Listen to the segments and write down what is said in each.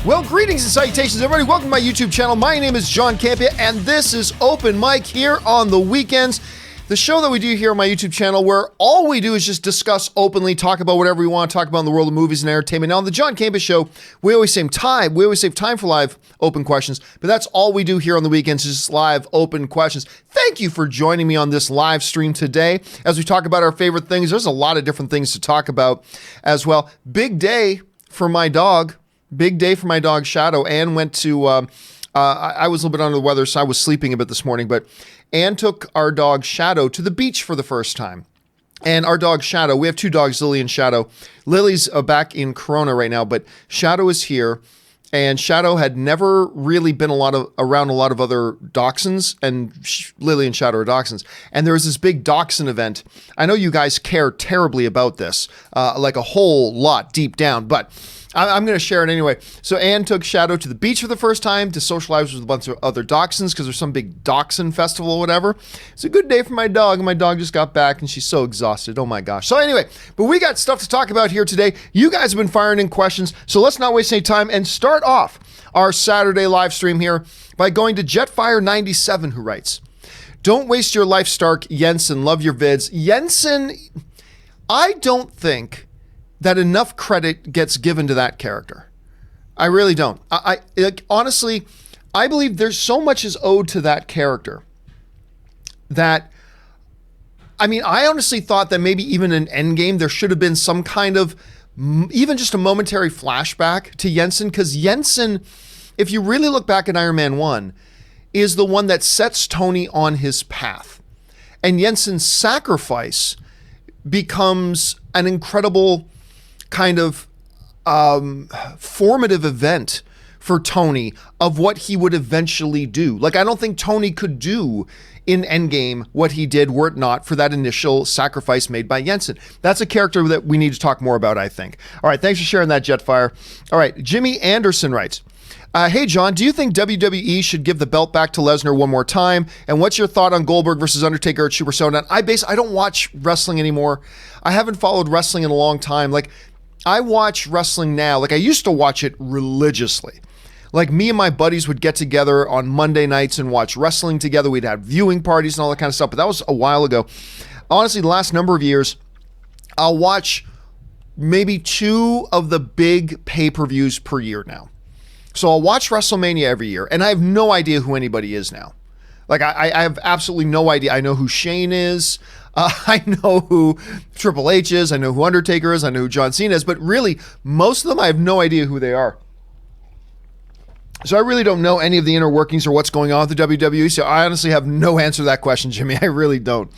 Well, greetings and salutations, everybody. Welcome to my YouTube channel. My name is John Campea, and this is Open Mic here on the weekends. The show that we do here on my YouTube channel where all we do is just discuss openly, talk about whatever we want to talk about in the world of movies and entertainment. Now, on the John Campea Show, we always save time for live open questions, but that's all we do here on the weekends is just live open questions. Thank you for joining me on this live stream today as we talk about our favorite things. There's a lot of different things to talk about as well. Big day for my dog. Big day for my dog, Shadow. Anne went to, I was a little bit under the weather, so I was sleeping a bit this morning, but Anne took our dog, Shadow, to the beach for the first time. And our dog, Shadow, we have two dogs, Lily and Shadow. Lily's back in Corona right now, but Shadow is here. And Shadow had never really been around a lot of other dachshunds, and Lily and Shadow are dachshunds. And there was this big dachshund event. I know you guys care terribly about this, like a whole lot deep down, but I'm going to share it anyway. So Anne took Shadow to the beach for the first time to socialize with a bunch of other dachshunds because there's some big dachshund festival or whatever. It's a good day for my dog, and my dog just got back, and she's so exhausted. Oh, my gosh. So anyway, but we got stuff to talk about here today. You guys have been firing in questions, so let's not waste any time and start off our Saturday live stream here by going to Jetfire97, who writes, "Don't waste your life, Stark. Jensen, love your vids." Jensen, I don't think that enough credit gets given to that character. I really don't. Honestly, I believe there's so much is owed to that character that, I honestly thought that maybe even in Endgame, there should have been some kind of, even just a momentary flashback to Jensen, because Jensen, if you really look back at Iron Man 1, is the one that sets Tony on his path. And Jensen's sacrifice becomes an incredible kind of formative event for Tony of what he would eventually do. Like, I don't think Tony could do in Endgame what he did were it not for that initial sacrifice made by Jensen. That's a character that we need to talk more about, I think. All right, thanks for sharing that, Jetfire. All right, Jimmy Anderson writes, "Hey, John, do you think WWE should give the belt back to Lesnar one more time? And what's your thought on Goldberg versus Undertaker at Super Showdown?" I don't watch wrestling anymore. I haven't followed wrestling in a long time. Like, I watch wrestling now. Like, I used to watch it religiously. Like, me and my buddies would get together on Monday nights and watch wrestling together. We'd have viewing parties and all that kind of stuff, but that was a while ago. Honestly, the last number of years, I'll watch maybe 2 of the big pay-per-views per year now. So I'll watch WrestleMania every year, and I have no idea who anybody is now. Like, I have absolutely no idea. I know who Shane is. I know who Triple H is. I know who Undertaker is. I know who John Cena is. But really, most of them, I have no idea who they are. So I really don't know any of the inner workings or what's going on with the WWE. So I honestly have no answer to that question, Jimmy. I really don't.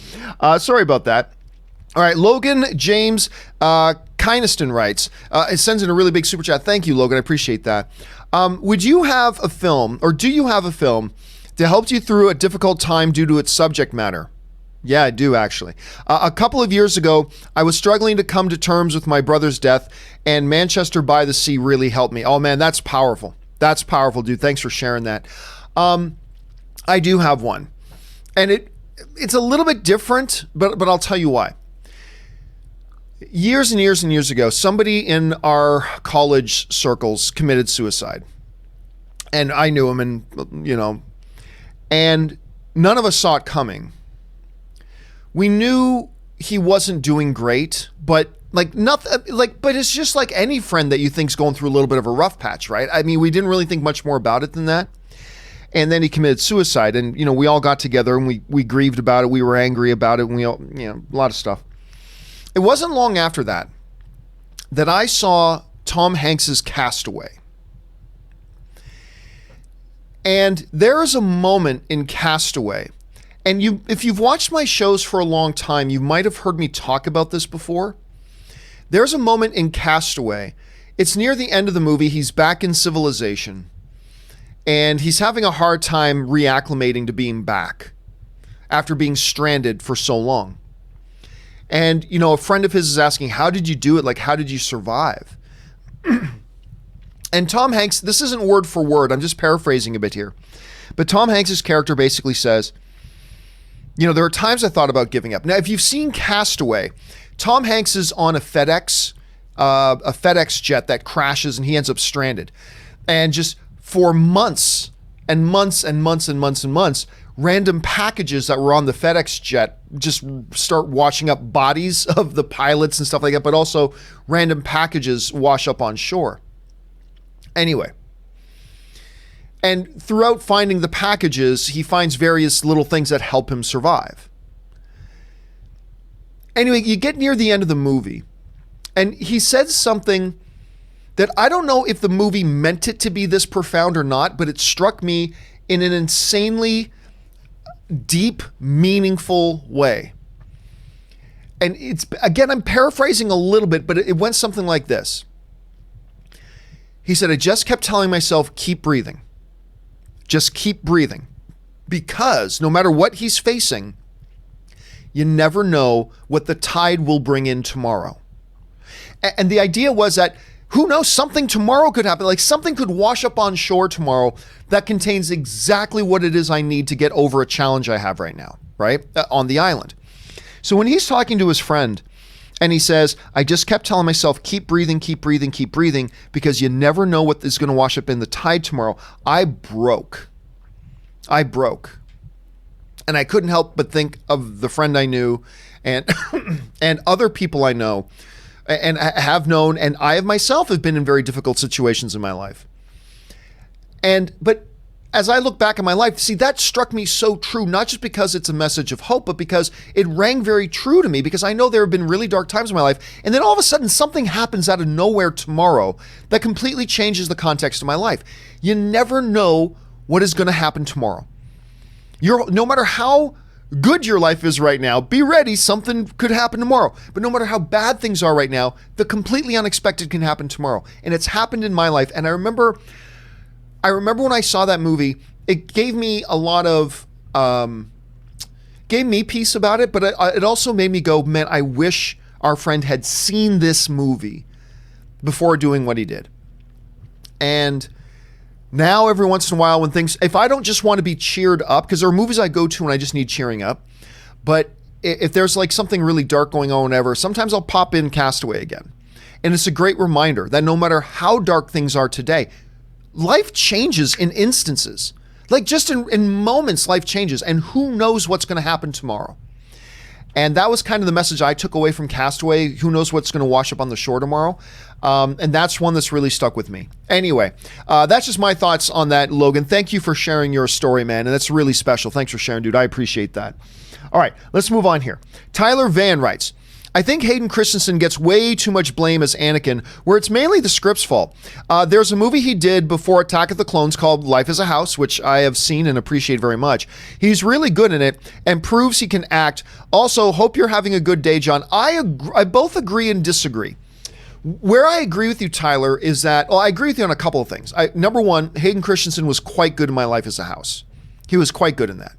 Sorry about that. All right, Logan James Kyneston writes, it sends in a really big super chat. Thank you, Logan. I appreciate that. Would you have a film, or do you have a film that helped you through a difficult time due to its subject matter? Yeah, I do, actually. A couple of years ago, I was struggling to come to terms with my brother's death, and Manchester by the Sea really helped me. Oh, man, that's powerful. That's powerful, dude. Thanks for sharing that. I do have one. And it's a little bit different, but I'll tell you why. Years and years and years ago, somebody in our college circles committed suicide. And I knew him, and none of us saw it coming. We knew he wasn't doing great, but but it's just like any friend that you think's going through a little bit of a rough patch, right? We didn't really think much more about it than that. And then he committed suicide, and we all got together and we grieved about it. We were angry about it, and we all, a lot of stuff. It wasn't long after that I saw Tom Hanks's Castaway. And there is a moment in Castaway, and if you've watched my shows for a long time, you might have heard me talk about this before. There's a moment in Castaway. It's near the end of the movie. He's back in civilization, and he's having a hard time reacclimating to being back after being stranded for so long. And, a friend of his is asking, how did you do it? Like, how did you survive? And Tom Hanks, this isn't word for word, I'm just paraphrasing a bit here. But Tom Hanks' character basically says, there are times I thought about giving up. Now, if you've seen Castaway, Tom Hanks is on a FedEx jet that crashes and he ends up stranded. And just for months and months and months and months and months, random packages that were on the FedEx jet just start washing up bodies of the pilots and stuff like that, but also random packages wash up on shore. Anyway, and throughout finding the packages, he finds various little things that help him survive. Anyway, you get near the end of the movie, and he says something that I don't know if the movie meant it to be this profound or not, but it struck me in an insanely deep, meaningful way. And it's, again, I'm paraphrasing a little bit, but it went something like this. He said, I just kept telling myself, keep breathing. Just keep breathing. Because no matter what he's facing, you never know what the tide will bring in tomorrow. And the idea was that, who knows, something tomorrow could happen. Like something could wash up on shore tomorrow that contains exactly what it is I need to get over a challenge I have right now, right? On the island. So when he's talking to his friend and he says, I just kept telling myself, keep breathing, keep breathing, keep breathing, because you never know what is going to wash up in the tide tomorrow. I broke. And I couldn't help but think of the friend I knew and and other people I know and have known, and I have myself have been in very difficult situations in my life. But as I look back at my life, see, that struck me so true, not just because it's a message of hope, but because it rang very true to me, because I know there have been really dark times in my life, and then all of a sudden something happens out of nowhere tomorrow that completely changes the context of my life. You never know what is going to happen tomorrow. No matter how good your life is right now, be ready, something could happen tomorrow. But no matter how bad things are right now, the completely unexpected can happen tomorrow. And it's happened in my life. And I remember when I saw that movie, it gave me a lot of, gave me peace about it, but it also made me go, man, I wish our friend had seen this movie before doing what he did. And now, every once in a while, if I don't just want to be cheered up, because there are movies I go to and I just need cheering up, but if there's like something really dark going on, whatever, sometimes I'll pop in Castaway again. And it's a great reminder that no matter how dark things are today, life changes in instances. Like just in moments, life changes, and who knows what's going to happen tomorrow. And that was kind of the message I took away from Castaway. Who knows what's going to wash up on the shore tomorrow? And that's one that's really stuck with me. Anyway, that's just my thoughts on that, Logan. Thank you for sharing your story, man. And that's really special. Thanks for sharing, dude. I appreciate that. All right, let's move on here. Tyler Van writes, I think Hayden Christensen gets way too much blame as Anakin, where it's mainly the script's fault. There's a movie he did before Attack of the Clones called Life is a House, which I have seen and appreciate very much. He's really good in it and proves he can act. Also, hope you're having a good day, John. I both agree and disagree. Where I agree with you, Tyler, is that, I agree with you on a couple of things. Number one, Hayden Christensen was quite good in My Life is a House. He was quite good in that.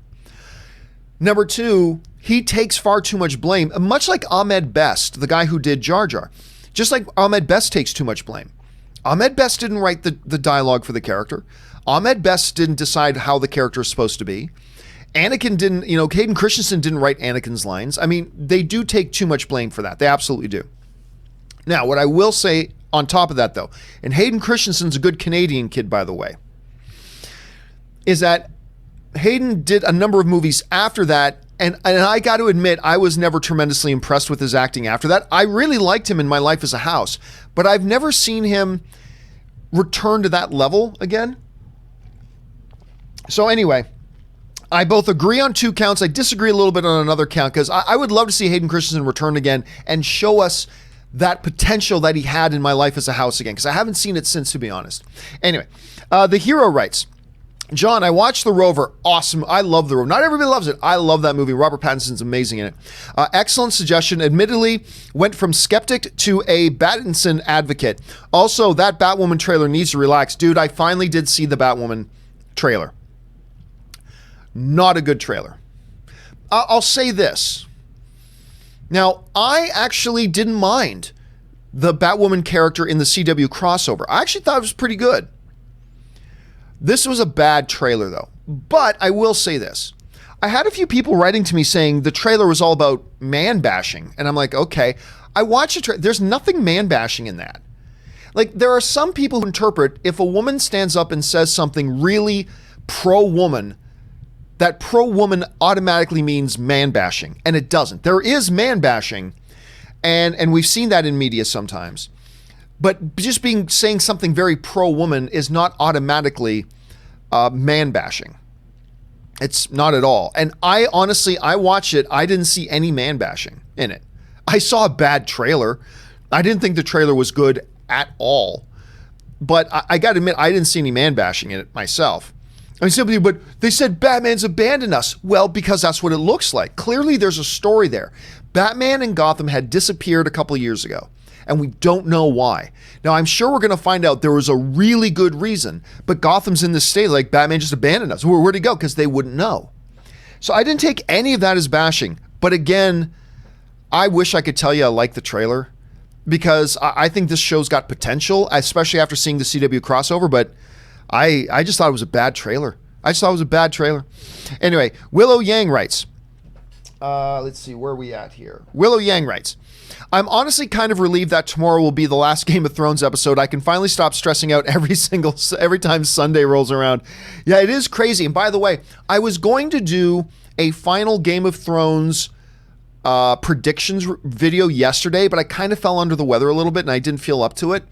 Number two, he takes far too much blame, much like Ahmed Best, the guy who did Jar Jar. Just like Ahmed Best takes too much blame. Ahmed Best didn't write the dialogue for the character. Ahmed Best didn't decide how the character is supposed to be. Anakin didn't, Hayden Christensen didn't write Anakin's lines. I mean, they do take too much blame for that. They absolutely do. Now, what I will say on top of that, though, and Hayden Christensen's a good Canadian kid, by the way, is that Hayden did a number of movies after that, and I got to admit, I was never tremendously impressed with his acting after that. I really liked him in My Life is a House, but I've never seen him return to that level again. So anyway, I both agree on two counts. I disagree a little bit on another count, because I would love to see Hayden Christensen return again and show us that potential that he had in My Life as a House again, because I haven't seen it since, to be honest. Anyway, The Hero writes, John, I watched The Rover. Awesome. I love The Rover. Not everybody loves it. I love that movie. Robert Pattinson's amazing in it. Excellent suggestion. Admittedly, went from skeptic to a Pattinson advocate. Also, that Batwoman trailer needs to relax. Dude, I finally did see the Batwoman trailer. Not a good trailer. I'll say this. Now, I actually didn't mind the Batwoman character in the CW crossover. I actually thought it was pretty good. This was a bad trailer, though. But I will say this. I had a few people writing to me saying the trailer was all about man-bashing. And I'm like, okay. I watched the trailer. There's nothing man-bashing in that. Like, there are some people who interpret if a woman stands up and says something really pro-woman, that pro-woman automatically means man-bashing, and it doesn't. There is man-bashing, and we've seen that in media sometimes. But just saying something very pro-woman is not automatically man-bashing. It's not at all. And I honestly, I watched it, I didn't see any man-bashing in it. I saw a bad trailer. I didn't think the trailer was good at all. But I got to admit, I didn't see any man-bashing in it myself. I mean, simply, but they said Batman's abandoned us. Well, because that's what it looks like. Clearly, there's a story there. Batman and Gotham had disappeared a couple of years ago, and we don't know why. Now, I'm sure we're going to find out there was a really good reason, but Gotham's in this state like Batman just abandoned us. Where'd he go? Because they wouldn't know. So I didn't take any of that as bashing. But again, I wish I could tell you I like the trailer, because I think this show's got potential, especially after seeing the CW crossover, but I just thought it was a bad trailer. Anyway, Willow Yang writes, let's see, where are we at here? Willow Yang writes, I'm honestly kind of relieved that tomorrow will be the last Game of Thrones episode. I can finally stop stressing out every time Sunday rolls around. Yeah, it is crazy. And by the way, I was going to do a final Game of Thrones predictions video yesterday, but I kind of fell under the weather a little bit and I didn't feel up to it.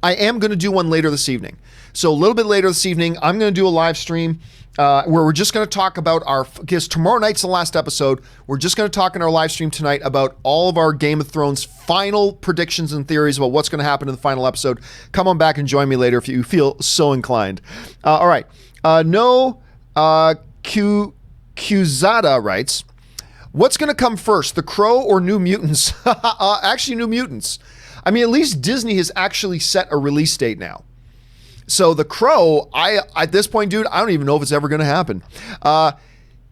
I am going to do one later this evening. So a little bit later this evening, I'm going to do a live stream where we're just going to talk about because tomorrow night's the last episode. We're just going to talk in our live stream tonight about all of our Game of Thrones final predictions and theories about what's going to happen in the final episode. Come on back and join me later if you feel so inclined. All right. Qzada writes, what's going to come first, The Crow or New Mutants? Actually, New Mutants. I mean, at least Disney has actually set a release date now. So The Crow, at this point, dude, I don't even know if it's ever going to happen.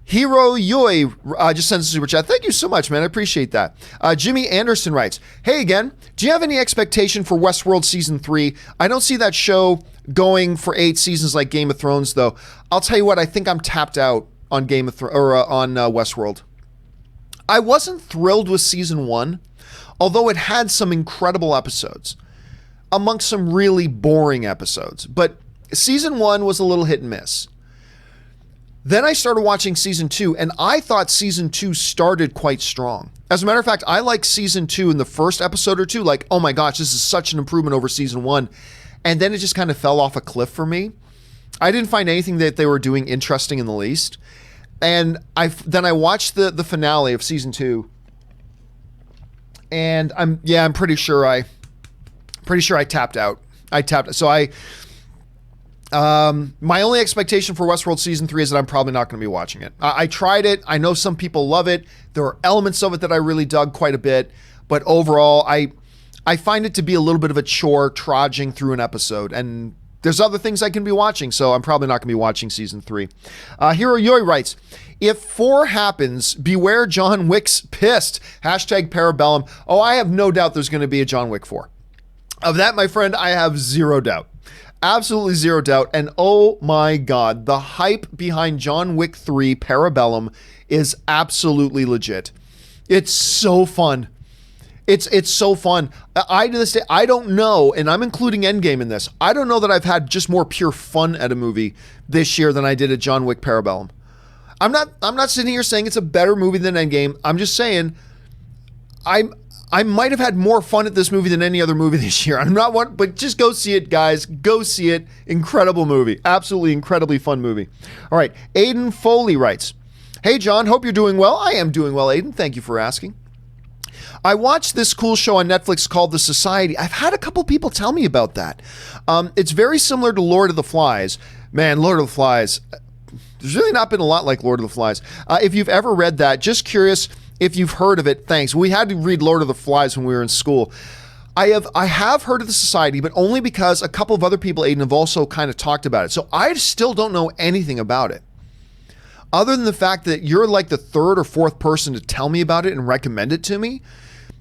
Hiro Yui just sends a super chat. Thank you so much, man. I appreciate that. Jimmy Anderson writes, hey again, do you have any expectation for Westworld Season 3? I don't see that show going for 8 seasons like Game of Thrones, though. I'll tell you what, I think I'm tapped out on Game of Thrones or on Westworld. I wasn't thrilled with Season 1, although it had some incredible episodes, amongst some really boring episodes. But Season 1 was a little hit and miss. Then I started watching Season 2, and I thought Season 2 started quite strong. As a matter of fact, I liked Season 2 in the first episode or two, like, oh my gosh, this is such an improvement over Season 1. And then it just kind of fell off a cliff for me. I didn't find anything that they were doing interesting in the least. And I watched the finale of Season 2, and I'm pretty sure I tapped out. So my only expectation for Westworld Season 3 is that I'm probably not going to be watching it. I tried it. I know some people love it. There are elements of it that I really dug quite a bit, but overall, I find it to be a little bit of a chore trudging through an episode, and there's other things I can be watching, so I'm probably not going to be watching Season 3. Hiro Yoi writes, if 4 happens, beware John Wick's pissed. Hashtag Parabellum. Oh, I have no doubt there's going to be a John Wick 4. Of that, my friend, I have zero doubt. Absolutely zero doubt. And oh my God, the hype behind John Wick 3 Parabellum is absolutely legit. It's so fun. It's so fun. To this day, I don't know, and I'm including Endgame in this, I don't know that I've had just more pure fun at a movie this year than I did at John Wick Parabellum. I'm not sitting here saying it's a better movie than Endgame. I'm just saying I might have had more fun at this movie than any other movie this year. I'm not one, but just go see it, guys. Go see it. Incredible movie. Absolutely incredibly fun movie. All right. Aiden Foley writes, hey, John, hope you're doing well. I am doing well, Aiden. Thank you for asking. I watched this cool show on Netflix called The Society. I've had a couple people tell me about that. It's very similar to Lord of the Flies. Man, Lord of the Flies. There's really not been a lot like Lord of the Flies. If you've ever read that, just curious if you've heard of it. Thanks. We had to read Lord of the Flies when we were in school. I have heard of The Society, but only because a couple of other people, Aiden, have also kind of talked about it. So I still don't know anything about it, other than the fact that you're like the third or fourth person to tell me about it and recommend it to me.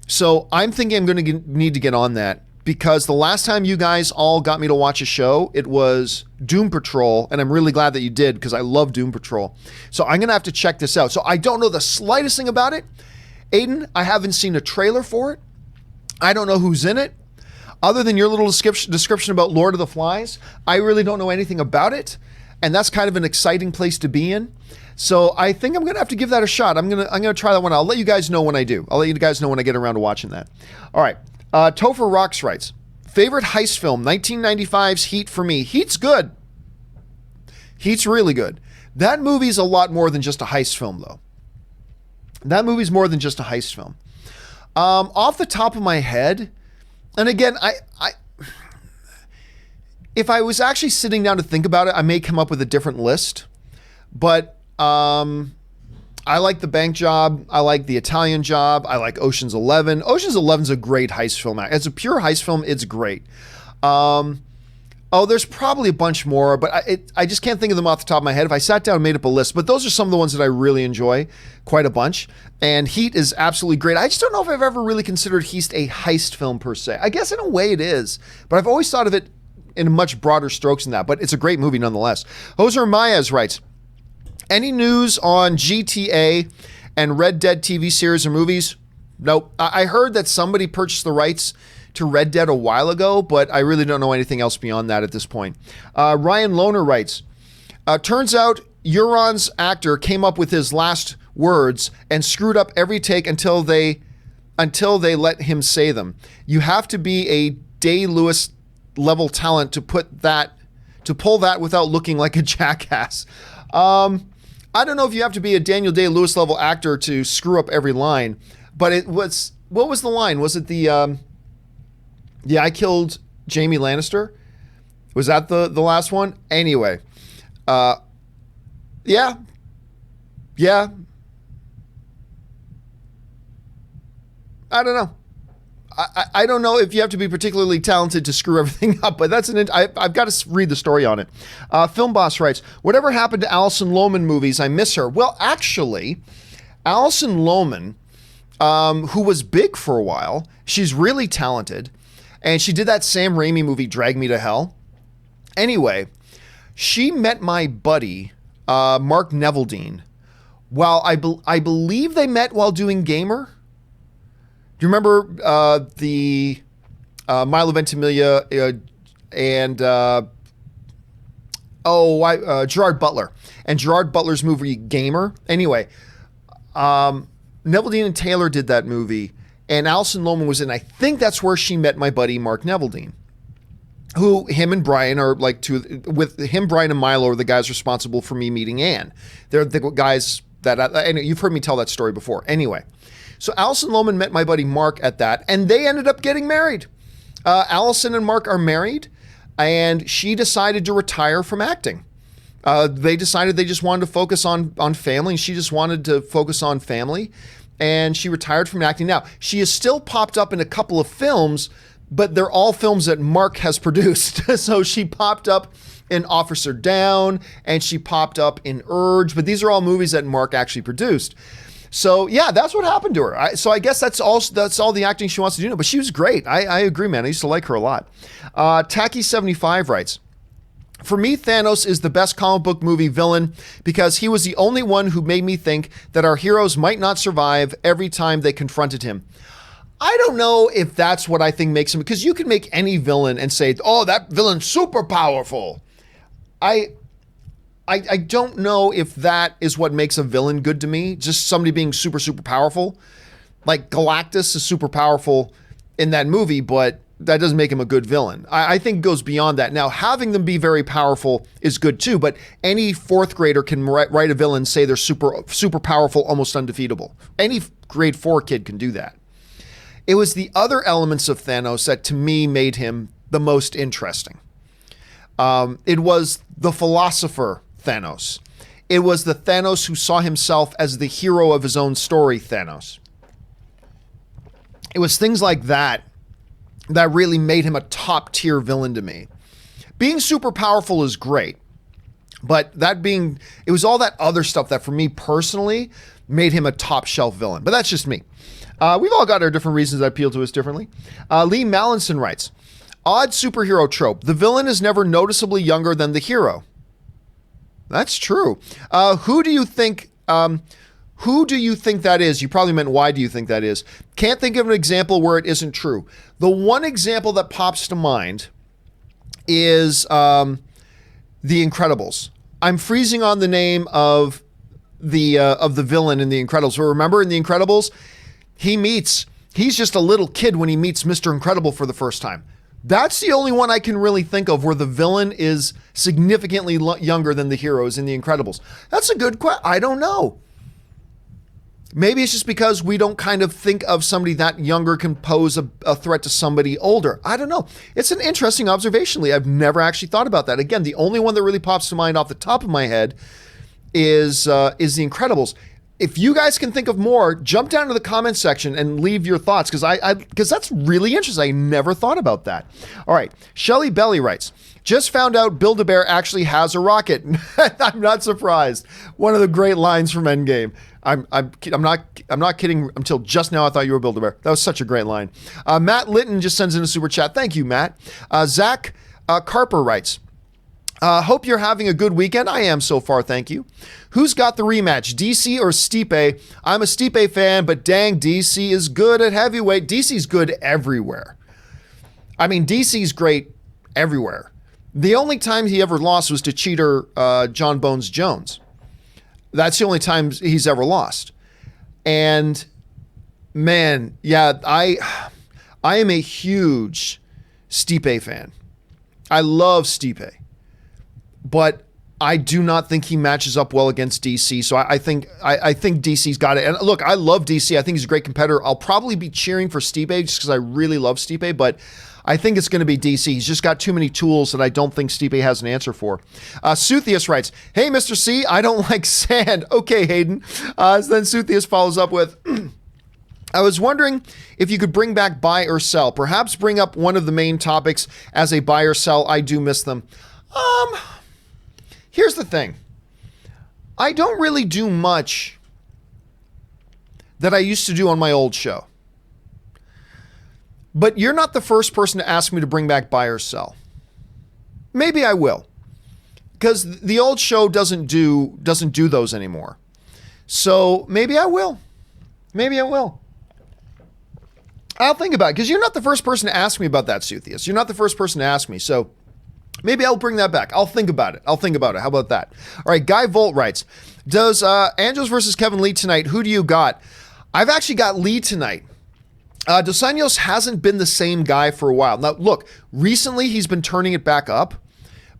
So I'm thinking I'm going to need to get on that, because the last time you guys all got me to watch a show, it was Doom Patrol, and I'm really glad that you did, because I love Doom Patrol. So I'm going to have to check this out. So I don't know the slightest thing about it. Aiden, I haven't seen a trailer for it. I don't know who's in it. Other than your little description about Lord of the Flies, I really don't know anything about it, and that's kind of an exciting place to be in. So I think I'm gonna have to give that a shot. I'm gonna try that one. I'll let you guys know when I do. I'll let you guys know when I get around to watching that. All right. Topher Rocks writes, favorite heist film, 1995's Heat for me. Heat's good. Heat's really good. That movie's a lot more than just a heist film, though. That movie's more than just a heist film. Off the top of my head, and again, if I was actually sitting down to think about it, I may come up with a different list. But I like The Bank Job. I like The Italian Job. I like Ocean's 11. Ocean's 11's a great heist film. As a pure heist film, it's great. There's probably a bunch more, but I just can't think of them off the top of my head. If I sat down and made up a list, but those are some of the ones that I really enjoy quite a bunch. And Heat is absolutely great. I just don't know if I've ever really considered Heat a heist film per se. I guess in a way it is, but I've always thought of it in much broader strokes than that, but it's a great movie nonetheless. Jose Maez writes, any news on GTA and Red Dead TV series or movies? Nope. I heard that somebody purchased the rights to Red Dead a while ago, but I really don't know anything else beyond that at this point. Ryan Lohner writes, turns out Euron's actor came up with his last words and screwed up every take until they let him say them. You have to be a Day-Lewis level talent to pull that without looking like a jackass. I don't know if you have to be a Daniel Day-Lewis level actor to screw up every line, but what was the line? Was it the I killed Jaime Lannister? Was that the last one? Anyway, yeah. I don't know. I don't know if you have to be particularly talented to screw everything up, but I've got to read the story on it. Film Boss writes, whatever happened to Alison Lohman movies? I miss her. Well, actually, Alison Lohman, who was big for a while, she's really talented, and she did that Sam Raimi movie, Drag Me to Hell. Anyway, she met my buddy, Mark Neveldine, while I believe they met while doing Gamer. Do you remember the Milo Ventimiglia and Gerard Butler and Gerard Butler's movie Gamer? Anyway, Neveldine and Taylor did that movie, and Alison Lohman was in. I think that's where she met my buddy Mark Neveldine, who him and Brian are like with him. Brian and Milo are the guys responsible for me meeting Anne. They're the guys that and you've heard me tell that story before. Anyway. So Alison Lohman met my buddy Mark at that, and they ended up getting married. Alison and Mark are married, and she decided to retire from acting. They decided they just wanted to focus on family, and she just wanted to focus on family, and she retired from acting. Now, she has still popped up in a couple of films, but they're all films that Mark has produced. So she popped up in Officer Down, and she popped up in Urge, but these are all movies that Mark actually produced. So yeah, that's what happened to her. So I guess that's all the acting she wants to do now. But she was great. I agree, man. I used to like her a lot. Tacky75 writes, for me, Thanos is the best comic book movie villain because he was the only one who made me think that our heroes might not survive every time they confronted him. I don't know if that's what I think makes him, because you can make any villain and say, oh, that villain's super powerful. I don't know if that is what makes a villain good to me. Just somebody being super, super powerful. Like Galactus is super powerful in that movie, but that doesn't make him a good villain. I think it goes beyond that. Now, having them be very powerful is good too, but any fourth grader can write a villain, say they're super, super powerful, almost undefeatable. Any grade 4 kid can do that. It was the other elements of Thanos that to me made him the most interesting. It was the philosopher Thanos. It was the Thanos who saw himself as the hero of his own story Thanos. It was things like that that really made him a top tier villain to me. Being super powerful is great, but it was all that other stuff that for me personally made him a top shelf villain. But that's just me. We've all got our different reasons that appeal to us differently. Lee Mallinson writes, odd superhero trope. The villain is never noticeably younger than the hero. That's true. Who do you think Who do you think that is? You probably meant why do you think that is? Can't think of an example where it isn't true. The one example that pops to mind is The Incredibles. I'm freezing on the name of the villain in The Incredibles. So remember in The Incredibles, he's just a little kid when he meets Mr. Incredible for the first time. That's the only one I can really think of where the villain is significantly younger than the heroes in The Incredibles. That's a good question. I don't know. Maybe it's just because we don't kind of think of somebody that younger can pose a threat to somebody older. I don't know. It's an interesting observation, Lee. I've never actually thought about that. Again, the only one that really pops to mind off the top of my head is The Incredibles. If you guys can think of more, jump down to the comment section and leave your thoughts because that's really interesting. I never thought about that. All right. Shelly Belly writes, just found out Build-A-Bear actually has a rocket. I'm not surprised. One of the great lines from Endgame. I'm not kidding. Until just now, I thought you were Build-A-Bear. That was such a great line. Matt Litton just sends in a super chat. Thank you, Matt. Zach Carper writes, hope you're having a good weekend. I am so far, thank you. Who's got the rematch, DC or Stipe? I'm a Stipe fan, but dang, DC is good at heavyweight. DC's good everywhere. I mean, DC's great everywhere. The only time he ever lost was to cheater John Bones Jones. That's the only time he's ever lost. And man, yeah, I am a huge Stipe fan. I love Stipe. But I do not think he matches up well against DC. So I think DC's got it. And look, I love DC. I think he's a great competitor. I'll probably be cheering for Stipe just because I really love Stipe, but I think it's going to be DC. He's just got too many tools that I don't think Stipe has an answer for. Suthius writes, hey, Mr. C, I don't like sand. Okay, Hayden. Then Suthius follows up with, I was wondering if you could bring back buy or sell. Perhaps bring up one of the main topics as a buy or sell. I do miss them. Here's the thing. I don't really do much that I used to do on my old show. But you're not the first person to ask me to bring back buy or sell. Maybe I will. Because the old show doesn't do those anymore. So maybe I will. Maybe I will. I'll think about it. Because you're not the first person to ask me about that, Suthius. You're not the first person to ask me. So maybe I'll bring that back. I'll think about it. How about that? All right, Guy Volt writes, does Angelos versus Kevin Lee tonight? Who do you got? I've actually got Lee tonight. Dos Anjos hasn't been the same guy for a while. Now, look, recently he's been turning it back up,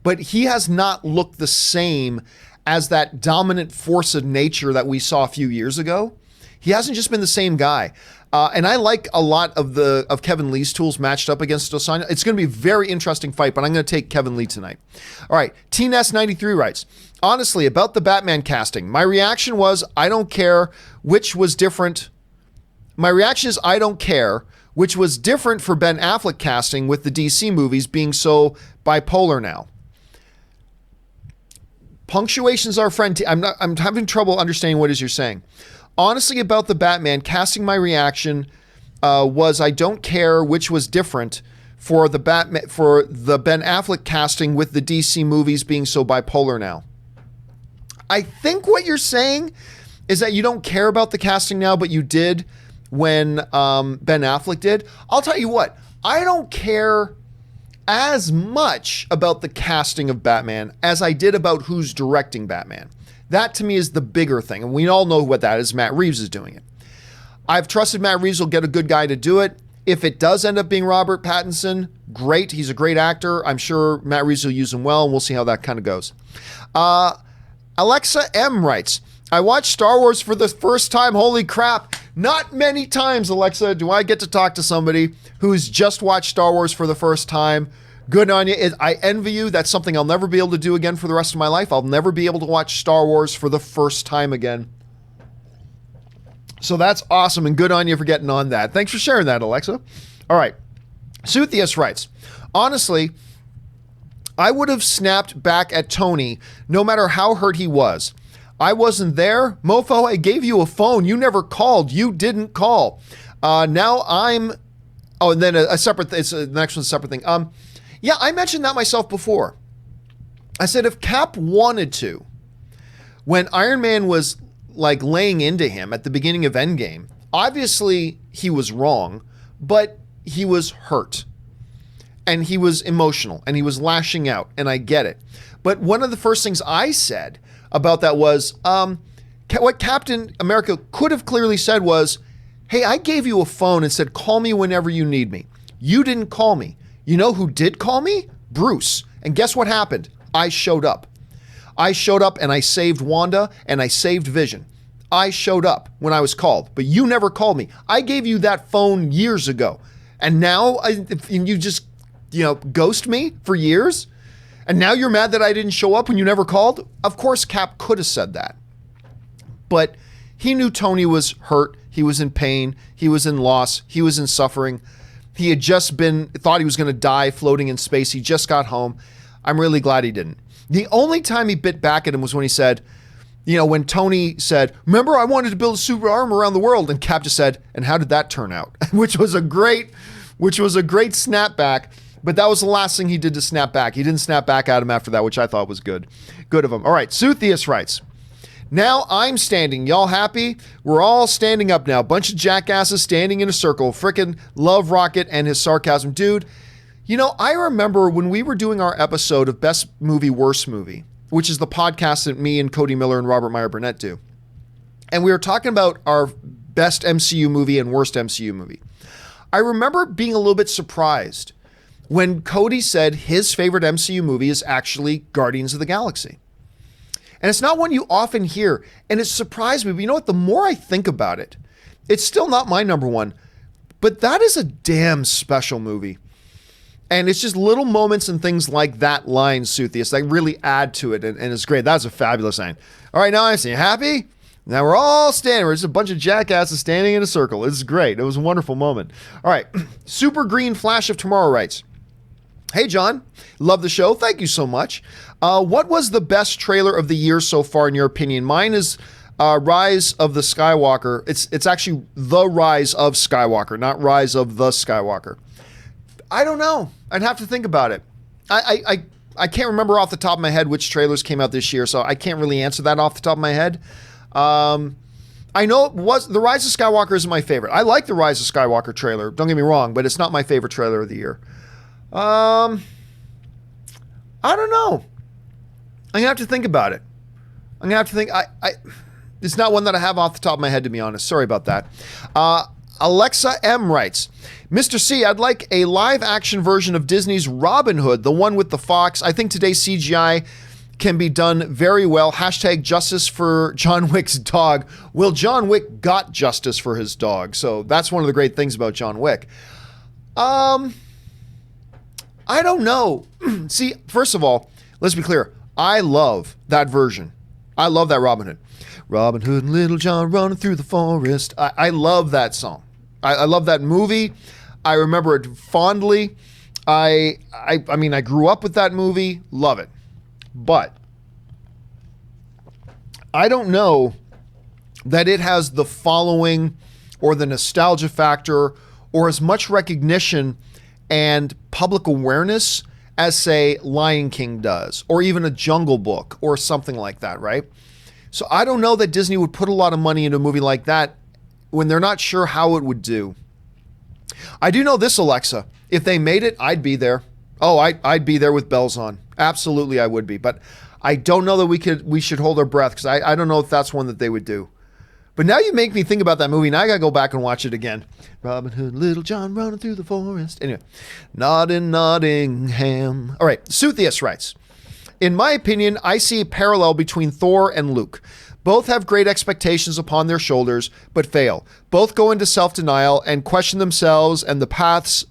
but he has not looked the same as that dominant force of nature that we saw a few years ago. He hasn't just been the same guy. And I like a lot of Kevin Lee's tools matched up against Dos Anjos. It's going to be a very interesting fight, but I'm going to take Kevin Lee tonight. All right, TNS93 writes, honestly, about the Batman casting, my reaction was, I don't care, which was different. My reaction is, I don't care, which was different for Ben Affleck casting with the DC movies being so bipolar now. Punctuation's our friend. I'm having trouble understanding what it is you're saying. Honestly, about the Batman, casting my reaction was I don't care, which was different for the Ben Affleck casting with the DC movies being so bipolar now. I think what you're saying is that you don't care about the casting now, but you did when Ben Affleck did. I'll tell you what, I don't care as much about the casting of Batman as I did about who's directing Batman. That to me is the bigger thing. And we all know what that is. Matt Reeves is doing it. I've trusted Matt Reeves will get a good guy to do it. If it does end up being Robert Pattinson, great. He's a great actor. I'm sure Matt Reeves will use him well, and we'll see how that kind of goes. Alexa M writes, I watched Star Wars for the first time. Holy crap. Not many times, Alexa, do I get to talk to somebody who's just watched Star Wars for the first time. Good on you. I envy you. That's something I'll never be able to do again for the rest of my life. I'll never be able to watch Star Wars for the first time again. So that's awesome, and good on you for getting on that. Thanks for sharing that, Alexa. All right. Suthius writes, honestly, I would have snapped back at Tony no matter how hurt he was. I wasn't there. Mofo, I gave you a phone. You never called. You didn't call. Now I'm... Oh, and then a separate... the next one's a separate thing. Yeah, I mentioned that myself before. I said if Cap wanted to, when Iron Man was like laying into him at the beginning of Endgame, obviously he was wrong, but he was hurt and he was emotional and he was lashing out, and I get it. But one of the first things I said about that was, what Captain America could have clearly said was, hey, I gave you a phone and said, call me whenever you need me. You didn't call me. You know who did call me? Bruce. And guess what happened? I showed up. I showed up and I saved Wanda and I saved Vision. I showed up when I was called, but you never called me. I gave you that phone years ago. And now you just, ghost me for years? And now you're mad that I didn't show up when you never called? Of course, Cap could have said that. But he knew Tony was hurt. He was in pain. He was in loss. He was in suffering. He had just thought he was going to die floating in space. He just got home. I'm really glad he didn't. The only time he bit back at him was when he said, when Tony said, remember I wanted to build a super arm around the world, and Cap just said, and how did that turn out? which was a great snapback, but that was the last thing he did to snap back. He didn't snap back at him after that, which I thought was good of him. All right, Suthius writes, now I'm standing. Y'all happy? We're all standing up now. Bunch of jackasses standing in a circle. Frickin' love Rocket and his sarcasm. Dude, I remember when we were doing our episode of Best Movie, Worst Movie, which is the podcast that me and Cody Miller and Robert Meyer Burnett do. And we were talking about our best MCU movie and worst MCU movie. I remember being a little bit surprised when Cody said his favorite MCU movie is actually Guardians of the Galaxy. And it's not one you often hear. And it surprised me. But you know what? The more I think about it, it's still not my number one. But that is a damn special movie. And it's just little moments and things like that line, Suthius, that really add to it. And it's great. That's a fabulous line. All right, now I'm saying, happy? Now we're all standing. We're just a bunch of jackasses standing in a circle. It's great. It was a wonderful moment. All right. Super Green Flash of Tomorrow writes, hey, John, love the show. Thank you so much. What was the best trailer of the year so far, in your opinion? Mine is Rise of the Skywalker. It's actually The Rise of Skywalker, not Rise of the Skywalker. I don't know. I'd have to think about it. I can't remember off the top of my head which trailers came out this year, so I can't really answer that off the top of my head. I know it was The Rise of Skywalker isn't my favorite. I like the Rise of Skywalker trailer. Don't get me wrong, but it's not my favorite trailer of the year. I don't know. I'm gonna have to think about it. I'm gonna have to think. It's not one that I have off the top of my head, to be honest. Sorry about that. Alexa M writes, Mr. C, I'd like a live action version of Disney's Robin Hood, the one with the fox. I think today's CGI can be done very well. Hashtag justice for John Wick's dog. Well, John Wick got justice for his dog. So that's one of the great things about John Wick. I don't know. See, first of all, let's be clear. I love that version. I love that Robin Hood. Robin Hood and Little John running through the forest. I love that song. I love that movie. I remember it fondly. I mean, I grew up with that movie. Love it. But I don't know that it has the following or the nostalgia factor or as much recognition and public awareness as, say, Lion King does, or even a Jungle Book or something like that, right? So I don't know that Disney would put a lot of money into a movie like that when they're not sure how it would do. I do know this, Alexa. If they made it, I'd be there. Oh, I'd be there with bells on. Absolutely, I would be. But I don't know that we should hold our breath, because I don't know if that's one that they would do. But now you make me think about that movie, and I got to go back and watch it again. Robin Hood, Little John running through the forest. Anyway, not in Nottingham. All right, Suthius writes, in my opinion, I see a parallel between Thor and Luke. Both have great expectations upon their shoulders, but fail. Both go into self-denial and question themselves and the paths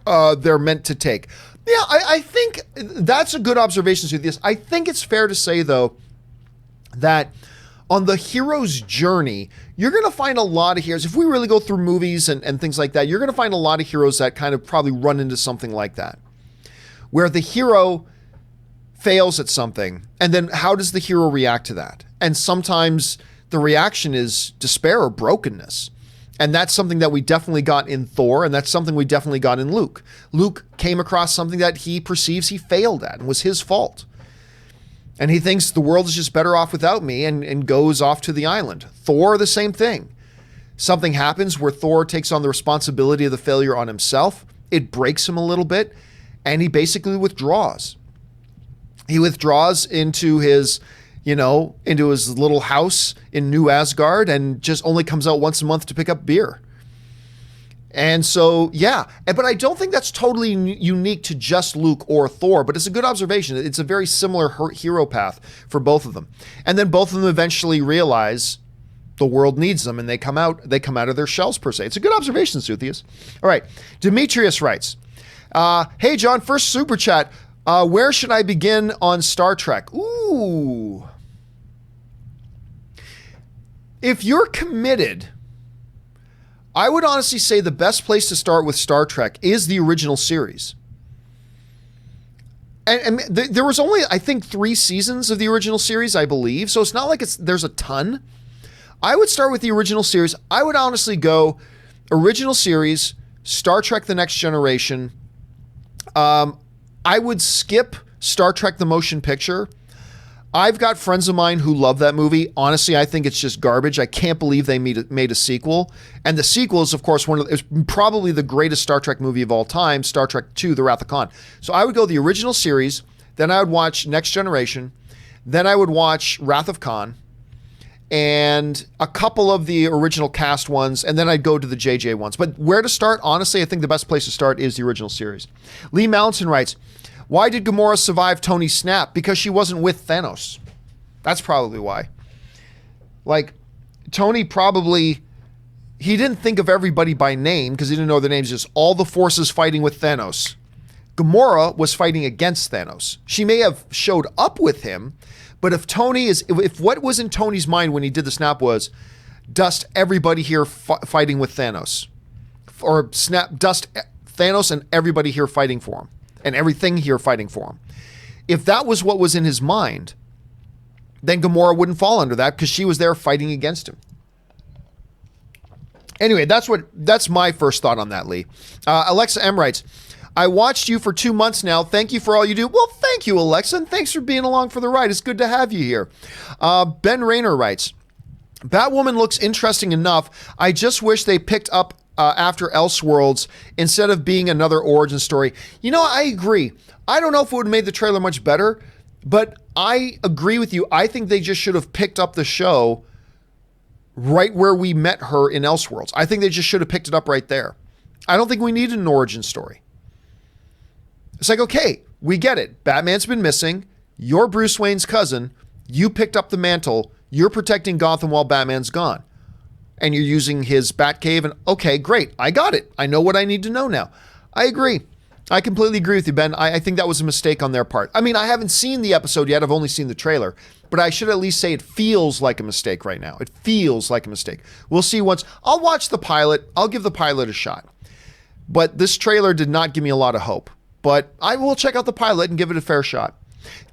they're meant to take. Yeah, I think that's a good observation, Suthius. I think it's fair to say, though, that on the hero's journey, you're going to find a lot of heroes. If we really go through movies and things like that, you're going to find a lot of heroes that kind of probably run into something like that, where the hero fails at something, and then how does the hero react to that? And sometimes the reaction is despair or brokenness. And that's something that we definitely got in Thor, and that's something we definitely got in Luke. Luke came across something that he perceives he failed at and was his fault. And he thinks the world is just better off without me and goes off to the island. Thor, the same thing. Something happens where Thor takes on the responsibility of the failure on himself. It breaks him a little bit, and he basically withdraws. He withdraws into his, into his little house in New Asgard and just only comes out once a month to pick up beer. And so, yeah, but I don't think that's totally unique to just Luke or Thor, but it's a good observation. It's a very similar hero path for both of them. And then both of them eventually realize the world needs them, and they come out of their shells, per se. It's a good observation, Suthius. All right, Demetrius writes, hey, John, first super chat. Where should I begin on Star Trek? Ooh. If you're committed, I would honestly say the best place to start with Star Trek is the original series. And there was only, I think, 3 seasons of the original series, I believe. So it's not like there's a ton. I would start with the original series. I would honestly go original series, Star Trek The Next Generation. I would skip Star Trek The Motion Picture. I've got friends of mine who love that movie. Honestly, I think it's just garbage. I can't believe they made a sequel. And the sequel is, of course, is probably the greatest Star Trek movie of all time, Star Trek II, The Wrath of Khan. So I would go the original series, then I would watch Next Generation, then I would watch Wrath of Khan, and a couple of the original cast ones, and then I'd go to the JJ ones. But where to start? Honestly, I think the best place to start is the original series. Lee Mallinson writes, why did Gamora survive Tony's snap? Because she wasn't with Thanos. That's probably why. Like, Tony probably, he didn't think of everybody by name because he didn't know their names, just all the forces fighting with Thanos. Gamora was fighting against Thanos. She may have showed up with him, but if what was in Tony's mind when he did the snap was, dust everybody here fighting with Thanos. Or dust Thanos and everybody here fighting for him. And everything here fighting for him. If that was what was in his mind, then Gamora wouldn't fall under that because she was there fighting against him. Anyway, that's my first thought on that, Lee. Alexa M writes, I watched you for 2 months now. Thank you for all you do. Well, thank you, Alexa, and thanks for being along for the ride. It's good to have you here. Ben Rayner writes, Batwoman looks interesting enough. I just wish they picked up after Elseworlds instead of being another origin story. I agree. I don't know if it would have made the trailer much better, but I agree with you. I think they just should have picked up the show right where we met her in Elseworlds. I think they just should have picked it up right there. I don't think we needed an origin story. It's like, okay, we get it. Batman's been missing. You're Bruce Wayne's cousin. You picked up the mantle. You're protecting Gotham while Batman's gone. And you're using his Batcave, and okay, great. I got it. I know what I need to know now. I agree. I completely agree with you, Ben. I think that was a mistake on their part. I mean, I haven't seen the episode yet. I've only seen the trailer. But I should at least say it feels like a mistake right now. It feels like a mistake. We'll see once. I'll watch the pilot. I'll give the pilot a shot. But this trailer did not give me a lot of hope. But I will check out the pilot and give it a fair shot.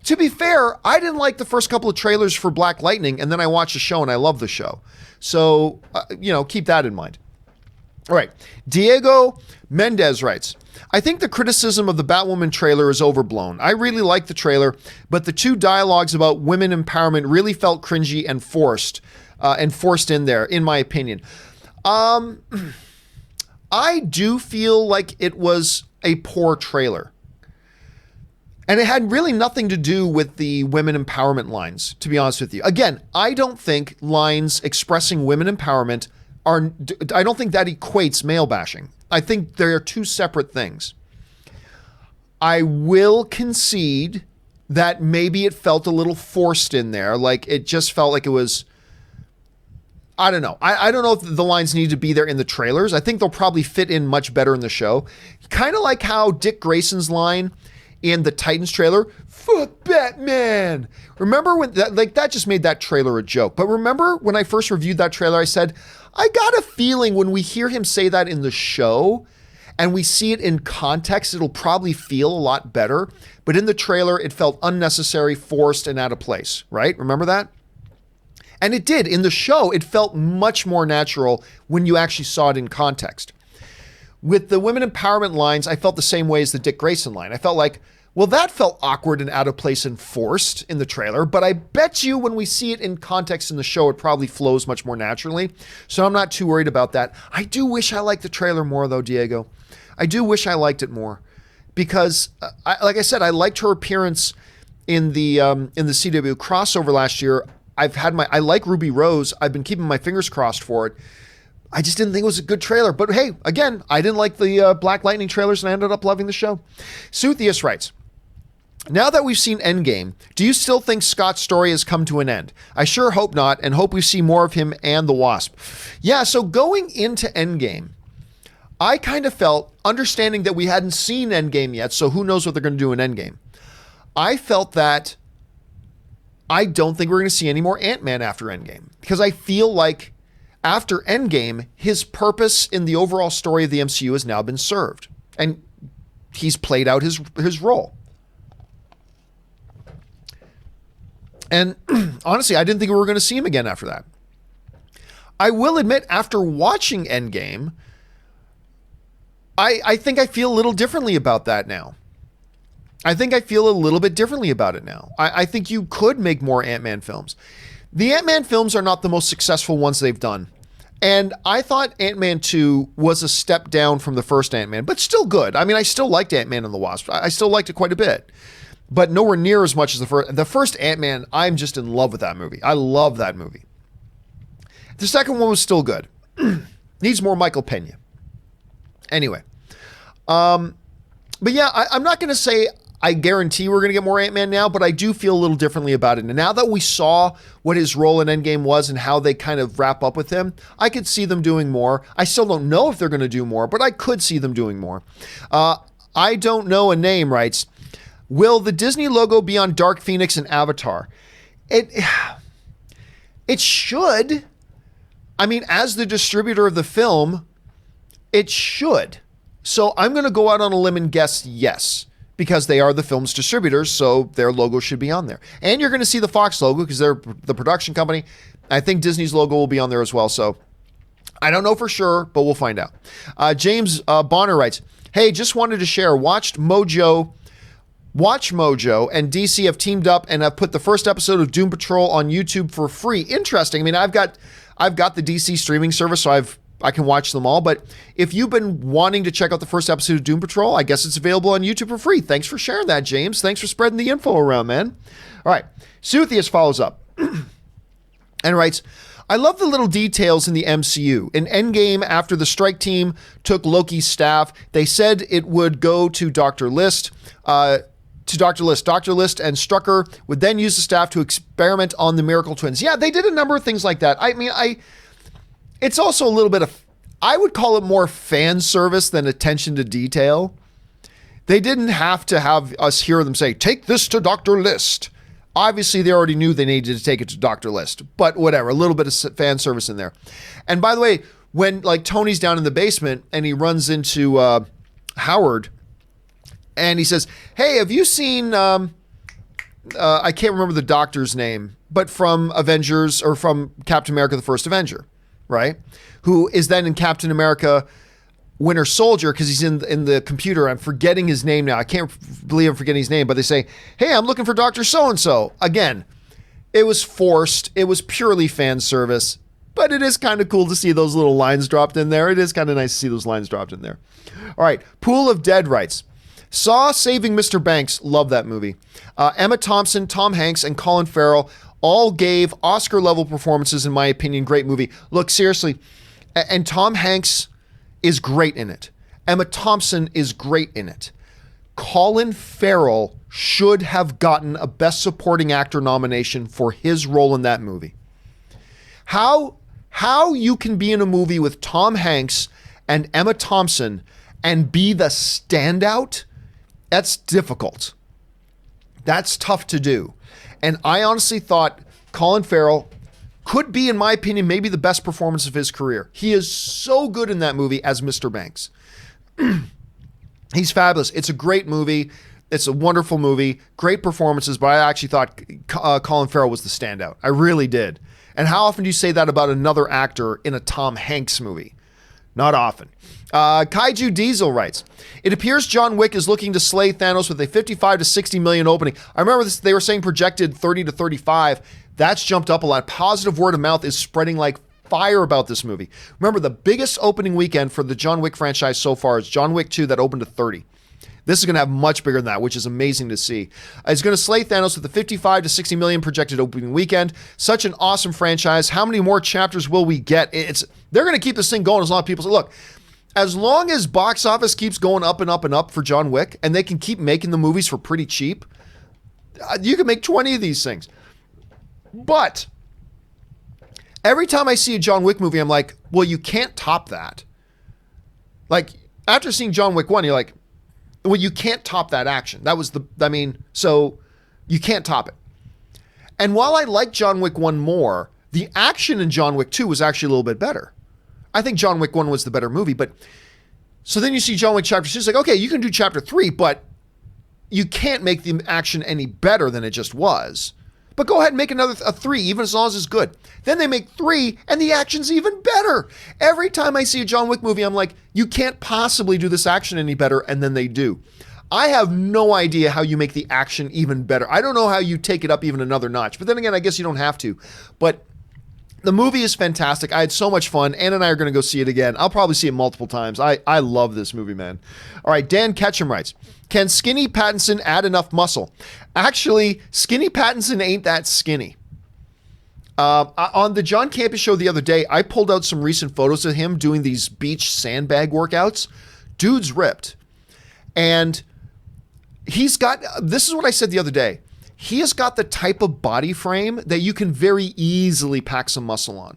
To be fair, I didn't like the first couple of trailers for Black Lightning, and then I watched the show, and I love the show. So, keep that in mind. All right. Diego Mendez writes, I think the criticism of the Batwoman trailer is overblown. I really like the trailer, but the 2 dialogues about women empowerment really felt cringy and forced in there, in my opinion. I do feel like it was a poor trailer. And it had really nothing to do with the women empowerment lines, to be honest with you. Again, I don't think lines expressing women empowerment I don't think that equates male bashing. I think they are 2 separate things. I will concede that maybe it felt a little forced in there. Like it just felt like it was, I don't know. I don't know if the lines need to be there in the trailers. I think they'll probably fit in much better in the show. Kind of like how Dick Grayson's line in the Titans trailer, fuck Batman. Remember when that just made that trailer a joke. But remember when I first reviewed that trailer, I said, I got a feeling when we hear him say that in the show and we see it in context, it'll probably feel a lot better. But in the trailer, it felt unnecessary, forced, and out of place, right? Remember that? And it did. In the show, it felt much more natural when you actually saw it in context. With the women empowerment lines, I felt the same way as the Dick Grayson line. I felt like, Well, that felt awkward and out of place and forced in the trailer, but I bet you when we see it in context in the show, it probably flows much more naturally. So I'm not too worried about that. I do wish I liked the trailer more, though, Diego. I do wish I liked it more because, like I said, I liked her appearance in the CW crossover last year. I like Ruby Rose. I've been keeping my fingers crossed for it. I just didn't think it was a good trailer. But hey, again, I didn't like the Black Lightning trailers and I ended up loving the show. Suthius writes, now that we've seen Endgame, do you still think Scott's story has come to an end? I sure hope not, and hope we see more of him and the Wasp. Yeah, so going into Endgame, I kind of felt, understanding that we hadn't seen Endgame yet, so who knows what they're going to do in Endgame. I felt that I don't think we're going to see any more Ant-Man after Endgame, because I feel like after Endgame, his purpose in the overall story of the MCU has now been served, and he's played out his role. And honestly, I didn't think we were going to see him again after that. I will admit, after watching Endgame, I think I feel a little differently about that now. I think I feel a little bit differently about it now. I think you could make more Ant-Man films. The Ant-Man films are not the most successful ones they've done. And I thought Ant-Man 2 was a step down from the first Ant-Man, but still good. I mean, I still liked Ant-Man and the Wasp. I still liked it quite a bit. But nowhere near as much as the first. The first Ant-Man, I'm just in love with that movie. I love that movie. The second one was still good. Needs more Michael Pena. Anyway. But yeah, I'm not going to say I guarantee we're going to get more Ant-Man now, but I do feel a little differently about it. And now that we saw what his role in Endgame was and how they kind of wrap up with him, I could see them doing more. I still don't know if they're going to do more, but I could see them doing more. I don't know a name writes, will the Disney logo be on Dark Phoenix and Avatar? It should. I mean, as the distributor of the film, it should. So I'm going to go out on a limb and guess yes, because they are the film's distributors, so their logo should be on there. And you're going to see the Fox logo because they're the production company. I think Disney's logo will be on there as well. So I don't know for sure, but we'll find out. James Bonner writes, hey, just wanted to share, Watch Mojo and DC have teamed up and have put the first episode of Doom Patrol on YouTube for free. Interesting. I mean, I've got the DC streaming service, so I can watch them all. But if you've been wanting to check out the first episode of Doom Patrol, I guess it's available on YouTube for free. Thanks for sharing that, James. Thanks for spreading the info around, man. All right. Suthius follows up and writes, I love the little details in the MCU. In Endgame, after the strike team took Loki's staff, they said it would go to Dr. List. Dr. List and Strucker would then use the staff to experiment on the Miracle Twins. Yeah, they did a number of things like that. I mean, it's also a little bit of, I would call it more fan service than attention to detail. They didn't have to have us hear them say, take this to Dr. List. Obviously, they already knew they needed to take it to Dr. List, but whatever, a little bit of fan service in there. And by the way, when like Tony's down in the basement and he runs into Howard and he says, hey, have you seen, I can't remember the doctor's name, but from Avengers or from Captain America, the First Avenger, right? Who is then in Captain America Winter Soldier because he's in the computer. I'm forgetting his name now. I can't believe I'm forgetting his name, but they say, hey, I'm looking for Dr. So-and-so. Again, it was forced. It was purely fan service, but it is kind of cool to see those little lines dropped in there. It is kind of nice to see those lines dropped in there. All right. Pool of Dead writes, saw Saving Mr. Banks. Love that movie. Emma Thompson, Tom Hanks, and Colin Farrell all gave Oscar-level performances, in my opinion. Great movie. Look, seriously, and Tom Hanks is great in it. Emma Thompson is great in it. Colin Farrell should have gotten a Best Supporting Actor nomination for his role in that movie. How you can be in a movie with Tom Hanks and Emma Thompson and be the standout, that's difficult. That's tough to do. And I honestly thought Colin Farrell could be, in my opinion, maybe the best performance of his career. He is so good in that movie as Mr. Banks. He's fabulous. It's a great movie. It's a wonderful movie. Great performances, but I actually thought Colin Farrell was the standout. I really did. And how often do you say that about another actor in a Tom Hanks movie? Not often. Kaiju Diesel writes, it appears John Wick is looking to slay Thanos with a 55 to 60 million opening. I remember this, they were saying projected 30 to 35. That's jumped up a lot. Positive word of mouth is spreading like fire about this movie. Remember, the biggest opening weekend for the John Wick franchise so far is John Wick 2 that opened to 30. This is going to have much bigger than that, which is amazing to see. It's going to slay Thanos with a 55 to 60 million projected opening weekend. Such an awesome franchise. How many more chapters will we get? They're going to keep this thing going as long as people say, look, as long as box office keeps going up and up and up for John Wick, and they can keep making the movies for pretty cheap, you can make 20 of these things. But every time I see a John Wick movie, I'm like, well, you can't top that. Like, after seeing John Wick 1, you're like, well, you can't top that action. So you can't top it. And while I like John Wick 1 more, the action in John Wick 2 was actually a little bit better. I think John Wick 1 was the better movie, but so then you see John Wick Chapter 2, it's like, okay, you can do Chapter 3, but you can't make the action any better than it just was. But go ahead and make a 3, even as long as it's good. Then they make 3, and the action's even better. Every time I see a John Wick movie, I'm like, you can't possibly do this action any better, and then they do. I have no idea how you make the action even better. I don't know how you take it up even another notch. But then again, I guess you don't have to. But the movie is fantastic. I had so much fun. Ann and I are going to go see it again. I'll probably see it multiple times. I love this movie, man. All right, Dan Ketchum writes, can skinny Pattinson add enough muscle? Actually, skinny Pattinson ain't that skinny. On the John Campea Show the other day, I pulled out some recent photos of him doing these beach sandbag workouts. Dude's ripped. And he's got, this is what I said the other day. He has got the type of body frame that you can very easily pack some muscle on.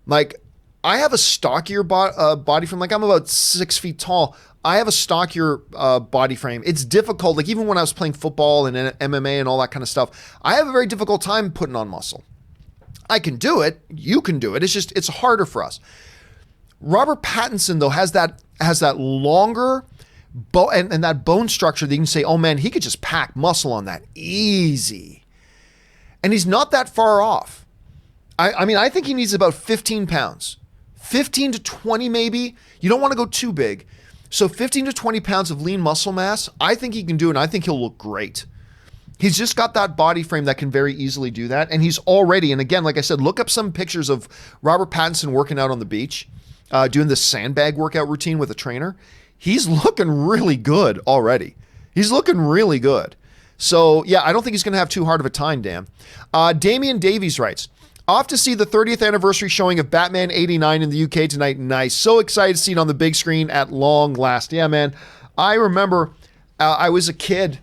Like, I have a stockier body frame. Like, I'm about 6 feet tall. I have a stockier body frame. It's difficult. Like, even when I was playing football and MMA and all that kind of stuff, I have a very difficult time putting on muscle. I can do it. You can do it. It's just, it's harder for us. Robert Pattinson, though, has that longer and that bone structure that you can say, oh man, he could just pack muscle on that easy. And he's not that far off. I mean, I think he needs about 15 pounds, 15 to 20 maybe. You don't want to go too big. So 15 to 20 pounds of lean muscle mass, I think he can do it, and I think he'll look great. He's just got that body frame that can very easily do that. And he's already, and again, like I said, look up some pictures of Robert Pattinson working out on the beach, doing this sandbag workout routine with a trainer. He's looking really good already. He's looking really good. So, yeah, I don't think he's going to have too hard of a time, Dan. Damian Davies writes, off to see the 30th anniversary showing of Batman 89 in the UK tonight. Nice. So excited to see it on the big screen at long last. Yeah, man. I remember I was a kid.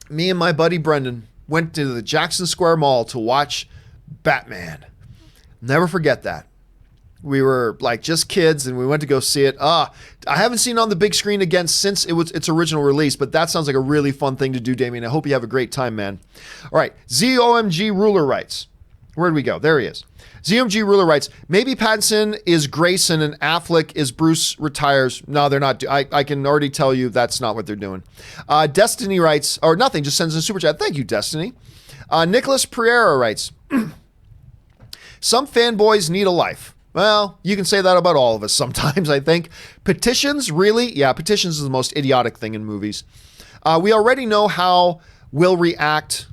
Me and my buddy Brendan went to the Jackson Square Mall to watch Batman. Never forget that. We were like just kids and we went to go see it. I haven't seen it on the big screen again since its original release, but that sounds like a really fun thing to do, Damien. I hope you have a great time, man. All right. ZOMG Ruler writes, where'd we go? There he is. ZOMG Ruler writes, maybe Pattinson is Grayson and Affleck is Bruce retires. No, they're not. I can already tell you that's not what they're doing. Destiny writes, or nothing, just sends a super chat. Thank you, Destiny. Nicholas Pereira writes, some fanboys need a life. Well, you can say that about all of us sometimes, I think. Petitions, really? Yeah, petitions is the most idiotic thing in movies. We already know how we'll react.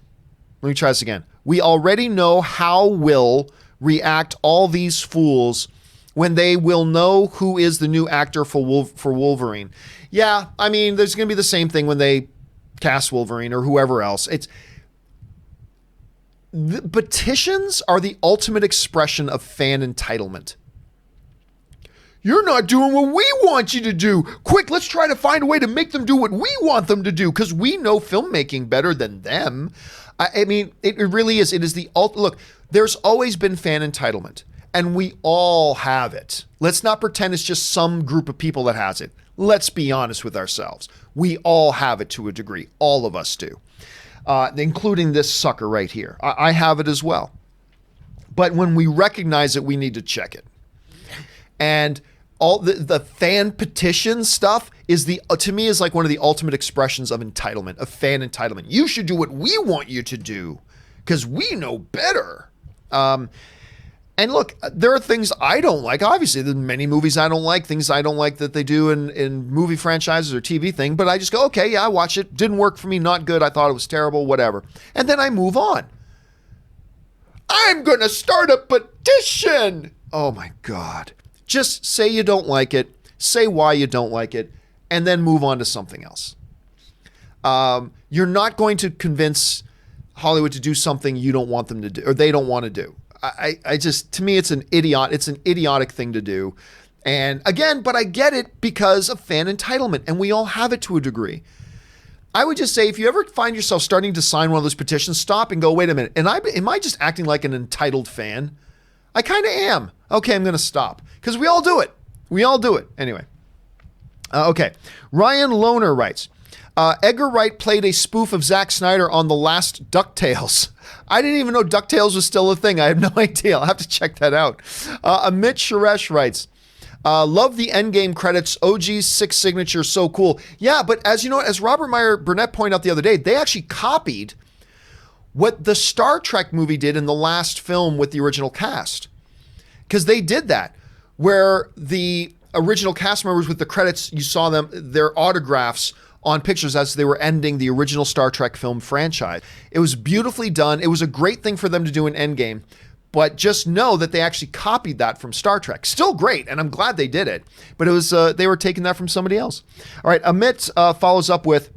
Let me try this again. We already know how will react all these fools when they will know who is the new actor for Wolverine. Yeah, I mean, there's going to be the same thing when they cast Wolverine or whoever else. The petitions are the ultimate expression of fan entitlement. You're not doing what we want you to do. Quick, let's try to find a way to make them do what we want them to do because we know filmmaking better than them. I mean, it really is. It is the look, there's always been fan entitlement, and we all have it. Let's not pretend it's just some group of people that has it. Let's be honest with ourselves. We all have it to a degree. All of us do. Including this sucker right here. I have it as well. But when we recognize it, we need to check it. And all the fan petition stuff is to me is like one of the ultimate expressions of entitlement, of fan entitlement. You should do what we want you to do because we know better. And look, there are things I don't like. Obviously, there's many movies I don't like, things I don't like that they do in movie franchises or TV thing. But I just go, okay, yeah, I watch it. Didn't work for me, not good. I thought it was terrible, whatever. And then I move on. I'm going to start a petition. Oh my God. Just say you don't like it. Say why you don't like it. And then move on to something else. You're not going to convince Hollywood to do something you don't want them to do, or they don't want to do. I just, to me, it's an idiotic thing to do. And again, but I get it because of fan entitlement, and we all have it to a degree. I would just say, if you ever find yourself starting to sign one of those petitions, stop and go, wait a minute. Am I just acting like an entitled fan? I kind of am. Okay, I'm going to stop. Because we all do it. We all do it. Anyway. Okay. Ryan Lohner writes, Edgar Wright played a spoof of Zack Snyder on the last DuckTales. I didn't even know DuckTales was still a thing. I have no idea. I'll have to check that out. Amit Suresh writes, love the Endgame credits. OG's 6 signature, so cool. Yeah, but as you know, as Robert Meyer Burnett pointed out the other day, they actually copied what the Star Trek movie did in the last film with the original cast. Because they did that, where the original cast members with the credits, you saw them, their autographs on pictures as they were ending the original Star Trek film franchise. It was beautifully done. It was a great thing for them to do in Endgame, but just know that they actually copied that from Star Trek. Still great, and I'm glad they did it, but it was they were taking that from somebody else. All right, Amit follows up with,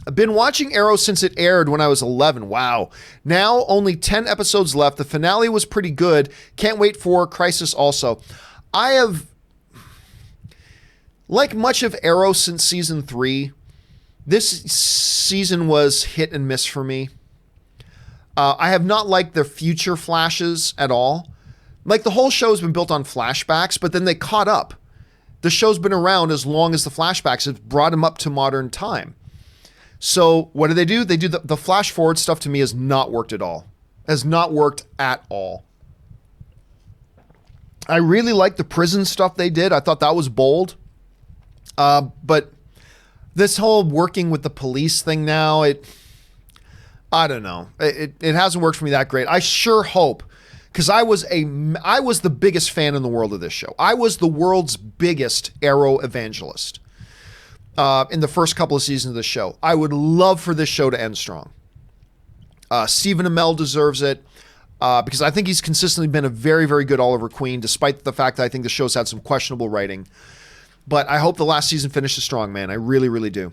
I've been watching Arrow since it aired when I was 11. Wow. Now only 10 episodes left. The finale was pretty good. Can't wait for Crisis also. I have, like much of Arrow since season 3, this season was hit and miss for me. I have not liked the future flashes at all. Like, the whole show has been built on flashbacks, but then they caught up. The show's been around as long as the flashbacks have brought them up to modern time. So what do? They do the flash forward stuff. To me, has not worked at all. Has not worked at all. I really like the prison stuff they did. I thought that was bold. But this whole working with the police thing now, I don't know. It hasn't worked for me that great. I sure hope, because I was the biggest fan in the world of this show. I was the world's biggest Arrow evangelist in the first couple of seasons of the show. I would love for this show to end strong. Stephen Amell deserves it. Because I think he's consistently been a very, very good Oliver Queen, despite the fact that I think the show's had some questionable writing. But I hope the last season finishes strong, man. I really, really do.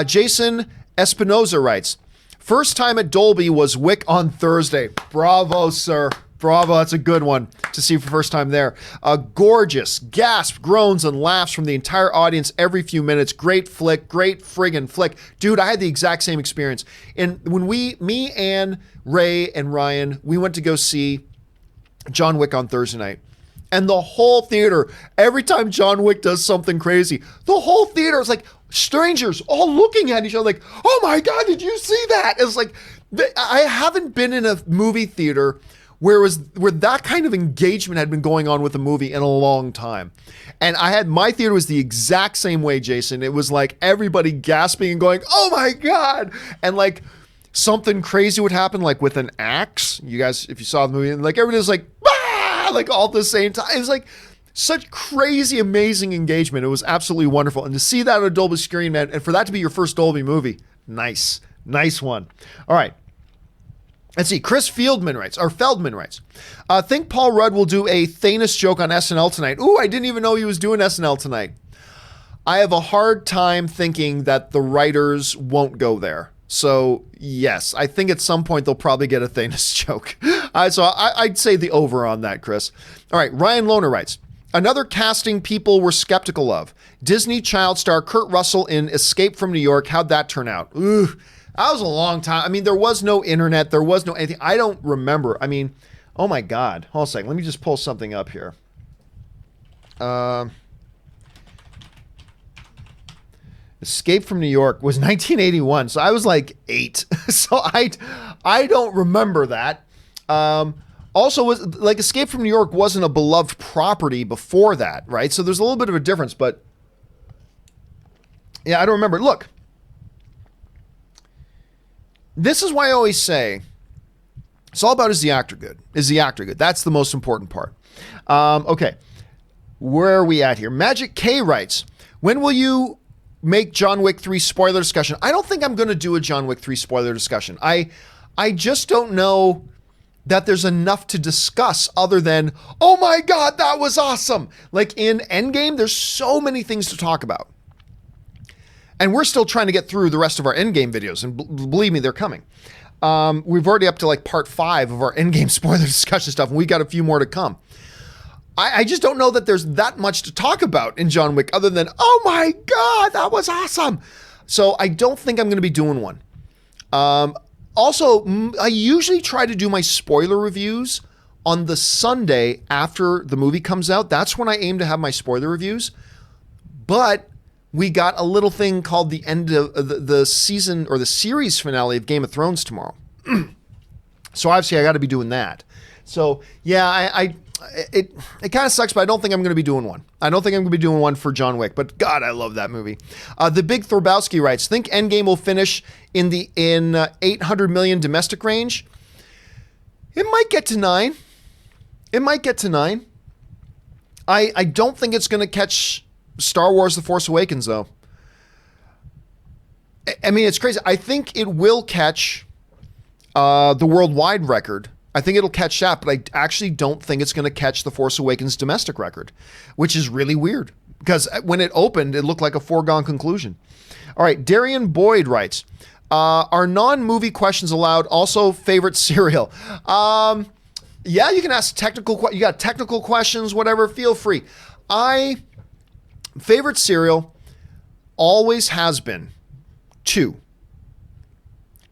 Jason Espinoza writes, first time at Dolby was Wick on Thursday. Bravo, sir. Bravo. That's a good one to see for first time there. Gorgeous. Gasp, groans, and laughs from the entire audience every few minutes. Great flick. Great friggin' flick. Dude, I had the exact same experience. And when me, Ann, Ray, and Ryan, we went to go see John Wick on Thursday night. And the whole theater, every time John Wick does something crazy, the whole theater is like strangers all looking at each other like, oh my God, did you see that? It's like, I haven't been in a movie theater where that kind of engagement had been going on with a movie in a long time. And my theater was the exact same way, Jason. It was like everybody gasping and going, oh my God. And like something crazy would happen, like with an axe. You guys, if you saw the movie, like everybody was like, like all at the same time. It was like such crazy, amazing engagement. It was absolutely wonderful. And to see that on a Dolby screen, man, and for that to be your first Dolby movie, nice one. All right. Let's see. Feldman writes, think Paul Rudd will do a Thanos joke on SNL tonight. Ooh, I didn't even know he was doing SNL tonight. I have a hard time thinking that the writers won't go there. So, yes, I think at some point they'll probably get a Thanos joke. So I'd say the over on that, Chris. All right, Ryan Lohner writes, another casting people were skeptical of. Disney child star Kurt Russell in Escape from New York. How'd that turn out? Ooh, that was a long time. I mean, there was no internet. There was no anything. I don't remember. I mean, oh my God. Hold on a second. Let me just pull something up here. Escape from New York was 1981, so I was like 8. So I don't remember that. Also, was like Escape from New York wasn't a beloved property before that, right? So there's a little bit of a difference, but yeah, I don't remember. Look, this is why I always say It's all about, is the actor good? Is the actor good? That's the most important part. Okay. Where are we at here? Magic K writes, when will you make John Wick 3 spoiler discussion? I don't think I'm going to do a John Wick 3 spoiler discussion. I just don't know that there's enough to discuss other than, oh my God, that was awesome. Like in Endgame, there's so many things to talk about. And we're still trying to get through the rest of our Endgame videos. And believe me, they're coming. We've already up to like part 5 of our Endgame spoiler discussion stuff. And we got a few more to come. I just don't know that there's that much to talk about in John Wick other than, oh my God, that was awesome. So I don't think I'm going to be doing one. Also, I usually try to do my spoiler reviews on the Sunday after the movie comes out. That's when I aim to have my spoiler reviews. But we got a little thing called the end of the season or the series finale of Game of Thrones tomorrow. So obviously I got to be doing that. So yeah, it kind of sucks, but I don't think I'm going to be doing one. I don't think I'm going to be doing one for John Wick, but God, I love that movie. The Big Thorbowski writes, think Endgame will finish in 800 million domestic range? It might get to 9. It might get to 9. I don't think it's going to catch Star Wars The Force Awakens, though. I mean, it's crazy. I think it will catch the worldwide record. I think it'll catch that, but I actually don't think it's going to catch The Force Awakens domestic record, which is really weird because when it opened, it looked like a foregone conclusion. All right, Darian Boyd writes, are non-movie questions allowed? Also, favorite cereal? Yeah, you can ask you got technical questions, whatever, feel free. Favorite cereal always has been two.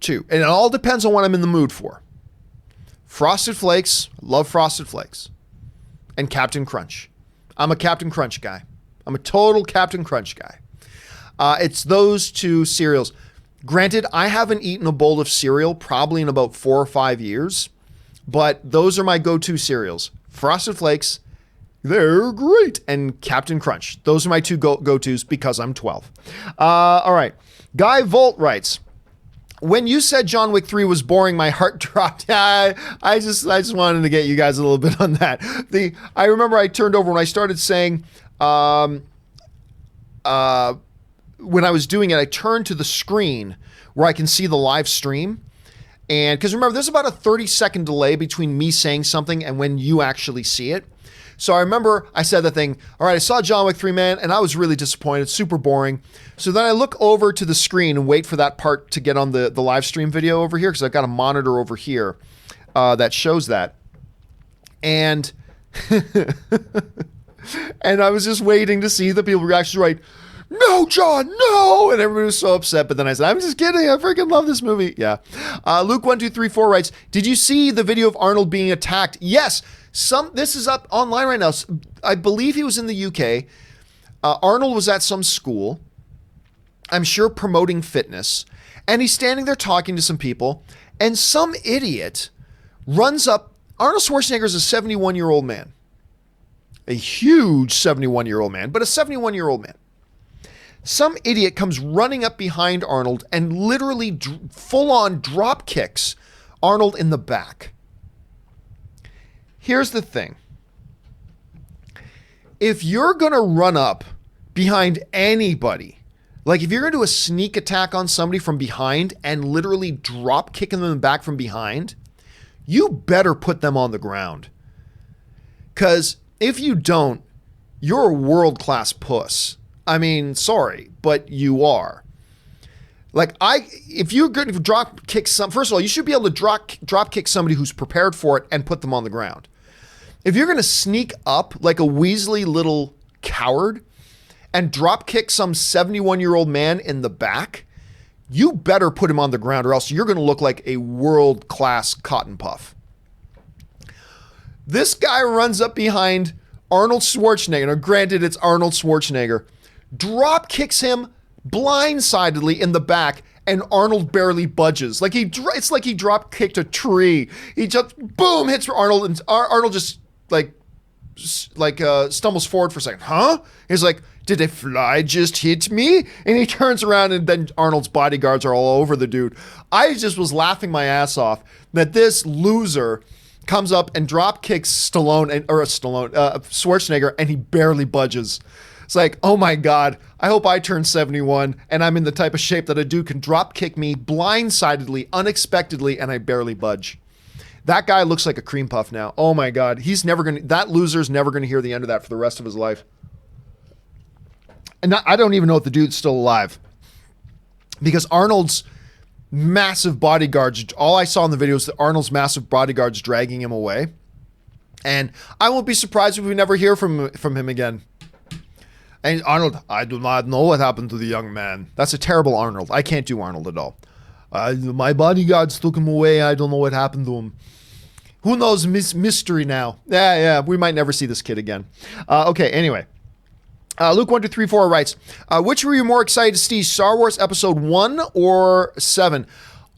And it all depends on what I'm in the mood for. Frosted Flakes, love Frosted Flakes, and Captain Crunch. I'm a Captain Crunch guy. I'm a total Captain Crunch guy. It's those two cereals. Granted, I haven't eaten a bowl of cereal probably in about 4 or 5 years, but those are my go-to cereals. Frosted Flakes, they're great, and Captain Crunch. Those are my two go-tos because I'm 12. All right. Guy Volt writes, when you said John Wick 3 was boring, my heart dropped. I just wanted to get you guys a little bit on that. I remember I turned over when I started saying, when I was doing it, I turned to the screen where I can see the live stream. And because remember, there's about a 30-second delay between me saying something and when you actually see it. So I remember I said the thing, all right, I saw John Wick 3, man, and I was really disappointed, super boring. So then I look over to the screen and wait for that part to get on the live stream video over here because I've got a monitor over here that shows that. And and I was just waiting to see the people reaction, right? No, John, no! And everybody was so upset, but then I said, I'm just kidding, I freaking love this movie. Yeah. Luke1234 writes, did you see the video of Arnold being attacked? Yes. This is up online right now. I believe he was in the UK. Arnold was at some school, I'm sure promoting fitness, and he's standing there talking to some people, and some idiot runs up. Arnold Schwarzenegger is a 71-year-old man. A huge 71-year-old man, but a 71-year-old man. Some idiot comes running up behind Arnold and literally full-on drop kicks Arnold in the back. Here's the thing. If you're going to run up behind anybody, like if you're going to do a sneak attack on somebody from behind and literally drop kicking them in the back from behind, you better put them on the ground. Because if you don't, you're a world-class puss. I mean, sorry, but you are. Like if you're going to drop kick first of all, you should be able to drop kick somebody who's prepared for it and put them on the ground. If you're going to sneak up like a Weasley little coward and drop kick some 71-year-old man in the back, you better put him on the ground or else you're going to look like a world-class cotton puff. This guy runs up behind Arnold Schwarzenegger. Now, granted, it's Arnold Schwarzenegger. Drop kicks him blindsidedly in the back, and Arnold barely budges. It's like he drop kicked a tree. He just boom hits for Arnold, and Arnold just like stumbles forward for a second. Huh? He's like, did a fly just hit me? And he turns around and then Arnold's bodyguards are all over the dude. I just was laughing my ass off that this loser comes up and drop kicks Schwarzenegger, and he barely budges. It's like, oh my God, I hope I turn 71 and I'm in the type of shape that a dude can drop kick me blindsidedly, unexpectedly, and I barely budge. That guy looks like a cream puff now. Oh my God. That loser's never going to hear the end of that for the rest of his life. And I don't even know if the dude's still alive. Because Arnold's massive bodyguards, all I saw in the video was that Arnold's massive bodyguards dragging him away. And I won't be surprised if we never hear from him again. And Arnold, I do not know what happened to the young man. That's a terrible Arnold. I can't do Arnold at all. My bodyguards took him away. I don't know what happened to him. Who knows? Mystery now. Yeah. We might never see this kid again. Okay, anyway. Luke1234 writes, which were you more excited to see, Star Wars Episode 1 or 7?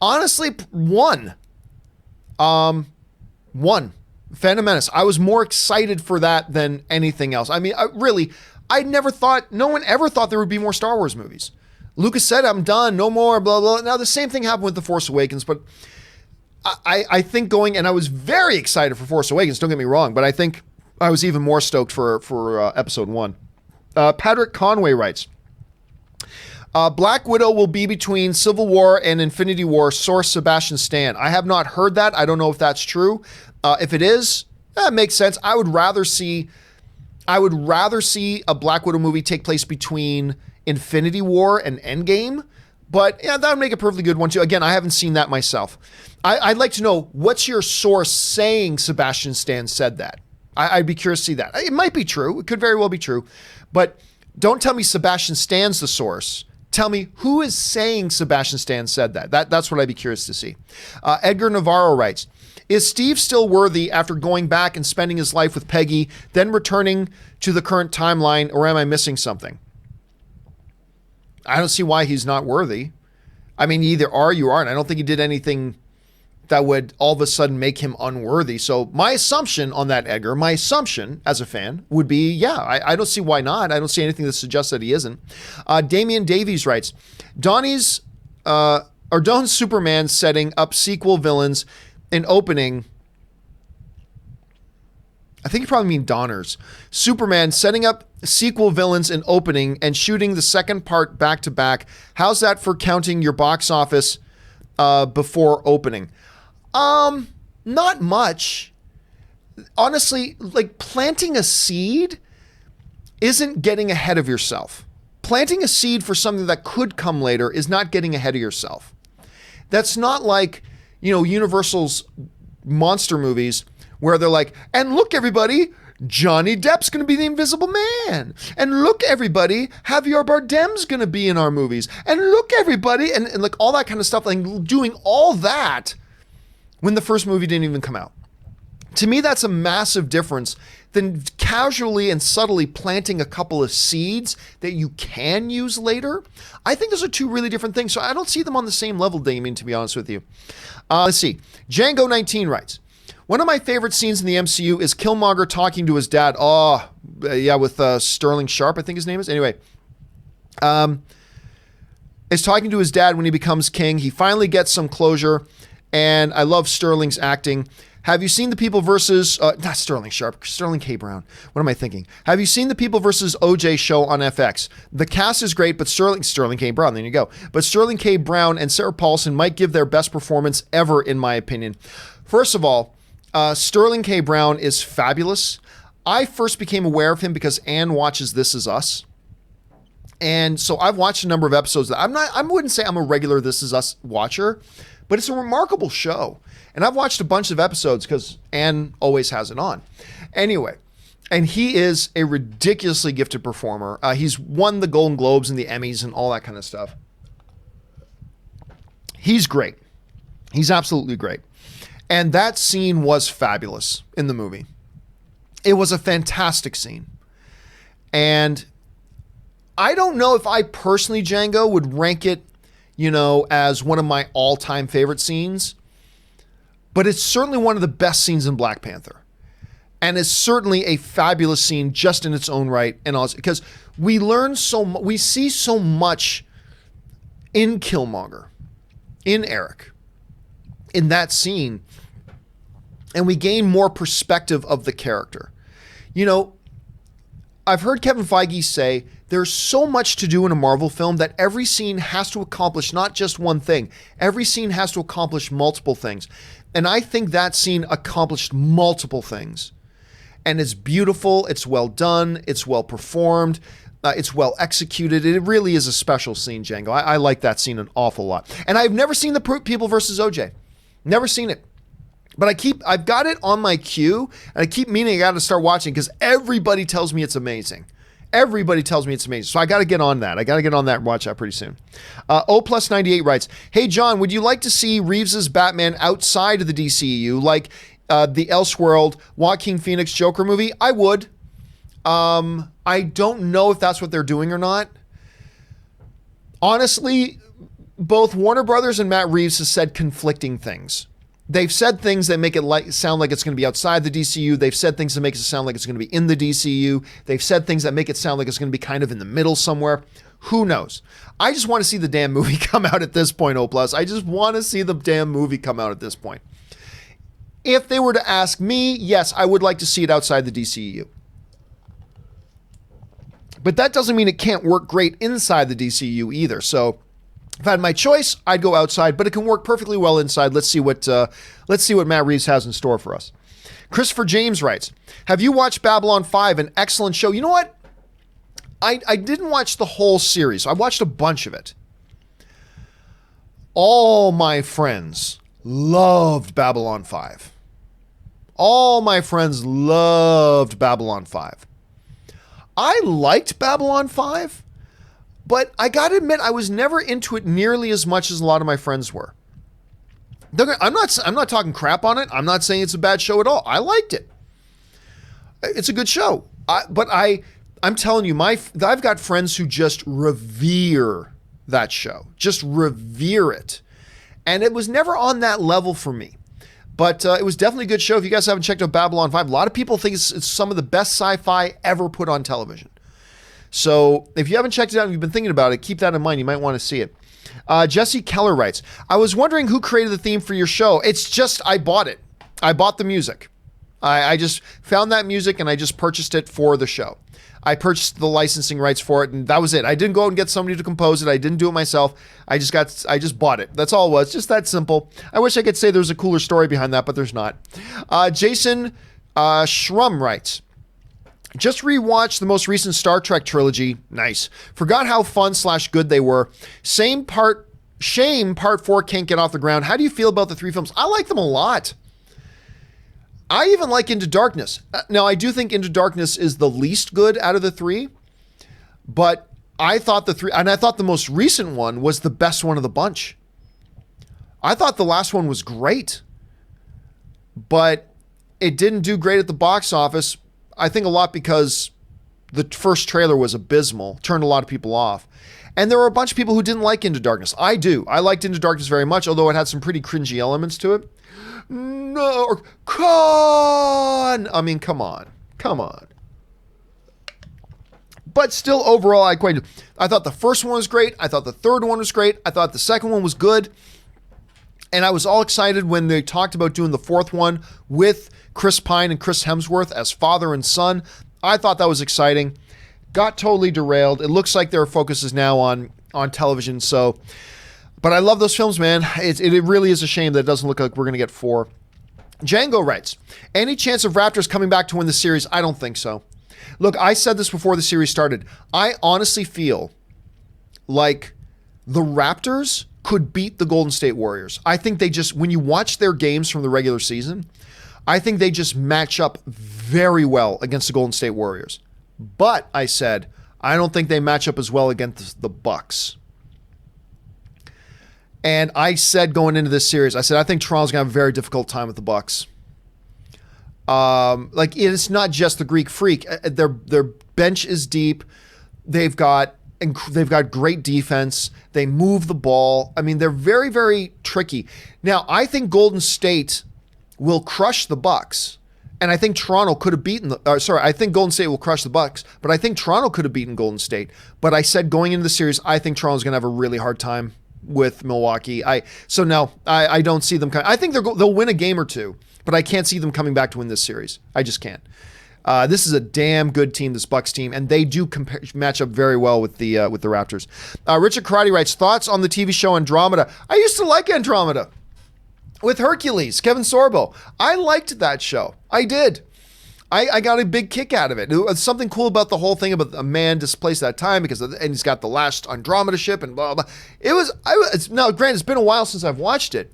Honestly, 1. 1. Phantom Menace. I was more excited for that than anything else. I mean, no one ever thought there would be more Star Wars movies. Lucas said, I'm done, no more, blah, blah. Now, the same thing happened with The Force Awakens, but I think and I was very excited for Force Awakens, don't get me wrong, but I think I was even more stoked for Episode 1. Patrick Conway writes, Black Widow will be between Civil War and Infinity War, source Sebastian Stan. I have not heard that. I don't know if that's true. If it is, that makes sense. I would rather see a Black Widow movie take place between Infinity War and Endgame, but yeah, that would make a perfectly good one too. Again, I haven't seen that myself. I'd like to know, what's your source saying Sebastian Stan said that? I'd be curious to see that. It might be true. It could very well be true, but don't tell me Sebastian Stan's the source. Tell me who is saying Sebastian Stan said that. That's what I'd be curious to see. Edgar Navarro writes, is Steve still worthy after going back and spending his life with Peggy, then returning to the current timeline, or am I missing something? I don't see why he's not worthy. I mean, you either are or you aren't. I don't think he did anything that would all of a sudden make him unworthy. So my assumption on that, Edgar, my assumption as a fan would be, yeah, I don't see why not. I don't see anything that suggests that he isn't. Damian Davies writes, Don's Superman setting up sequel villains in opening. I think you probably mean Donner's. Superman setting up sequel villains in opening and shooting the second part back to back. How's that for counting your box office before opening? Not much. Honestly, like, planting a seed isn't getting ahead of yourself. Planting a seed for something that could come later is not getting ahead of yourself. That's not like, Universal's monster movies where they're like, and look, everybody, Johnny Depp's going to be the Invisible Man. And look, everybody, Javier Bardem's going to be in our movies. And look, everybody, and like all that kind of stuff, like doing all that when the first movie didn't even come out. To me, that's a massive difference than casually and subtly planting a couple of seeds that you can use later. I think those are two really different things. So I don't see them on the same level, Damien, to be honest with you. Let's see. Django19 writes, one of my favorite scenes in the MCU is Killmonger talking to his dad. Oh, yeah, with Sterling Sharp, I think his name is. Anyway, is talking to his dad when he becomes king. He finally gets some closure, and I love Sterling's acting. Have you seen The People versus, not Sterling Sharp, Sterling K. Brown. What am I thinking? Have you seen The People versus OJ show on FX? The cast is great, but Sterling K. Brown, there you go. But Sterling K. Brown and Sarah Paulson might give their best performance ever, in my opinion. First of all, Sterling K. Brown is fabulous. I first became aware of him because Ann watches This Is Us. And so I've watched a number of episodes. I wouldn't say I'm a regular This Is Us watcher, but it's a remarkable show. And I've watched a bunch of episodes because Ann always has it on. Anyway, and he is a ridiculously gifted performer. He's won the Golden Globes and the Emmys and all that kind of stuff. He's great. He's absolutely great. And that scene was fabulous in the movie. It was a fantastic scene. And I don't know if I personally, Django, would rank it, as one of my all-time favorite scenes. But it's certainly one of the best scenes in Black Panther. and is certainly a fabulous scene just in its own right. And also because we see so much in Killmonger, in Eric, in that scene, and we gain more perspective of the character. You know, I've heard Kevin Feige say there's so much to do in a Marvel film that every scene has to accomplish not just one thing. Every scene has to accomplish multiple things. And I think that scene accomplished multiple things. And it's beautiful, it's well done, it's well performed, it's well executed. It really is a special scene, Django. I like that scene an awful lot. And I've never seen the People versus OJ. Never seen it. But I've got it on my queue, and I keep meaning I got to start watching because everybody tells me it's amazing. Everybody tells me it's amazing. So I got to get on that. I got to get on that and watch that pretty soon. O+98 writes, hey, John, would you like to see Reeves's Batman outside of the DCEU, like the Elseworld Joaquin Phoenix Joker movie? I would. I don't know if that's what they're doing or not. Honestly, both Warner Brothers and Matt Reeves has said conflicting things. They've said things that make it sound like it's going to be outside the DCU. They've said things that make it sound like it's going to be in the DCU. They've said things that make it sound like it's going to be kind of in the middle somewhere. Who knows? I just want to see the damn movie come out at this point, O+. I just want to see the damn movie come out at this point. If they were to ask me, yes, I would like to see it outside the DCU. But that doesn't mean it can't work great inside the DCU either. So if I had my choice, I'd go outside, but it can work perfectly well inside. Let's see what Matt Reeves has in store for us. Christopher James writes, have you watched Babylon 5, an excellent show? You know what? I didn't watch the whole series. I watched a bunch of it. All my friends loved Babylon 5. All my friends loved Babylon 5. I liked Babylon 5. But I got to admit, I was never into it nearly as much as a lot of my friends were. I'm not talking crap on it. I'm not saying it's a bad show at all. I liked it. It's a good show. But I'm telling you, I've got friends who just revere that show. Just revere it. And it was never on that level for me. But it was definitely a good show. If you guys haven't checked out Babylon 5, a lot of people think it's some of the best sci-fi ever put on television. So if you haven't checked it out and you've been thinking about it, keep that in mind. You might want to see it. Jesse Keller writes, I was wondering who created the theme for your show. It's just, I bought it. I bought the music. I just found that music and I just purchased it for the show. I purchased the licensing rights for it and that was it. I didn't go out and get somebody to compose it. I didn't do it myself. I just bought it. That's all it was. Just that simple. I wish I could say there's a cooler story behind that, but there's not. Jason Schrum writes, just rewatched the most recent Star Trek trilogy. Nice. Forgot how fun/good they were. Shame part 4 can't get off the ground. How do you feel about the 3 films? I like them a lot. I even like Into Darkness. Now, I do think Into Darkness is the least good out of the 3, but I thought the most recent one was the best one of the bunch. I thought the last one was great, but it didn't do great at the box office. I think a lot because the first trailer was abysmal, turned a lot of people off. And there were a bunch of people who didn't like Into Darkness. I do. I liked Into Darkness very much, although it had some pretty cringy elements to it. No, come on. But still, overall, I thought the first one was great. I thought the third one was great. I thought the second one was good. And I was all excited when they talked about doing the fourth one with Chris Pine and Chris Hemsworth as father and son. I thought that was exciting. Got totally derailed. It looks like their focus is now on television. So, but I love those films, man. It really is a shame that it doesn't look like we're going to get 4. Django writes, any chance of Raptors coming back to win the series? I don't think so. Look, I said this before the series started. I honestly feel like the Raptors could beat the Golden State Warriors. I think they just, when you watch their games from the regular season, I think they just match up very well against the Golden State Warriors. But I said, I don't think they match up as well against the Bucks. And I said going into this series, I said, I think Toronto's going to have a very difficult time with the Bucks. Like, it's not just the Greek Freak. Their bench is deep. They've got great defense. They move the ball. I mean, they're very, very tricky. Now, I think Golden State will crush the Bucks, And I think Toronto could have beaten I think Golden State will crush the Bucks, but I think Toronto could have beaten Golden State. But I said going into the series, I think Toronto's going to have a really hard time with Milwaukee. I don't see them coming. I think they'll win a game or two, but I can't see them coming back to win this series. I just can't. This is a damn good team, this Bucks team, and they do match up very well with the Raptors. Richard Karate writes, thoughts on the TV show Andromeda. I used to like Andromeda with Hercules, Kevin Sorbo. I liked that show. I did. I got a big kick out of it. It was something cool about the whole thing about a man displaced that time and he's got the last Andromeda ship and blah, blah. Now, granted, it's been a while since I've watched it.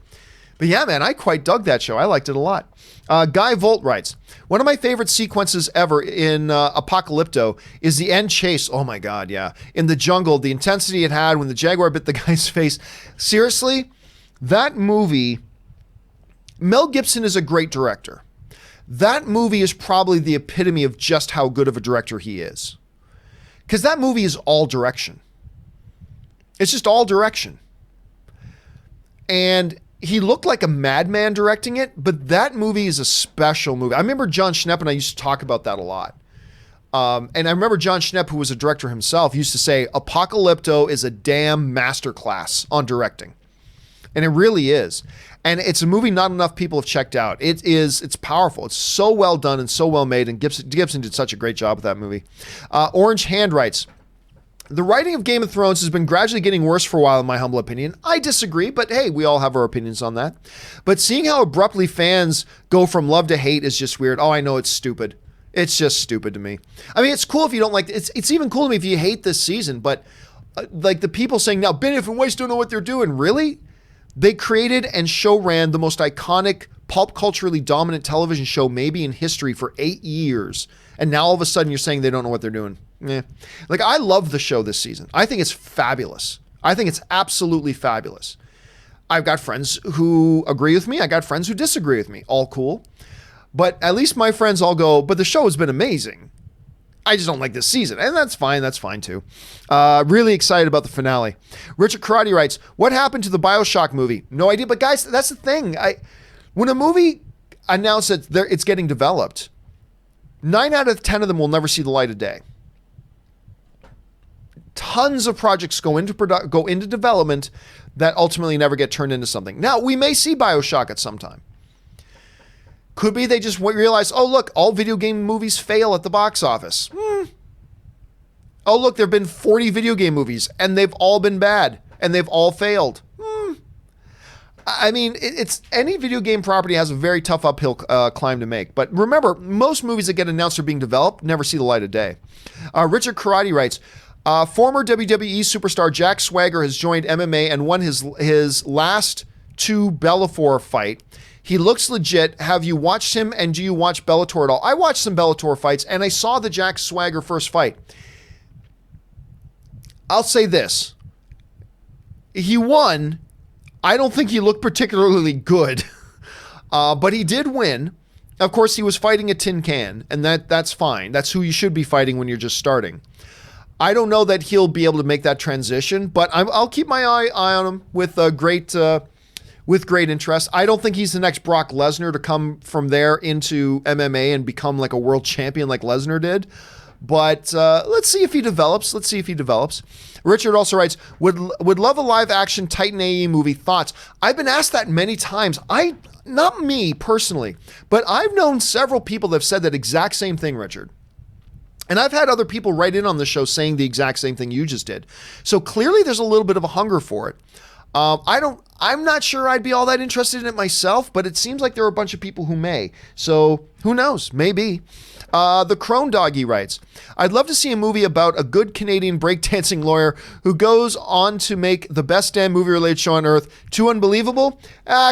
But yeah, man, I quite dug that show. I liked it a lot. Guy Volt writes, one of my favorite sequences ever in Apocalypto is the end chase. Oh my God, yeah. In the jungle, the intensity it had when the Jaguar bit the guy's face. Seriously, that movie, Mel Gibson is a great director. That movie is probably the epitome of just how good of a director he is. Because that movie is all direction. It's just all direction. And he looked like a madman directing it, but that movie is a special movie. I remember John Schnepp and I used to talk about that a lot. And I remember John Schnepp, who was a director himself, used to say, Apocalypto is a damn masterclass on directing. And it really is. And it's a movie not enough people have checked out. It's powerful. It's so well done and so well made. And Gibson did such a great job with that movie. Orange Hand writes, the writing of Game of Thrones has been gradually getting worse for a while, in my humble opinion. I disagree, but hey, we all have our opinions on that. But seeing how abruptly fans go from love to hate is just weird. Oh, I know, it's stupid. It's just stupid to me. I mean, it's cool if you don't like it. It's even cool to me if you hate this season, but like the people saying now, Benioff and Weiss don't know what they're doing. Really? They created and show ran the most iconic, pulp culturally dominant television show maybe in history for 8 years. And now all of a sudden you're saying they don't know what they're doing. Like, I love the show this season. I think it's fabulous. I think it's absolutely fabulous. I've got friends who agree with me. I got friends who disagree with me. All cool. But at least my friends all go, but the show has been amazing. I just don't like this season. And that's fine. That's fine too. Really excited about the finale. Richard Karate writes, what happened to the BioShock movie? No idea. But guys, that's the thing. When a movie announces that it's getting developed, 9 out of 10 of them will never see the light of day. Tons of projects go into development that ultimately never get turned into something. Now, we may see BioShock at some time. Could be they just realize, oh, look, all video game movies fail at the box office. Oh, look, there have been 40 video game movies, and they've all been bad, and they've all failed. I mean, it's any video game property has a very tough uphill climb to make. But remember, most movies that get announced are being developed never see the light of day. Richard Karate writes, former WWE superstar Jack Swagger has joined MMA and won his last 2 Bellator fight. He looks legit. Have you watched him, and do you watch Bellator at all? I watched some Bellator fights, and I saw the Jack Swagger first fight. I'll say this. He won. I don't think he looked particularly good, but he did win. Of course, he was fighting a tin can, and that's fine. That's who you should be fighting when you're just starting. I don't know that he'll be able to make that transition, but I'll keep my eye on him with great interest. I don't think he's the next Brock Lesnar to come from there into MMA and become like a world champion like Lesnar did. But let's see if he develops. Richard also writes, would love a live action Titan AE movie. Thoughts? I've been asked that many times. Not me personally, but I've known several people that have said that exact same thing, Richard. And I've had other people write in on the show saying the exact same thing you just did. So clearly there's a little bit of a hunger for it. I'm not sure I'd be all that interested in it myself, but it seems like there are a bunch of people who may. So who knows? Maybe. The Crone Doggy writes, I'd love to see a movie about a good Canadian breakdancing lawyer who goes on to make the best damn movie-related show on earth. Too unbelievable?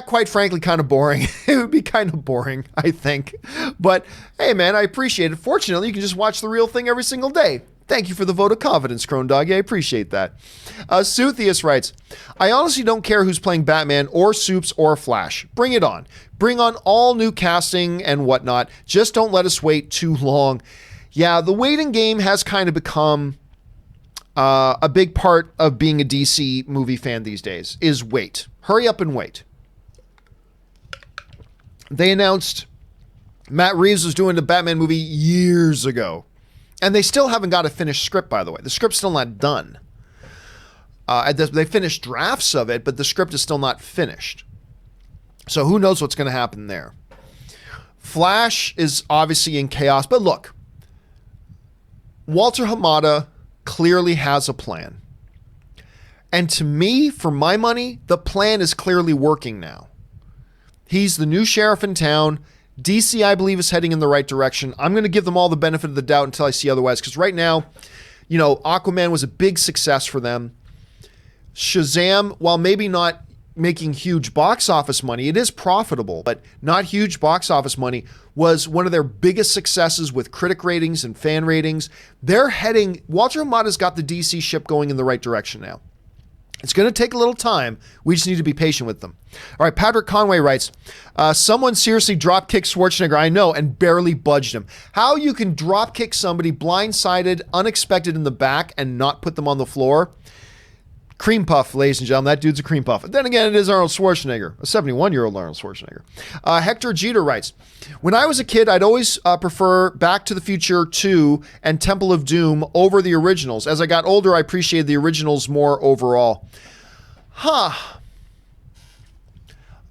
Quite frankly, kind of boring. It would be kind of boring, I think. But hey, man, I appreciate it. Fortunately, you can just watch the real thing every single day. Thank you for the vote of confidence, Crone Doggy. I appreciate that. Southius writes, I honestly don't care who's playing Batman or Supes or Flash. Bring it on. Bring on all new casting and whatnot. Just don't let us wait too long. Yeah, the waiting game has kind of become a big part of being a DC movie fan these days, is wait. Hurry up and wait. They announced Matt Reeves was doing the Batman movie years ago. And they still haven't got a finished script, by the way. The script's still not done. They finished drafts of it, but the script is still not finished. So who knows what's going to happen there. Flash is obviously in chaos. But look, Walter Hamada clearly has a plan. And to me, for my money, the plan is clearly working now. He's the new sheriff in town. DC, I believe, is heading in the right direction. I'm going to give them all the benefit of the doubt until I see otherwise. Because right now, Aquaman was a big success for them. Shazam, while maybe not making huge box office money, it is profitable, but not huge box office money, was one of their biggest successes with critic ratings and fan ratings. Walter Hamada's got the DC ship going in the right direction now. It's going to take a little time. We just need to be patient with them. All right, Patrick Conway writes, someone seriously drop-kicked Schwarzenegger, I know, and barely budged him. How you can drop-kick somebody blindsided, unexpected in the back, and not put them on the floor? Cream puff, ladies and gentlemen. That dude's a cream puff. Then again, it is Arnold Schwarzenegger, a 71-year-old Arnold Schwarzenegger. Hector Jeter writes, when I was a kid, I'd always prefer Back to the Future 2 and Temple of Doom over the originals. As I got older, I appreciated the originals more overall.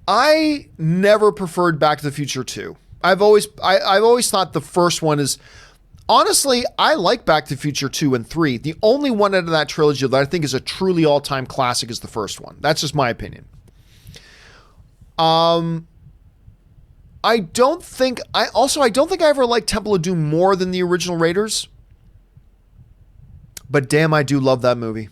I never preferred Back to the Future 2. I've always thought the first one is... Honestly, I like Back to the Future 2 and 3. The only one out of that trilogy that I think is a truly all-time classic is the first one. That's just my opinion. I don't think I ever liked Temple of Doom more than the original Raiders. But damn, I do love that movie.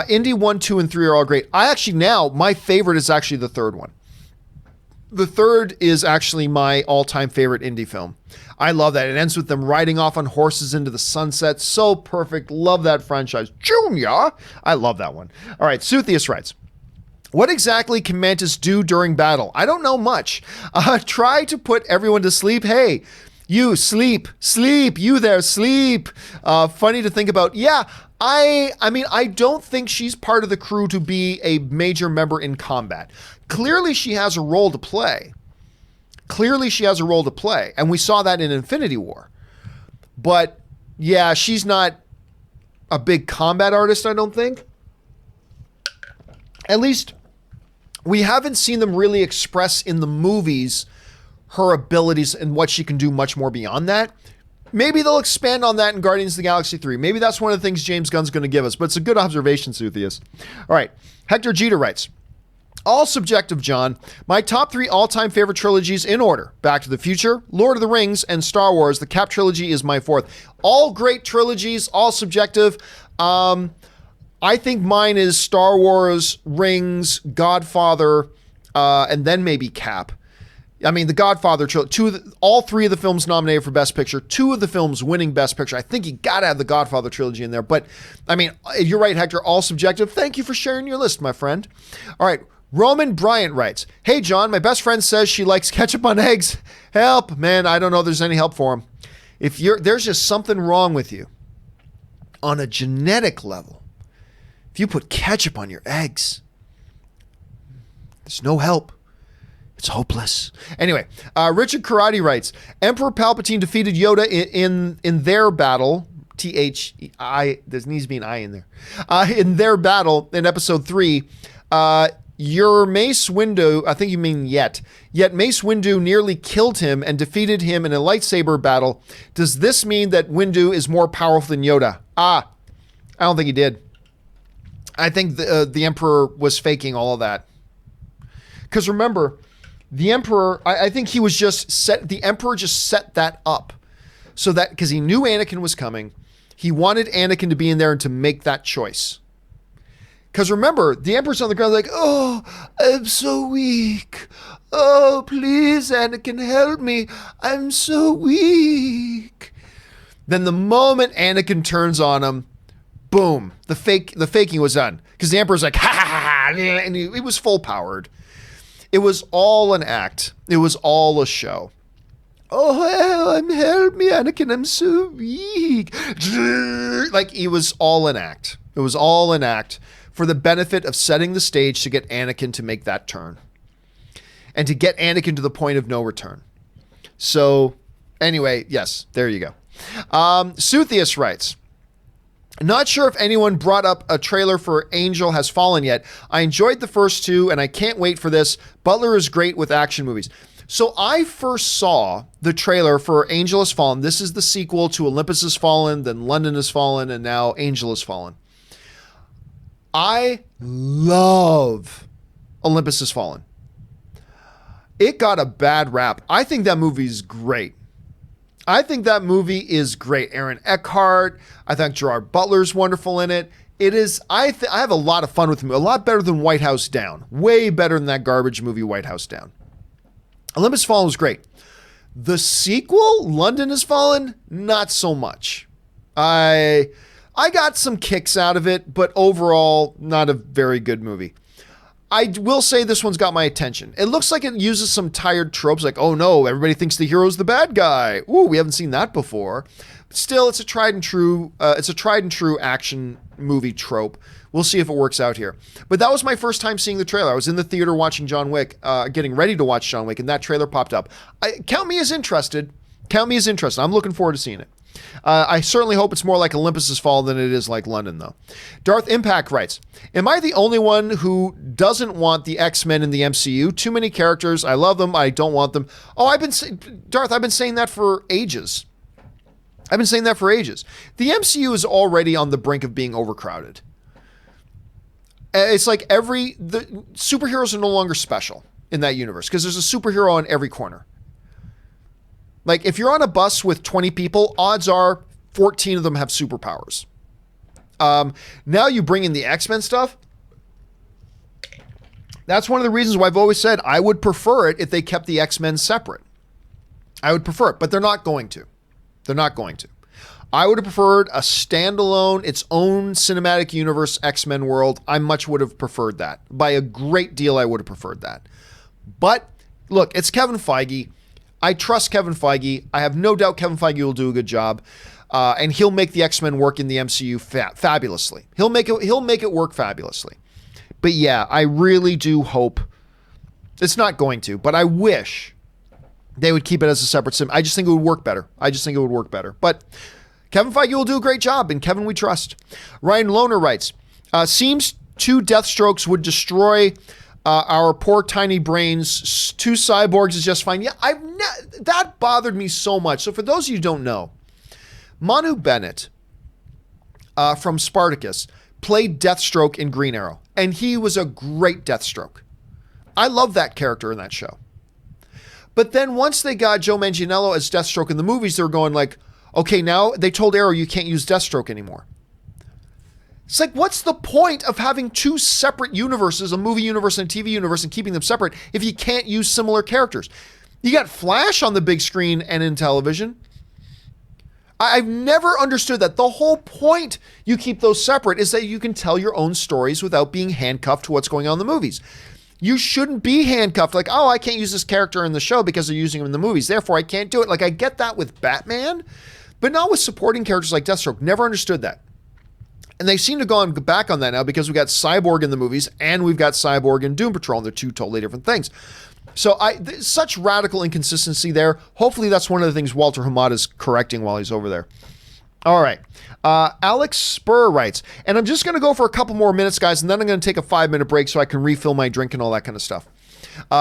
Indy 1, 2, and 3 are all great. My favorite is actually the third one. The third is actually my all-time favorite Indy film. I love that. It ends with them riding off on horses into the sunset. So perfect. Love that franchise. Junior. I love that one. All right. Suthius writes, what exactly can Mantis do during battle? I don't know much. Try to put everyone to sleep. Hey, you sleep. You there, sleep. Funny to think about. Yeah. I don't think she's part of the crew to be a major member in combat. Clearly, she has a role to play. And we saw that in Infinity War. But, yeah, she's not a big combat artist, I don't think. At least, we haven't seen them really express in the movies her abilities and what she can do much more beyond that. Maybe they'll expand on that in Guardians of the Galaxy 3. Maybe that's one of the things James Gunn's going to give us. But it's a good observation, Suthius. All right. Hector Jeter writes, all subjective, John. My top 3 all-time favorite trilogies in order. Back to the Future, Lord of the Rings, and Star Wars. The Cap trilogy is my 4th. All great trilogies, all subjective. I think mine is Star Wars, Rings, Godfather, and then maybe Cap. I mean, the Godfather trilogy, all 3 of the films nominated for Best Picture, 2 of the films winning Best Picture. I think you got to have the Godfather trilogy in there. But, I mean, you're right, Hector, all subjective. Thank you for sharing your list, my friend. All right. Roman Bryant writes, hey, John, my best friend says she likes ketchup on eggs. Help, man. I don't know if there's any help for him. There's just something wrong with you on a genetic level. If you put ketchup on your eggs, there's no help. It's hopeless. Anyway, Richard Karate writes, Emperor Palpatine defeated Yoda in their battle. T-H-I, there needs to be an I in there. In their battle in episode 3, your Mace Windu, I think you mean yet Mace Windu nearly killed him and defeated him in a lightsaber battle. Does this mean that Windu is more powerful than Yoda? I don't think he did. I think the Emperor was faking all of that. Because remember, the Emperor, I think he was the Emperor just set that up. So that, because he knew Anakin was coming, he wanted Anakin to be in there and to make that choice. Because remember, the Emperor's on the ground like, oh, I'm so weak. Oh, please, Anakin, help me. I'm so weak. Then the moment Anakin turns on him, boom, the faking was done. Because the Emperor's like, ha ha ha, and he was full powered. It was all an act. It was all a show. Oh, help me, Anakin, I'm so weak. Like, it was all an act. It was all an act for the benefit of setting the stage to get Anakin to make that turn. and to get Anakin to the point of no return. So anyway, yes, there you go. Suthius writes, not sure if anyone brought up a trailer for Angel Has Fallen yet. I enjoyed the first two, and I can't wait for this. Butler is great with action movies. So I first saw the trailer for Angel Has Fallen. This is the sequel to Olympus Has Fallen, then London Has Fallen, and now Angel Has Fallen. I love Olympus Has Fallen. It got a bad rap. I think that movie's great. Aaron Eckhart. I think Gerard Butler's wonderful in it. It is, I have a lot of fun with the movie. A lot better than White House Down. Way better than that garbage movie, White House Down. Olympus Has Fallen was great. The sequel, London Has Fallen, not so much. I got some kicks out of it, but overall, not a very good movie. I will say this one's got my attention. It looks like it uses some tired tropes like, oh no, everybody thinks the hero's the bad guy. Ooh, we haven't seen that before. But still, it's a tried and true action movie trope. We'll see if it works out here. But that was my first time seeing the trailer. I was in the theater watching John Wick, getting ready to watch John Wick, and that trailer popped up. Count me as interested. I'm looking forward to seeing it. I certainly hope it's more like Olympus Has Fallen than it is like London, though. Darth Impact writes, am I the only one who doesn't want the X-Men in the MCU? Too many characters. I love them. I don't want them. Oh, Darth, I've been saying that for ages. The MCU is already on the brink of being overcrowded. It's like the superheroes are no longer special in that universe because there's a superhero on every corner. Like, if you're on a bus with 20 people, odds are 14 of them have superpowers. Now you bring in the X-Men stuff. That's one of the reasons why I've always said I would prefer it if they kept the X-Men separate. I would prefer it, but they're not going to. I would have preferred a standalone, its own cinematic universe X-Men world. I much would have preferred that. By a great deal, I would have preferred that. But, look, it's Kevin Feige. I trust Kevin Feige. I have no doubt Kevin Feige will do a good job, and he'll make the X-Men work in the MCU fabulously. He'll make it work fabulously. But yeah, I really do hope it's not going to, but I wish they would keep it as a separate sim. I just think it would work better. But Kevin Feige will do a great job, and Kevin we trust. Ryan Lohner writes, seems 2 Deathstrokes would destroy our poor tiny brains. 2 cyborgs is just fine. Yeah, that bothered me so much. So for those of you who don't know, Manu Bennett from Spartacus played Deathstroke in Green Arrow, and he was a great Deathstroke. I love that character in that show. But then once they got Joe Manganiello as Deathstroke in the movies, they were going like, okay, now they told Arrow you can't use Deathstroke anymore. It's like, what's the point of having 2 separate universes, a movie universe and a TV universe, and keeping them separate if you can't use similar characters? You got Flash on the big screen and in television. I've never understood that. The whole point you keep those separate is that you can tell your own stories without being handcuffed to what's going on in the movies. You shouldn't be handcuffed like, oh, I can't use this character in the show because they're using him in the movies, therefore I can't do it. Like, I get that with Batman, but not with supporting characters like Deathstroke. Never understood that. And they seem to have gone back on that now because we've got Cyborg in the movies and we've got Cyborg in Doom Patrol, and they're 2 totally different things. So such radical inconsistency there. Hopefully that's one of the things Walter Hamada is correcting while he's over there. All right. Alex Spur writes, and I'm just going to go for a couple more minutes, guys, and then I'm going to take a 5-minute break so I can refill my drink and all that kind of stuff.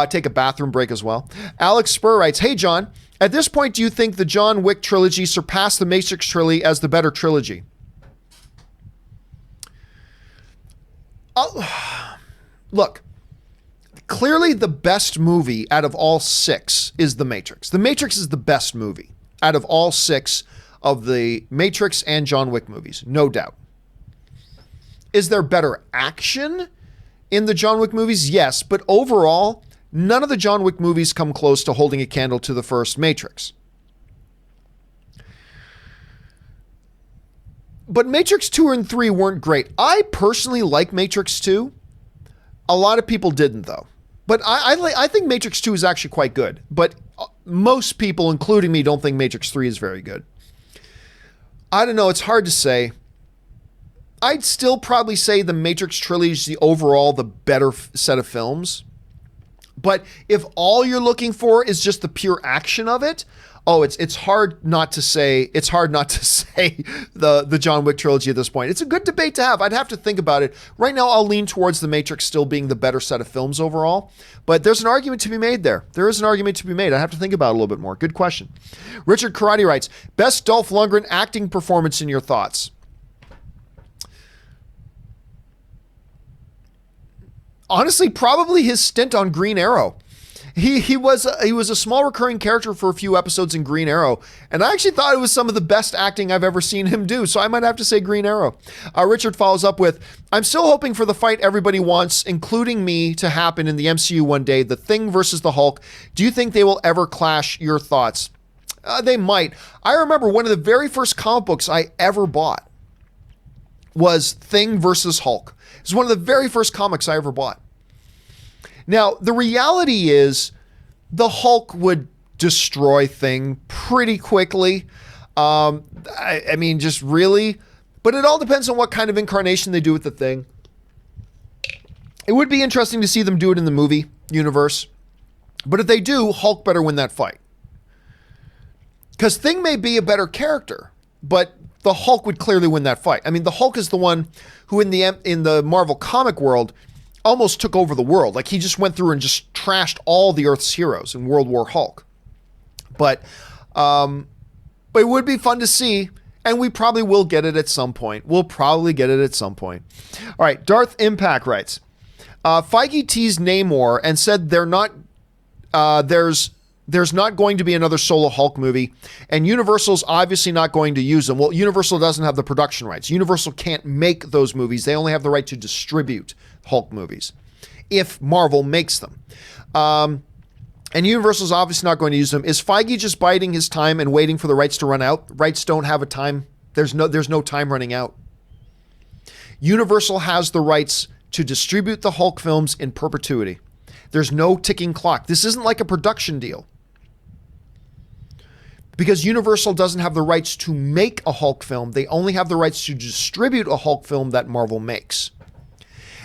Take a bathroom break as well. Alex Spur writes, hey, John, at this point, do you think the John Wick trilogy surpassed the Matrix trilogy as the better trilogy? Look, clearly the best movie out of all 6 is The Matrix. The Matrix is the best movie out of all 6 of the Matrix and John Wick movies, no doubt. Is there better action in the John Wick movies? Yes, but overall, none of the John Wick movies come close to holding a candle to the first Matrix. But Matrix 2 and 3 weren't great. I personally like Matrix 2. A lot of people didn't, though. But I think Matrix 2 is actually quite good. But most people, including me, don't think Matrix 3 is very good. I don't know. It's hard to say. I'd still probably say the Matrix trilogy is the overall the better set of films. But if all you're looking for is just the pure action of it, it's hard not to say the John Wick trilogy at this point. It's a good debate to have. I'd have to think about it. Right now, I'll lean towards The Matrix still being the better set of films overall. But there's an argument to be made there. There is an argument to be made. I have to think about it a little bit more. Good question. Richard Karate writes, best Dolph Lundgren acting performance in your thoughts? Honestly, probably his stint on Green Arrow. He was a small recurring character for a few episodes in Green Arrow, and I actually thought it was some of the best acting I've ever seen him do, so I might have to say Green Arrow. Richard follows up with, I'm still hoping for the fight everybody wants, including me, to happen in the MCU one day, the Thing versus the Hulk. Do you think they will ever clash? Your thoughts? They might. I remember one of the very first comic books I ever bought was Thing versus Hulk. It was one of the very first comics I ever bought. Now, the reality is the Hulk would destroy Thing pretty quickly. I mean, just really. But it all depends on what kind of incarnation they do with the Thing. It would be interesting to see them do it in the movie universe. But if they do, Hulk better win that fight. Because Thing may be a better character, but the Hulk would clearly win that fight. I mean, the Hulk is the one who in the Marvel comic world almost took over the world. Like, he just went through and just trashed all the Earth's heroes in World War Hulk. But it would be fun to see, and we probably will get it at some point. We'll probably get it at some point. All right, Darth Impact writes, Feige teased Namor and said there's not going to be another solo Hulk movie, and Universal's obviously not going to use them. Well, Universal doesn't have the production rights. Universal can't make those movies. They only have the right to distribute Hulk movies if Marvel makes them. And Universal's obviously not going to use them. Is Feige just biding his time and waiting for the rights to run out? Rights don't have a time. There's no time running out. Universal has the rights to distribute the Hulk films in perpetuity. There's no ticking clock. This isn't like a production deal. Because Universal doesn't have the rights to make a Hulk film. They only have the rights to distribute a Hulk film that Marvel makes.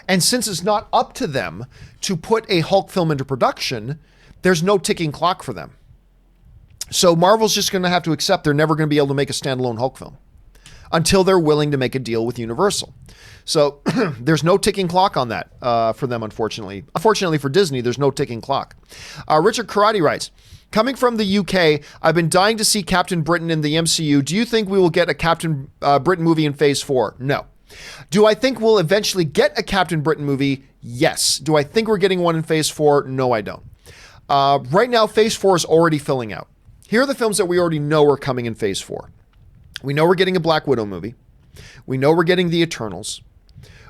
And since it's not up to them to put a Hulk film into production, there's no ticking clock for them. So Marvel's just going to have to accept they're never going to be able to make a standalone Hulk film until they're willing to make a deal with Universal. So there's no ticking clock on that for them, unfortunately. Unfortunately for Disney, there's no ticking clock. Richard Karate writes, coming from the UK, I've been dying to see Captain Britain in the MCU. Do you think we will get a Captain Britain movie in Phase 4? No. Do I think we'll eventually get a Captain Britain movie? Yes. Do I think we're getting one in Phase 4? No, I don't. Right now, Phase 4 is already filling out. Here are the films that we already know are coming in Phase 4. We know we're getting a Black Widow movie. We know we're getting The Eternals.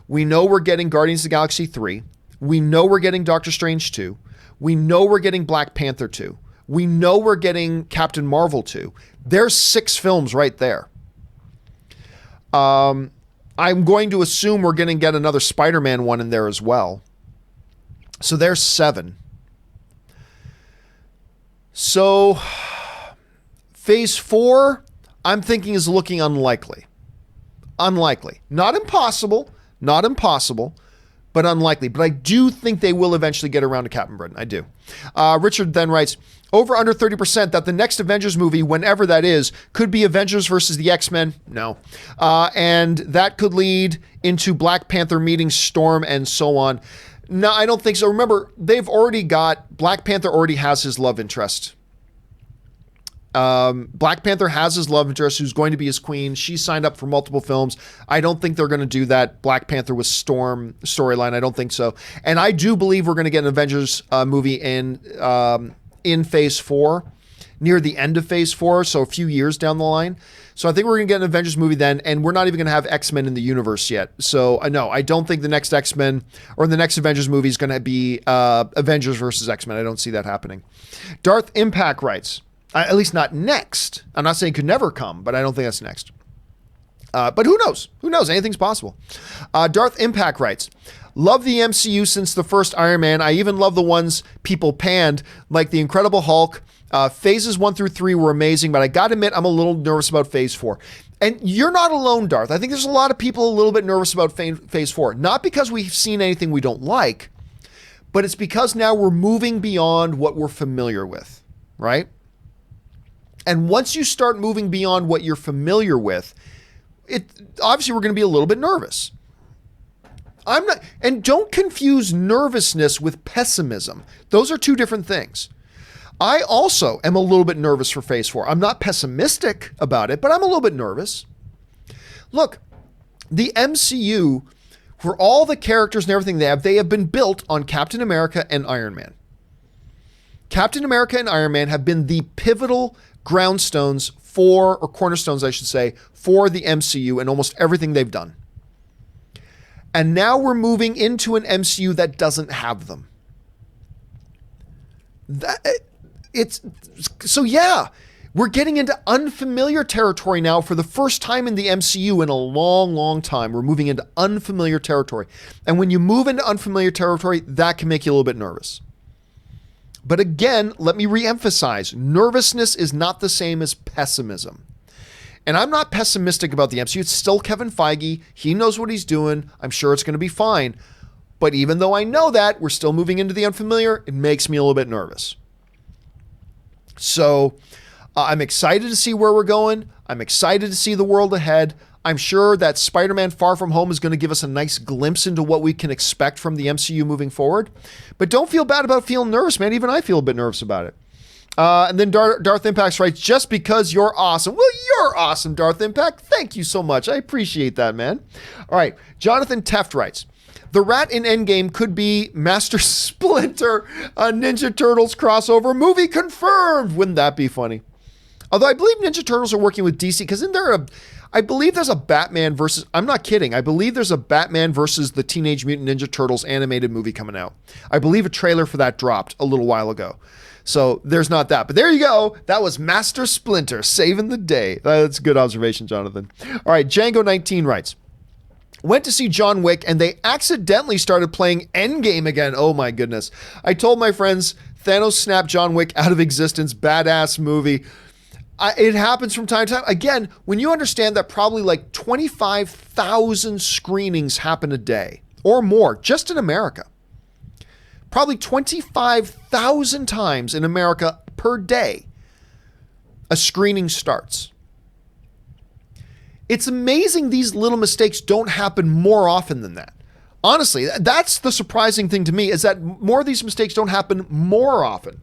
We know we're getting Guardians of the Galaxy 3. We know we're getting Doctor Strange 2. We know we're getting Black Panther 2. We know we're getting Captain Marvel 2. There's 6 films right there. I'm going to assume we're going to get another Spider-Man one in there as well. So there's 7. So Phase 4, I'm thinking is looking unlikely. Unlikely. Not impossible, but unlikely. But I do think they will eventually get around to Captain Britain. I do. Richard then writes, over under 30% that the next Avengers movie, whenever that is, could be Avengers versus the X-Men. No. And that could lead into Black Panther meeting Storm and so on. No, I don't think so. Remember, Black Panther already has his love interest. Black Panther has his love interest who's going to be his queen. She signed up for multiple films. I don't think they're going to do that Black Panther with Storm storyline. I don't think so. And I do believe we're going to get an Avengers movie in Phase 4, near the end of Phase 4, so a few years down the line. So I think we're going to get an Avengers movie then, and we're not even going to have X-Men in the universe yet. So no, I don't think the next X-Men or the next Avengers movie is going to be Avengers versus X-Men. I don't see that happening. Darth Impact writes, at least not next. I'm not saying it could never come, but I don't think that's next. But who knows? Who knows? Anything's possible. Darth Impact writes, love the MCU since the first Iron Man. I even love the ones people panned, like the Incredible Hulk. Phases 1 through 3 were amazing, but I gotta admit, I'm a little nervous about Phase 4. And you're not alone, Darth. I think there's a lot of people a little bit nervous about Phase 4. Not because we've seen anything we don't like, but it's because now we're moving beyond what we're familiar with, right? And once you start moving beyond what you're familiar with, obviously we're going to be a little bit nervous. And don't confuse nervousness with pessimism. Those are two different things. I also am a little bit nervous for Phase 4. I'm not pessimistic about it, but I'm a little bit nervous. Look, the MCU, for all the characters and everything they have been built on Captain America and Iron Man. Captain America and Iron Man have been the pivotal groundstones or cornerstones, I should say, for the MCU and almost everything they've done. And now we're moving into an MCU that doesn't have them. We're getting into unfamiliar territory now for the first time in the MCU in a long, long time. We're moving into unfamiliar territory. And when you move into unfamiliar territory, that can make you a little bit nervous. But again, let me reemphasize, nervousness is not the same as pessimism. And I'm not pessimistic about the MCU. It's still Kevin Feige. He knows what he's doing. I'm sure it's going to be fine. But even though I know that, we're still moving into the unfamiliar, it makes me a little bit nervous. So I'm excited to see where we're going. I'm excited to see the world ahead. I'm sure that Spider-Man Far From Home is going to give us a nice glimpse into what we can expect from the MCU moving forward. But don't feel bad about feeling nervous, man. Even I feel a bit nervous about it. And then Darth Impacts writes, just because you're awesome. Well, you're awesome, Darth Impact. Thank you so much. I appreciate that, man. All right. Jonathan Teft writes, the rat in Endgame could be Master Splinter, a Ninja Turtles crossover movie confirmed. Wouldn't that be funny? Although I believe Ninja Turtles are working with DC, because I believe there's a Batman versus, I'm not kidding, I believe there's a Batman versus the Teenage Mutant Ninja Turtles animated movie coming out. I believe a trailer for that dropped a little while ago. So there's not that. But there you go. That was Master Splinter saving the day. That's a good observation, Jonathan. All right, Django19 writes, went to see John Wick and they accidentally started playing Endgame again. Oh my goodness. I told my friends, Thanos snapped John Wick out of existence. Badass movie. It happens from time to time. Again, when you understand that probably like 25,000 screenings happen a day or more, just in America. Probably 25,000 times in America per day, a screening starts. It's amazing these little mistakes don't happen more often than that. Honestly, that's the surprising thing to me, is that more of these mistakes don't happen more often.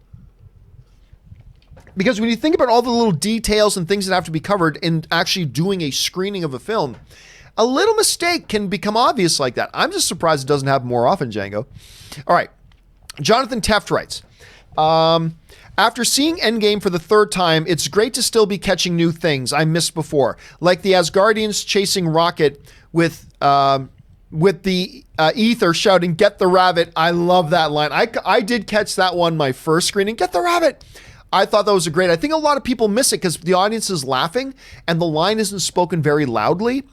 Because when you think about all the little details and things that have to be covered in actually doing a screening of a film, a little mistake can become obvious like that. I'm just surprised it doesn't happen more often, Django. All right. Jonathan Teft writes, after seeing Endgame for the third time, it's great to still be catching new things I missed before, like the Asgardians chasing Rocket with the ether shouting, "Get the rabbit." I love that line. I did catch that one my first screening. Get the rabbit. I thought that was a great. I think a lot of people miss it because the audience is laughing and the line isn't spoken very loudly.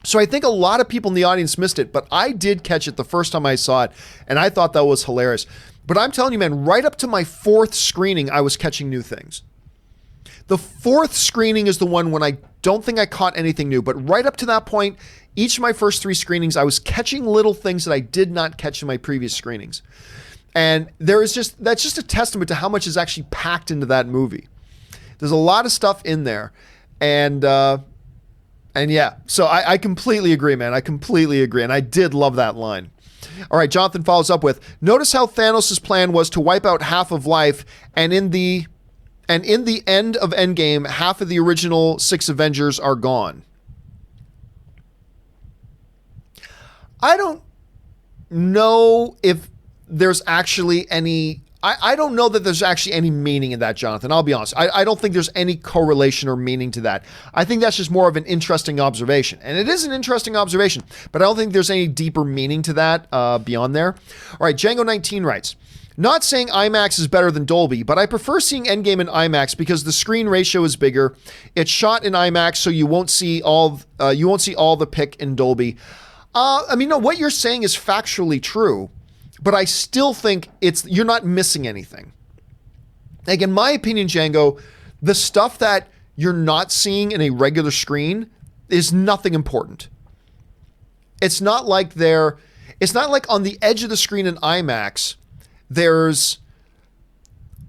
So I think a lot of people in the audience missed it, but I did catch it the first time I saw it, and I thought that was hilarious. But I'm telling you, man, right up to my fourth screening, I was catching new things. The fourth screening is the one when I don't think I caught anything new, but right up to that point, each of my first three screenings, I was catching little things that I did not catch in my previous screenings. And that's just a testament to how much is actually packed into that movie. There's a lot of stuff in there, and yeah, so I completely agree, man. I completely agree. And I did love that line. All right, Jonathan follows up with, notice how Thanos' plan was to wipe out half of life, and in the end of Endgame, half of the original 6 Avengers are gone. I don't know if there's actually any... I don't know that there's actually any meaning in that, Jonathan. I'll be honest. I don't think there's any correlation or meaning to that. I think that's just more of an interesting observation. And it is an interesting observation, but I don't think there's any deeper meaning to that beyond there. All right, Django19 writes, not saying IMAX is better than Dolby, but I prefer seeing Endgame in IMAX because the screen ratio is bigger. It's shot in IMAX, so you won't see all the pick in Dolby. I mean, no, what you're saying is factually true. But I still think you're not missing anything. Like, in my opinion, Django, the stuff that you're not seeing in a regular screen is nothing important. It's not like It's not like on the edge of the screen in IMAX, there's,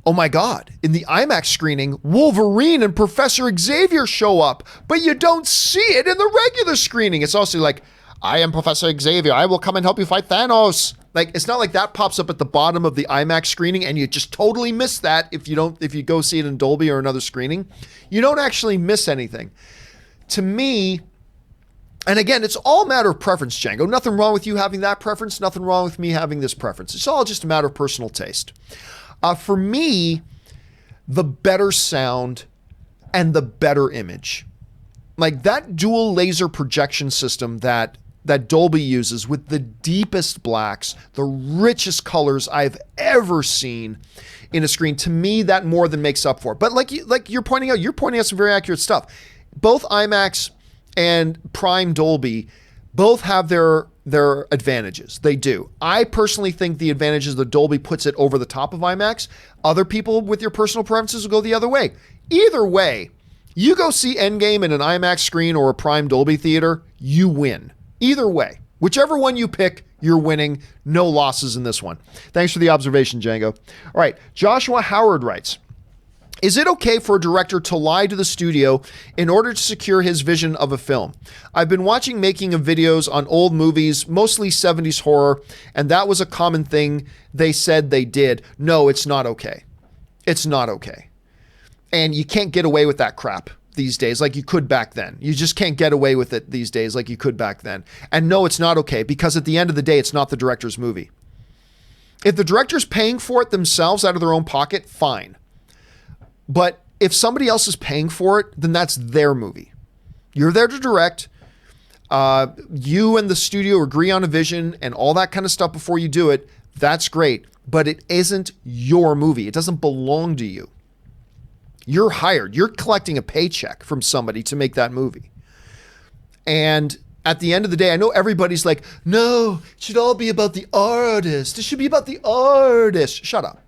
oh my God, in the IMAX screening, Wolverine and Professor Xavier show up, but you don't see it in the regular screening. It's also like, I am Professor Xavier. I will come and help you fight Thanos. Like, it's not like that pops up at the bottom of the IMAX screening and you just totally miss that if you go see it in Dolby or another screening. You don't actually miss anything. To me, and again, it's all a matter of preference, Django. Nothing wrong with you having that preference. Nothing wrong with me having this preference. It's all just a matter of personal taste. For me, the better sound and the better image. Like that dual laser projection system that Dolby uses with the deepest blacks, the richest colors I've ever seen in a screen. To me, that more than makes up for it. But like you're pointing out some very accurate stuff. Both IMAX and Prime Dolby both have their advantages. They do. I personally think the advantage is that Dolby puts it over the top of IMAX. Other people with your personal preferences will go the other way. Either way, you go see Endgame in an IMAX screen or a Prime Dolby theater, you win. Either way, whichever one you pick, you're winning. No losses in this one. Thanks for the observation, Django. All right, Joshua Howard writes, is it okay for a director to lie to the studio in order to secure his vision of a film? I've been watching making of videos on old movies, mostly 70s horror, and that was a common thing they said they did. No, it's not okay. It's not okay. And you can't get away with that crap these days like you could back then. You just can't get away with it these days like you could back then. And no, it's not okay, because at the end of the day, it's not the director's movie. If the director's paying for it themselves out of their own pocket, fine. But if somebody else is paying for it, then that's their movie. You're there to direct. You and the studio agree on a vision and all that kind of stuff before you do it. That's great. But it isn't your movie. It doesn't belong to you. You're hired. You're collecting a paycheck from somebody to make that movie. And at the end of the day, I know everybody's like, no, it should all be about the artist. It should be about the artist. Shut up.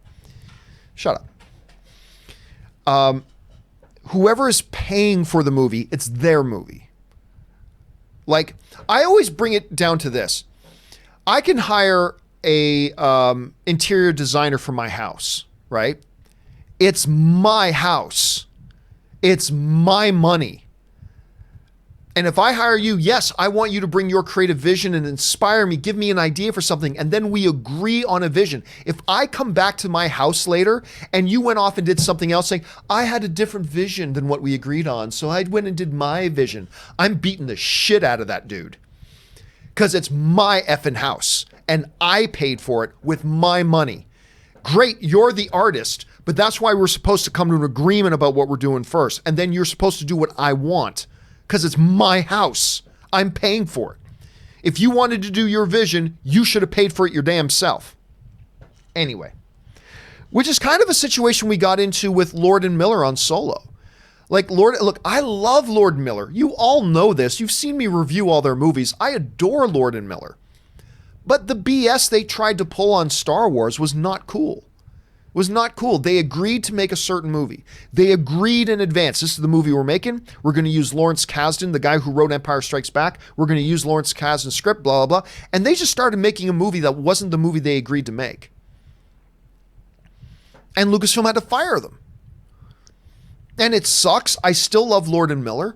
Shut up. Whoever is paying for the movie, it's their movie. Like, I always bring it down to this. I can hire a interior designer for my house, right? It's my house. It's my money. And if I hire you, yes, I want you to bring your creative vision and inspire me, give me an idea for something, and then we agree on a vision. If I come back to my house later and you went off and did something else saying, I had a different vision than what we agreed on, so I went and did my vision, I'm beating the shit out of that dude. Because it's my effing house, and I paid for it with my money. Great, you're the artist, but that's why we're supposed to come to an agreement about what we're doing first, and then you're supposed to do what I want. Because it's my house. I'm paying for it. If you wanted to do your vision, you should have paid for it your damn self. Anyway, which is kind of a situation we got into with Lord and Miller on Solo. Like, look, I love Lord Miller. You all know this. You've seen me review all their movies. I adore Lord and Miller. But the BS they tried to pull on Star Wars was not cool. Was not cool. They agreed to make a certain movie. They agreed in advance. This is the movie we're making. We're going to use Lawrence Kasdan, the guy who wrote Empire Strikes Back. We're going to use Lawrence Kasdan's script, blah, blah, blah. And they just started making a movie that wasn't the movie they agreed to make. And Lucasfilm had to fire them. And it sucks. I still love Lord and Miller,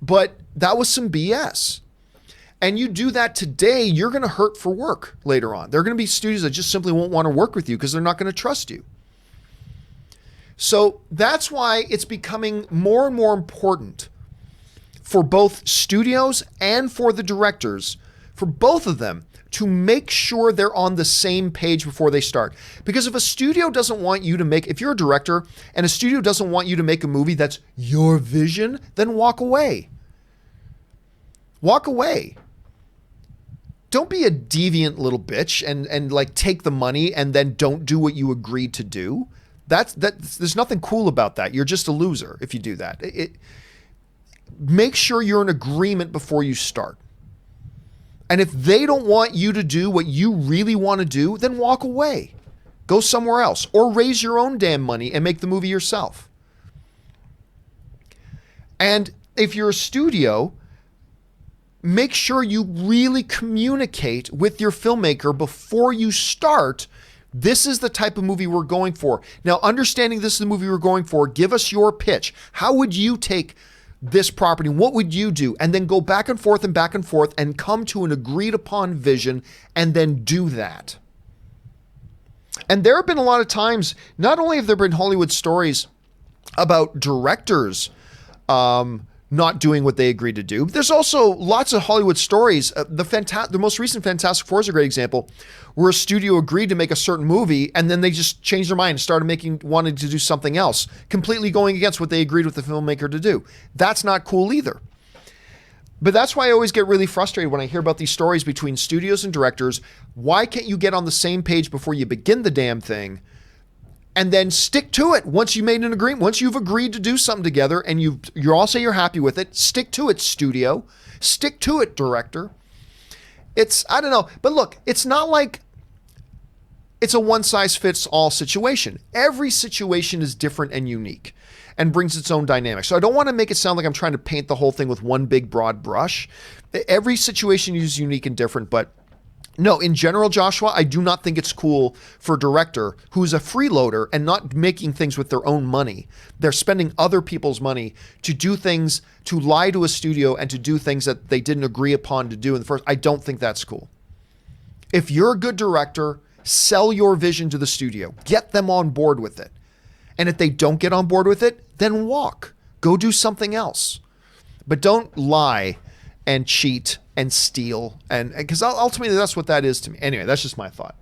but that was some BS. And you do that today, you're going to hurt for work later on. There are going to be studios that just simply won't want to work with you because they're not going to trust you. So that's why it's becoming more and more important for both studios and for the directors, for both of them, to make sure they're on the same page before they start. Because if a studio doesn't want you to make, if you're a director and a studio doesn't want you to make a movie that's your vision, then walk away. Walk away. Don't be a deviant little bitch and like take the money and then don't do what you agreed to do. There's nothing cool about that. You're just a loser if you do that. Make sure you're in agreement before you start. And if they don't want you to do what you really want to do, then walk away. Go somewhere else or raise your own damn money and make the movie yourself. And if you're a studio, make sure you really communicate with your filmmaker before you start. This is the type of movie we're going for. Now, understanding this is the movie we're going for, give us your pitch. How would you take this property? What would you do? And then go back and forth and come to an agreed upon vision and then do that. And there have been a lot of times, not only have there been Hollywood stories about directors not doing what they agreed to do, but there's also lots of Hollywood stories. The most recent Fantastic Four is a great example, where a studio agreed to make a certain movie and then they just changed their mind and started wanting to do something else, completely going against what they agreed with the filmmaker to do. That's not cool either. But that's why I always get really frustrated when I hear about these stories between studios and directors. Why can't you get on the same page before you begin the damn thing and then stick to it? Once you made an agreement, once you've agreed to do something together and you all say you're happy with it, stick to it, studio. Stick to it, director. I don't know. But look, it's not like it's a one-size-fits-all situation. Every situation is different and unique and brings its own dynamic. So I don't want to make it sound like I'm trying to paint the whole thing with one big broad brush. Every situation is unique and different, but no, in general, Joshua, I do not think it's cool for a director who's a freeloader and not making things with their own money. They're spending other people's money to do things, to lie to a studio and to do things that they didn't agree upon to do in the first. I don't think that's cool. If you're a good director, sell your vision to the studio. Get them on board with it. And if they don't get on board with it, then walk. Go do something else. But don't lie and cheat and steal, and because ultimately that's what that is to me. Anyway, that's just my thought.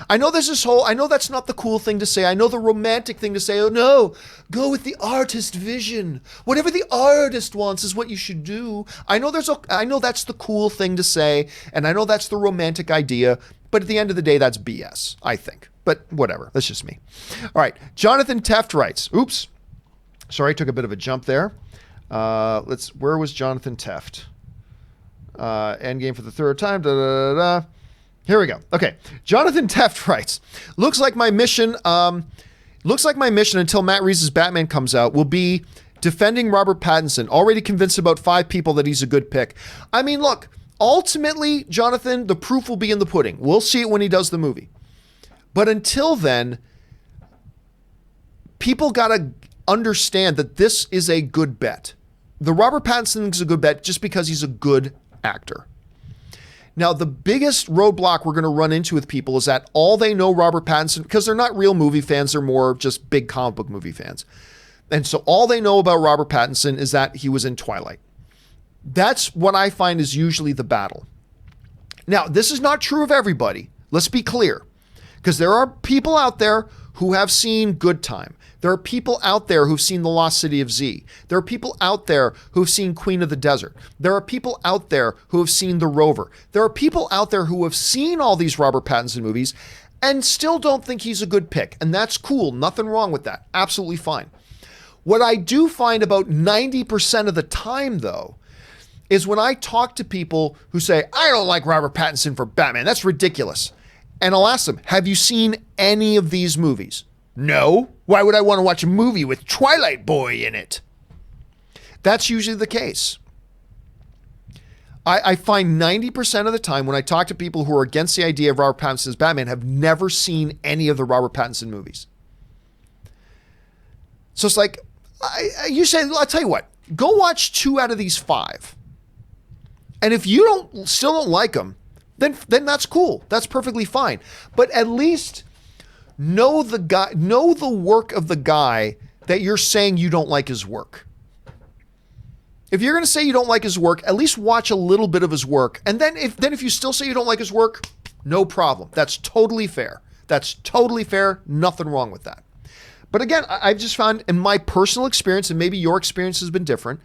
I know that's not the cool thing to say. I know the romantic thing to say, oh no, go with the artist vision. Whatever the artist wants is what you should do. I know that's the cool thing to say, and I know that's the romantic idea, but at the end of the day, that's BS, I think. But whatever, that's just me. All right, Jonathan Teft writes, oops, sorry, I took a bit of a jump there. Where was Jonathan Teft? Endgame for the third time. Here we go. Okay. Jonathan Teft writes, looks like my mission until Matt Reeves' Batman comes out will be defending Robert Pattinson. Already convinced about 5 people that he's a good pick. I mean, look, ultimately, Jonathan, the proof will be in the pudding. We'll see it when he does the movie. But until then, people got to understand that this is a good bet. The Robert Pattinson is a good bet just because he's a good actor. Now, the biggest roadblock we're going to run into with people is that all they know Robert Pattinson, because they're not real movie fans, they're more just big comic book movie fans. And so all they know about Robert Pattinson is that he was in Twilight. That's what I find is usually the battle. Now, this is not true of everybody. Let's be clear. Because there are people out there who have seen Good Time. There are people out there who've seen The Lost City of Z. There are people out there who've seen Queen of the Desert. There are people out there who have seen The Rover. There are people out there who have seen all these Robert Pattinson movies and still don't think he's a good pick. And that's cool. Nothing wrong with that. Absolutely fine. What I do find about 90% of the time, though, is when I talk to people who say, I don't like Robert Pattinson for Batman. That's ridiculous. And I'll ask them, have you seen any of these movies? No. Why would I want to watch a movie with Twilight Boy in it? That's usually the case. I find 90% of the time when I talk to people who are against the idea of Robert Pattinson's Batman have never seen any of the Robert Pattinson movies. So it's like, you say, I'll tell you what, go watch 2 out of these 5. And if you still don't like them, then that's cool. That's perfectly fine. But at least know the work of the guy that you're saying you don't like his work. If you're going to say you don't like his work, at least watch a little bit of his work. And then if you still say you don't like his work, no problem. That's totally fair. That's totally fair. Nothing wrong with that. But again, I've just found in my personal experience, and maybe your experience has been different,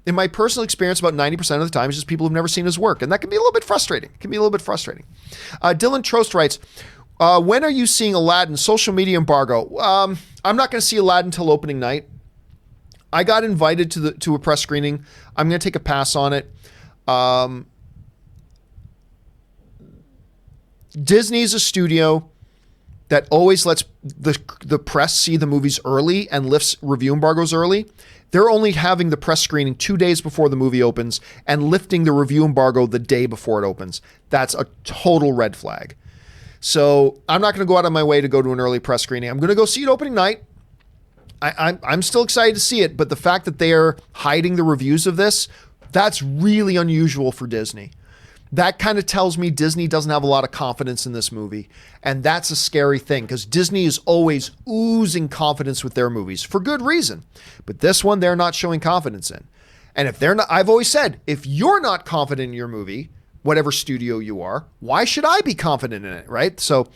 in my personal experience, about 90% of the time, it's just people who've never seen his work. And that can be a little bit frustrating. Dylan Trost writes, when are you seeing Aladdin? Social media embargo. I'm not going to see Aladdin until opening night. I got invited to a press screening. I'm going to take a pass on it. Disney is a studio that always lets the press see the movies early and lifts review embargoes early, they're only having the press screening 2 days before the movie opens and lifting the review embargo the day before it opens. That's a total red flag. So I'm not going to go out of my way to go to an early press screening. I'm going to go see it opening night. I'm still excited to see it, but the fact that they're hiding the reviews of this, that's really unusual for Disney. That kind of tells me Disney doesn't have a lot of confidence in this movie. And that's a scary thing because Disney is always oozing confidence with their movies for good reason. But this one, they're not showing confidence in. And if they're not, I've always said, if you're not confident in your movie, whatever studio you are, why should I be confident in it, right? So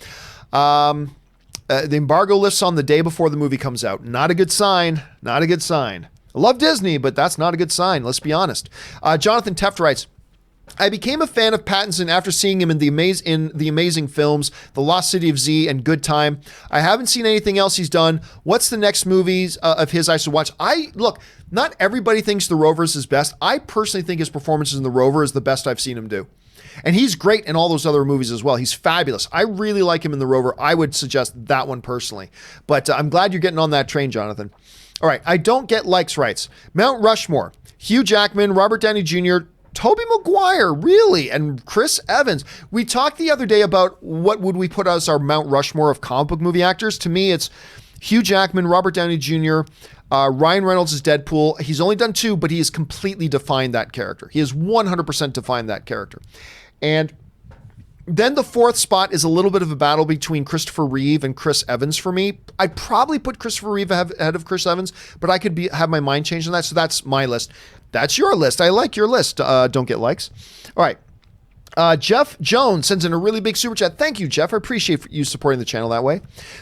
the embargo lifts on the day before the movie comes out. Not a good sign. Not a good sign. I love Disney, but that's not a good sign. Let's be honest. Jonathan Teft writes, I became a fan of Pattinson after seeing him in the amazing films, The Lost City of Z and Good Time. I haven't seen anything else he's done. What's the next movies of his I should watch? Look, not everybody thinks The Rover is his best. I personally think his performances in The Rover is the best I've seen him do. And he's great in all those other movies as well. He's fabulous. I really like him in The Rover. I would suggest that one personally. But I'm glad you're getting on that train, Jonathan. All right, I don't get likes rights. Mount Rushmore, Hugh Jackman, Robert Downey Jr., Tobey Maguire, really, and Chris Evans. We talked the other day about what would we put as our Mount Rushmore of comic book movie actors. To me, it's Hugh Jackman, Robert Downey Jr., Ryan Reynolds as Deadpool. He's only done 2, but he has completely defined that character. He has 100% defined that character. And then the 4th spot is a little bit of a battle between Christopher Reeve and Chris Evans for me. I'd probably put Christopher Reeve ahead of Chris Evans, but I could have my mind changed on that. So that's my list. That's your list. I like your list. Don't get likes. All right. Jeff Jones sends in a really big super chat. Thank you, Jeff. I appreciate you supporting the channel that way.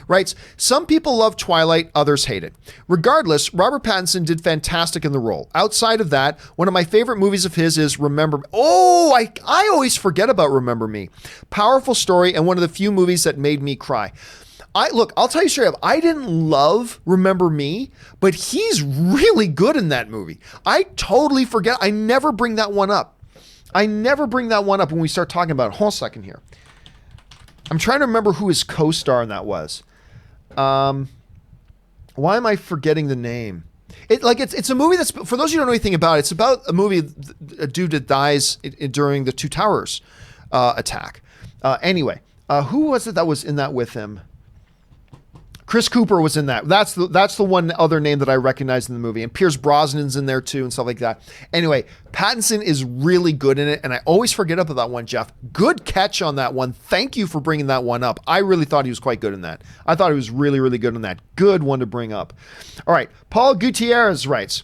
Writes, some people love Twilight, others hate it. Regardless, Robert Pattinson did fantastic in the role. Outside of that, one of my favorite movies of his is Remember Me. Oh, I always forget about Remember Me. Powerful story and one of the few movies that made me cry. I'll tell you straight up, I didn't love Remember Me, but he's really good in that movie. I totally forget. I never bring that one up. When we start talking about it. Hold on a second here. I'm trying to remember who his co-star in that was. Why am I forgetting the name? It's a movie that's, for those of you who don't know anything about it, it's about a movie, a dude that dies during the Two Towers attack. Anyway, who was it that was in that with him? Chris Cooper was in that. That's the one other name that I recognized in the movie. And Pierce Brosnan's in there too and stuff like that. Anyway, Pattinson is really good in it. And I always forget about that one, Jeff. Good catch on that one. Thank you for bringing that one up. I really thought he was quite good in that. I thought he was really, really good in that. Good one to bring up. All right. Paul Gutierrez writes,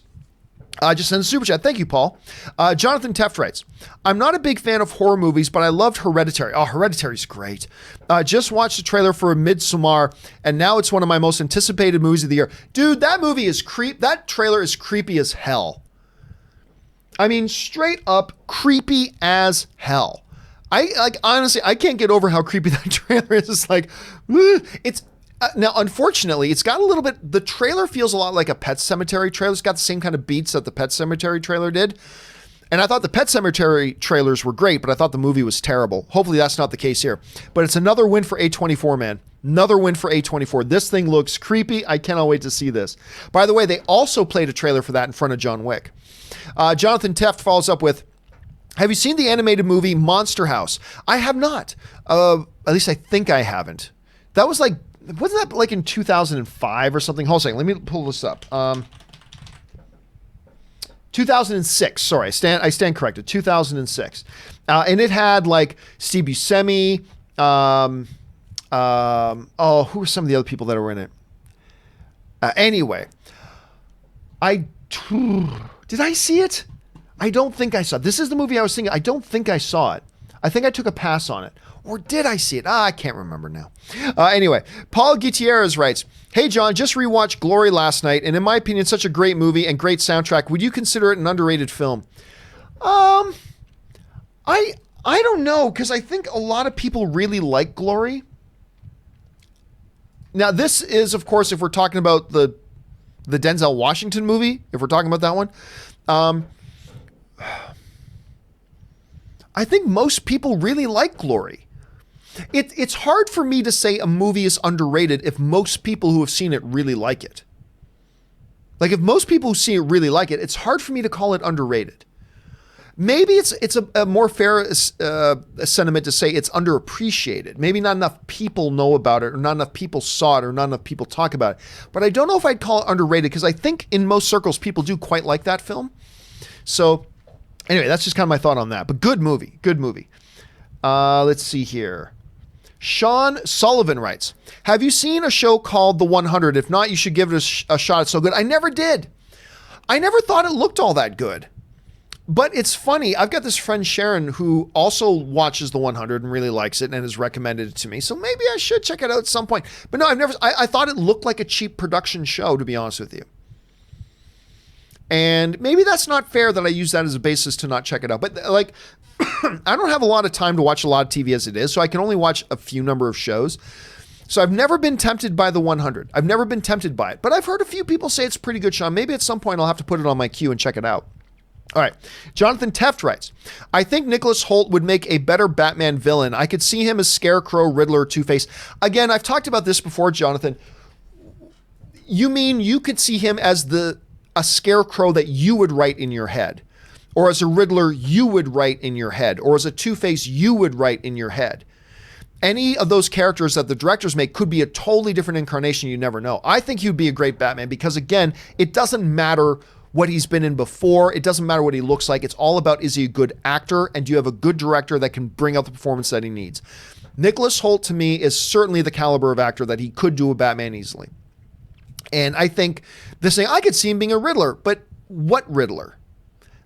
just send a super chat. Thank you, Paul. Jonathan Teft writes, I'm not a big fan of horror movies, but I loved Hereditary. Oh, Hereditary's great. Just watched the trailer for Midsommar, and now it's one of my most anticipated movies of the year. Dude, that movie is that trailer is creepy as hell. I mean, straight up creepy as hell. Honestly, I can't get over how creepy that trailer is. It's like, it's, now, unfortunately, it's got a little bit, the trailer feels a lot like a Pet Sematary trailer. It's got the same kind of beats that the Pet Sematary trailer did. And I thought the Pet Sematary trailers were great, but I thought the movie was terrible. Hopefully that's not the case here. But it's another win for A24, man. Another win for A24. This thing looks creepy. I cannot wait to see this. By the way, they also played a trailer for that in front of John Wick. Jonathan Teft follows up with, have you seen the animated movie Monster House? I have not. At least I think I haven't. That was like, wasn't that like in 2005 or something? Hold on a second. Let me pull this up. 2006. Sorry, I stand corrected. 2006. And it had like Steve Buscemi. Who were some of the other people that were in it? Anyway, did I see it? I don't think I saw it. This is the movie I was thinking. I don't think I saw it. I think I took a pass on it. Or did I see it? I can't remember now. Anyway, Paul Gutierrez writes, hey, John, just rewatched Glory last night, and in my opinion, such a great movie and great soundtrack. Would you consider it an underrated film? I don't know, because I think a lot of people really like Glory. Now, this is, of course, if we're talking about the Denzel Washington movie, if we're talking about that one, I think most people really like Glory. It's hard for me to say a movie is underrated if most people who have seen it really like it. Like, if most people who see it really like it, it's hard for me to call it underrated. Maybe it's a more fair sentiment to say it's underappreciated. Maybe not enough people know about it, or not enough people saw it, or not enough people talk about it. But I don't know if I'd call it underrated, because I think in most circles people do quite like that film. So anyway, that's just kind of my thought on that. But good movie. Let's see here. Sean Sullivan writes, have you seen a show called The 100? If not, you should give it a shot. It's so good. I never did. I never thought it looked all that good. But it's funny. I've got this friend Sharon who also watches The 100 and really likes it and has recommended it to me. So maybe I should check it out at some point. But no, I thought it looked like a cheap production show, to be honest with you. And maybe that's not fair that I use that as a basis to not check it out. But like, I don't have a lot of time to watch a lot of TV as it is, so I can only watch a few number of shows. So I've never been tempted by The 100. I've never been tempted by it. But I've heard a few people say it's a pretty good show. Maybe at some point I'll have to put it on my queue and check it out. All right. Jonathan Teft writes, I think Nicholas Hoult would make a better Batman villain. I could see him as Scarecrow, Riddler, Two-Face. Again, I've talked about this before, Jonathan. You mean you could see him as a Scarecrow that you would write in your head, or as a Riddler you would write in your head, or as a Two-Face you would write in your head. Any of those characters that the directors make could be a totally different incarnation. You never know. I think he'd be a great Batman because, again, it doesn't matter what he's been in before. It doesn't matter what he looks like. It's all about, is he a good actor, and do you have a good director that can bring out the performance that he needs? Nicholas Hoult, to me, is certainly the caliber of actor that he could do a Batman easily. And I think this thing, I could see him being a Riddler, but what Riddler?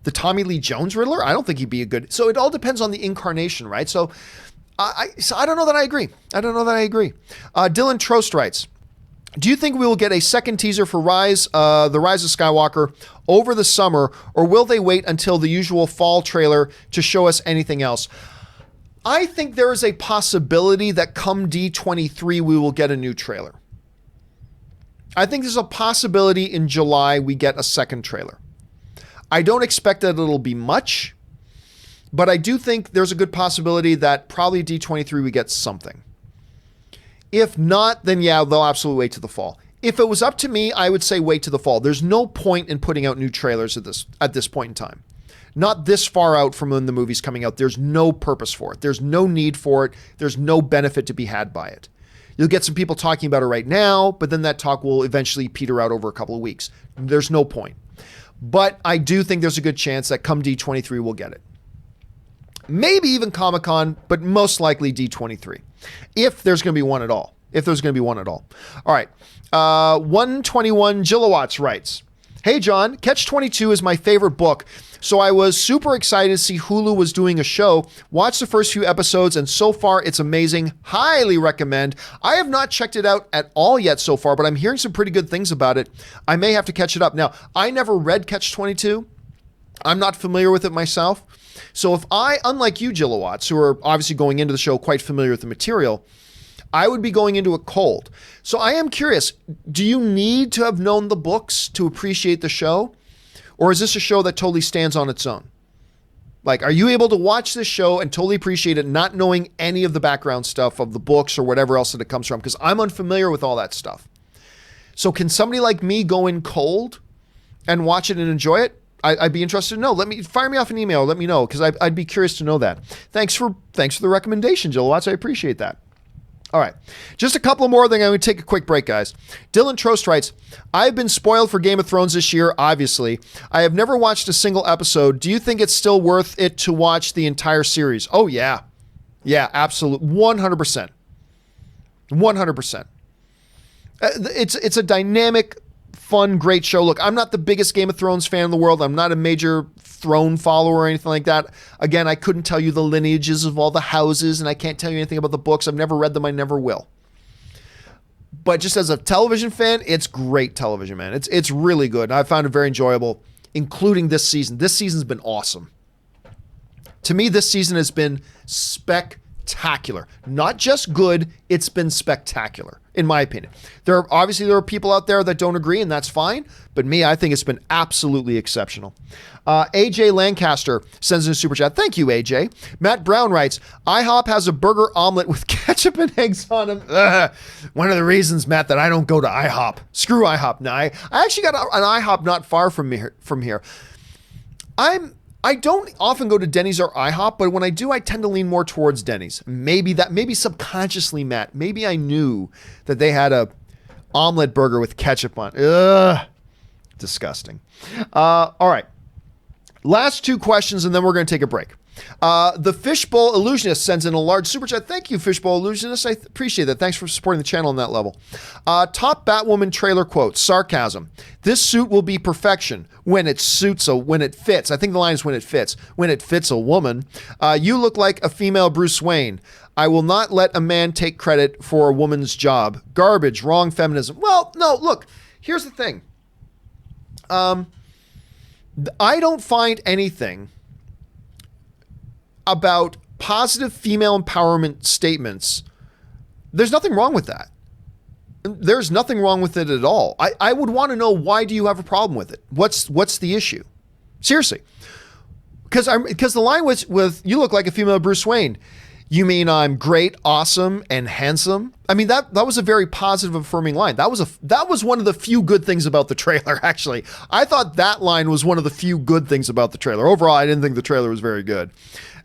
The Tommy Lee Jones Riddler? I don't think he'd be a good... So it all depends on the incarnation, right? So I don't know that I agree. Dylan Trost writes, do you think we will get a second teaser for the Rise of Skywalker over the summer, or will they wait until the usual fall trailer to show us anything else? I think there is a possibility that come D23 we will get a new trailer. I think there's a possibility in July we get a second trailer. I don't expect that it'll be much, but I do think there's a good possibility that probably D23 we get something. If not, then yeah, they'll absolutely wait to the fall. If it was up to me, I would say wait to the fall. There's no point in putting out new trailers at this point in time. Not this far out from when the movie's coming out. There's no purpose for it. There's no need for it. There's no benefit to be had by it. You'll get some people talking about it right now, but then that talk will eventually peter out over a couple of weeks. There's no point. But I do think there's a good chance that come D23 we'll get it. Maybe even Comic-Con, but most likely D23. If there's going to be one at all. All right. 121 Gilowatts writes, hey, John, Catch-22 is my favorite book, so I was super excited to see Hulu was doing a show. Watched the first few episodes, and so far it's amazing. Highly recommend. I have not checked it out at all yet so far, but I'm hearing some pretty good things about it. I may have to catch it up. Now, I never read Catch-22. I'm not familiar with it myself. So if I, unlike you, Gilowatts, who are obviously going into the show quite familiar with the material, I would be going into it cold. So I am curious, do you need to have known the books to appreciate the show? Or is this a show that totally stands on its own? Like, are you able to watch this show and totally appreciate it, not knowing any of the background stuff of the books or whatever else that it comes from? Because I'm unfamiliar with all that stuff. So can somebody like me go in cold and watch it and enjoy it? I'd be interested to know. Fire me off an email. Let me know, because I'd be curious to know that. Thanks for the recommendation, Jill Watts. I appreciate that. All right. Just a couple more, then I'm going to take a quick break, guys. Dylan Trost writes, I've been spoiled for Game of Thrones this year, obviously. I have never watched a single episode. Do you think it's still worth it to watch the entire series? Oh, yeah. Yeah, absolutely. 100%. 100%. It's a dynamic, fun, great show. Look, I'm not the biggest Game of Thrones fan in the world. I'm not a major throne follower or anything like that. Again, I couldn't tell you the lineages of all the houses, and I can't tell you anything about the books. I've never read them. I never will. But just as a television fan, it's great television, man. It's really good. I found it very enjoyable, including this season. This season's been awesome. To me, this season has been spectacular. spectacular. Not just good, it's been spectacular, in my opinion. There are people out there that don't agree, and that's fine. But me, I think it's been absolutely exceptional. AJ Lancaster sends in a super chat. Thank you, AJ. Matt Brown writes, IHOP has a burger omelet with ketchup and eggs on them. One of the reasons, Matt, that I don't go to IHOP. Screw IHOP. Now, I actually got an IHOP not far from here. I don't often go to Denny's or IHOP, but when I do, I tend to lean more towards Denny's. Maybe subconsciously, Matt, maybe I knew that they had a omelet burger with ketchup on. Ugh, disgusting. All right. Last two questions, and then we're going to take a break. The Fishbowl Illusionist sends in a large super chat. Thank you, Fishbowl Illusionist. I appreciate that. Thanks for supporting the channel on that level. Top Batwoman trailer quote, sarcasm. This suit will be perfection when it fits. I think the line is when it fits. When it fits a woman. You look like a female Bruce Wayne. I will not let a man take credit for a woman's job. Garbage, wrong feminism. Well, no, look, here's the thing. I don't find anything about positive female empowerment statements. There's nothing wrong with that. There's nothing wrong with it at all. I would want to know, why do you have a problem with it? What's the issue? Seriously. Because the line with you look like a female Bruce Wayne. You mean I'm great, awesome, and handsome? I mean, that was a very positive, affirming line. That was one of the few good things about the trailer, actually. I thought that line was one of the few good things about the trailer. Overall, I didn't think the trailer was very good.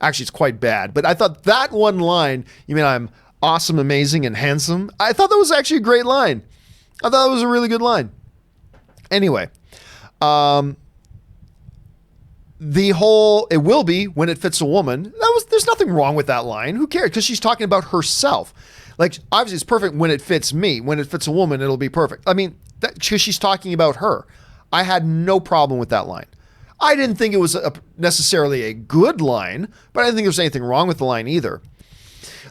Actually, it's quite bad. But I thought that one line, you mean I'm awesome, amazing, and handsome? I thought that was actually a great line. I thought it was a really good line. Anyway, the whole, it will be when it fits a woman. There's nothing wrong with that line. Who cares? Because she's talking about herself. Like, obviously it's perfect when it fits me. When it fits a woman, it'll be perfect. I mean, because she's talking about her. I had no problem with that line. I didn't think it was necessarily a good line, but I didn't think there was anything wrong with the line either.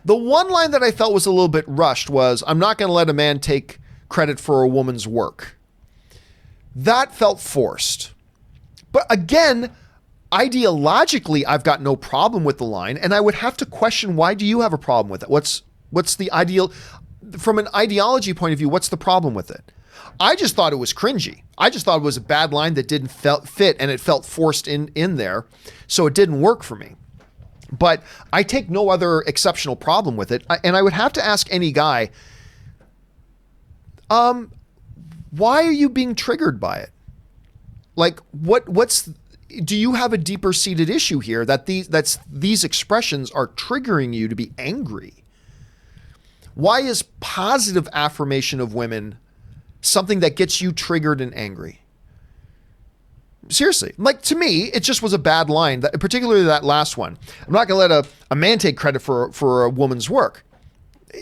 The one line that I felt was a little bit rushed was, I'm not going to let a man take credit for a woman's work. That felt forced. But again, ideologically, I've got no problem with the line, and I would have to question, why do you have a problem with it? What's the ideal, from an ideology point of view, what's the problem with it? I just thought it was cringy. I just thought it was a bad line that didn't fit, and it felt forced in there, so it didn't work for me. But I take no other exceptional problem with it, and I would have to ask any guy, why are you being triggered by it? Like, do you have a deeper seated issue here that these expressions are triggering you to be angry? Why is positive affirmation of women something that gets you triggered and angry? Seriously, like, to me, it just was a bad line, particularly that last one. I'm not going to let a man take credit for a woman's work.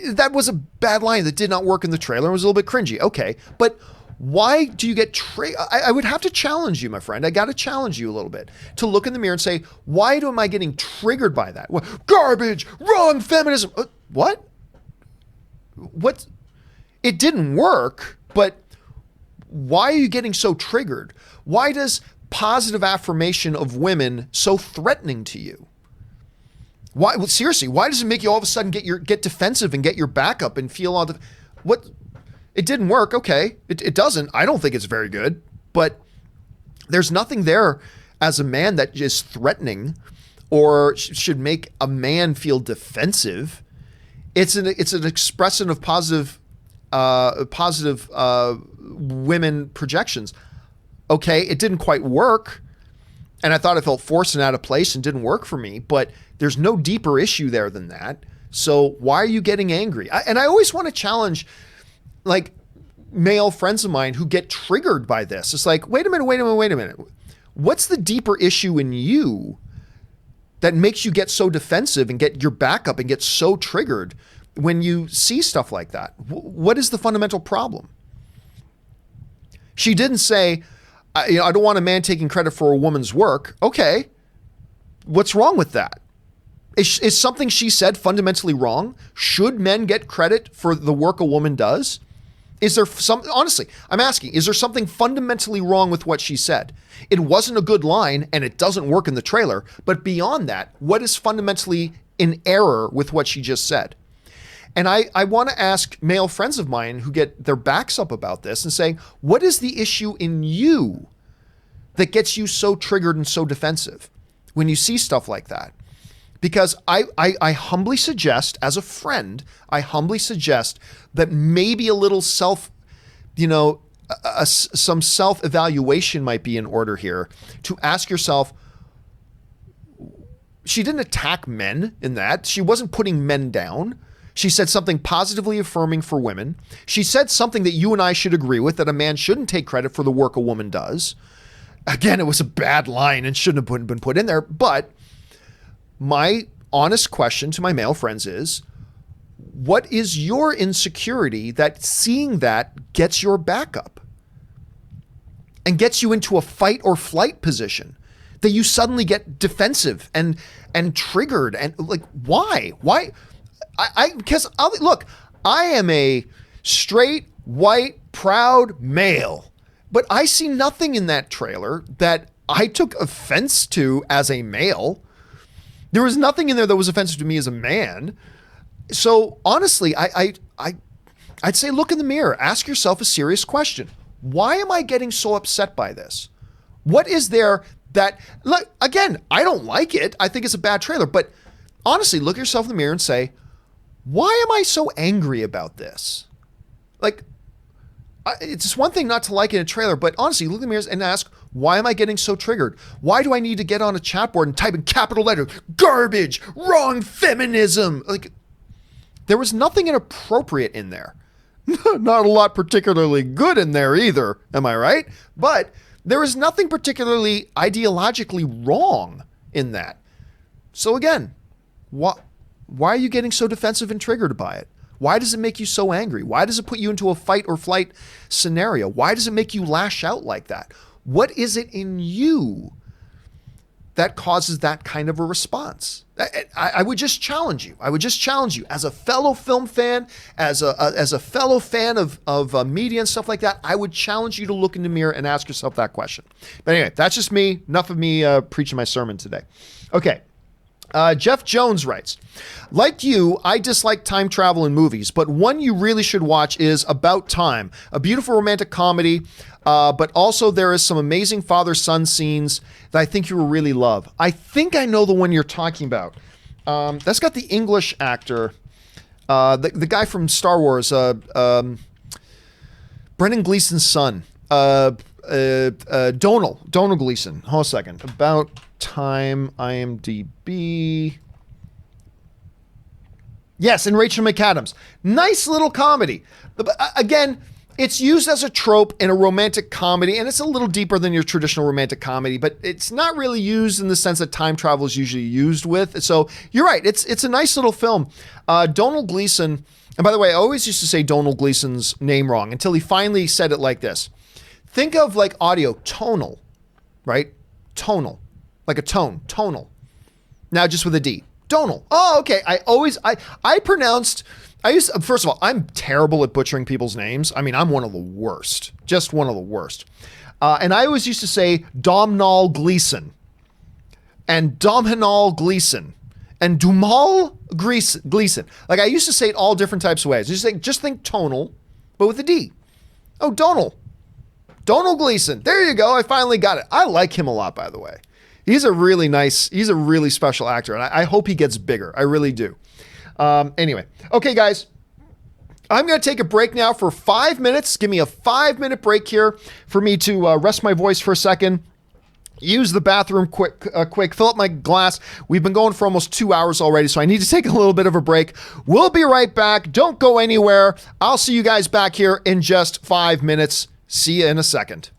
That was a bad line that did not work in the trailer. It was a little bit cringy. Okay, but why do you get triggered? I would have to challenge you, my friend. I got to challenge you a little bit to look in the mirror and say, why am I getting triggered by that? Garbage, wrong feminism. What? It didn't work, but why are you getting so triggered? Why does positive affirmation of women so threatening to you? Why? Well, seriously, why does it make you all of a sudden get defensive and get your back up and feel all the what? It didn't work. Okay, it doesn't. I don't think it's very good, but there's nothing there as a man that is threatening or should make a man feel defensive. It's an expression of positive women projections. Okay, it didn't quite work, and I thought it felt forced and out of place and didn't work for me, but there's no deeper issue there than that. So why are you getting angry? And I always want to challenge, like, male friends of mine who get triggered by this. It's like, wait a minute. What's the deeper issue in you that makes you get so defensive and get your back up and get so triggered when you see stuff like that? What is the fundamental problem? She didn't say, I don't want a man taking credit for a woman's work. Okay, what's wrong with that? Is something she said fundamentally wrong? Should men get credit for the work a woman does? Honestly, I'm asking, is there something fundamentally wrong with what she said? It wasn't a good line and it doesn't work in the trailer, but beyond that, what is fundamentally in error with what she just said. And I want to ask male friends of mine who get their backs up about this and saying, what is the issue in you that gets you so triggered and so defensive when you see stuff like that? Because I humbly suggest, as a friend, I humbly suggest that maybe a little some self-evaluation might be in order here to ask yourself, she didn't attack men in that. She wasn't putting men down. She said something positively affirming for women. She said something that you and I should agree with, that a man shouldn't take credit for the work a woman does. Again, it was a bad line and shouldn't have been put in there. But my honest question to my male friends is, what is your insecurity that seeing that gets your back up and gets you into a fight or flight position, that you suddenly get defensive and triggered? And like, why? Because look, I am a straight, white, proud male, but I see nothing in that trailer that I took offense to as a male. There was nothing in there that was offensive to me as a man. So honestly, I'd say look in the mirror, ask yourself a serious question. Why am I getting so upset by this? What is there that, look, again, I don't like it. I think it's a bad trailer, but honestly, look yourself in the mirror and say, why am I so angry about this? Like, it's just one thing not to like in a trailer, but honestly, look in the mirror and ask, why am I getting so triggered? Why do I need to get on a chat board and type in capital letters, garbage, wrong feminism? Like, there was nothing inappropriate in there. Not a lot particularly good in there either, am I right? But there is nothing particularly ideologically wrong in that. So again, why are you getting so defensive and triggered by it? Why does it make you so angry? Why does it put you into a fight or flight scenario? Why does it make you lash out like that? What is it in you that causes that kind of a response? I would just challenge you. I would just challenge you as a fellow film fan, as a fellow fan of media and stuff like that. I would challenge you to look in the mirror and ask yourself that question. But anyway, that's just me. Enough of me preaching my sermon today. Okay. Jeff Jones writes, like you, I dislike time travel in movies, but one you really should watch is About Time, a beautiful romantic comedy, but also there is some amazing father-son scenes that I think you will really love. I think I know the one you're talking about. That's got the English actor, the guy from Star Wars, Brendan Gleeson's son, Donal Gleeson. Hold on a second. About Time, IMDb. Yes, and Rachel McAdams. Nice little comedy. Again, it's used as a trope in a romantic comedy, and it's a little deeper than your traditional romantic comedy, but it's not really used in the sense that time travel is usually used with. So you're right. It's a nice little film. Donal Gleeson, and by the way, I always used to say Donal Gleeson's name wrong until he finally said it like this. Think of like audio, tonal, right? Tonal. Like a tone, tonal. Now just with a D. Donal. Oh, okay. First of all, I'm terrible at butchering people's names. I mean, I'm one of the worst. Just one of the worst. And I always used to say Domhnall Gleeson. And Domhnall Gleeson. And Dumal Gleeson. Like I used to say it all different types of ways. Just think tonal, but with a D. Oh, Donal. Donal Gleeson. There you go. I finally got it. I like him a lot, by the way. He's a really special actor, and I hope he gets bigger. I really do. Anyway, okay, guys, I'm going to take a break now for 5 minutes. Give me a 5-minute break here for me to rest my voice for a second, use the bathroom quick, fill up my glass. We've been going for almost 2 hours already, so I need to take a little bit of a break. We'll be right back. Don't go anywhere. I'll see you guys back here in just 5 minutes. See you in a second.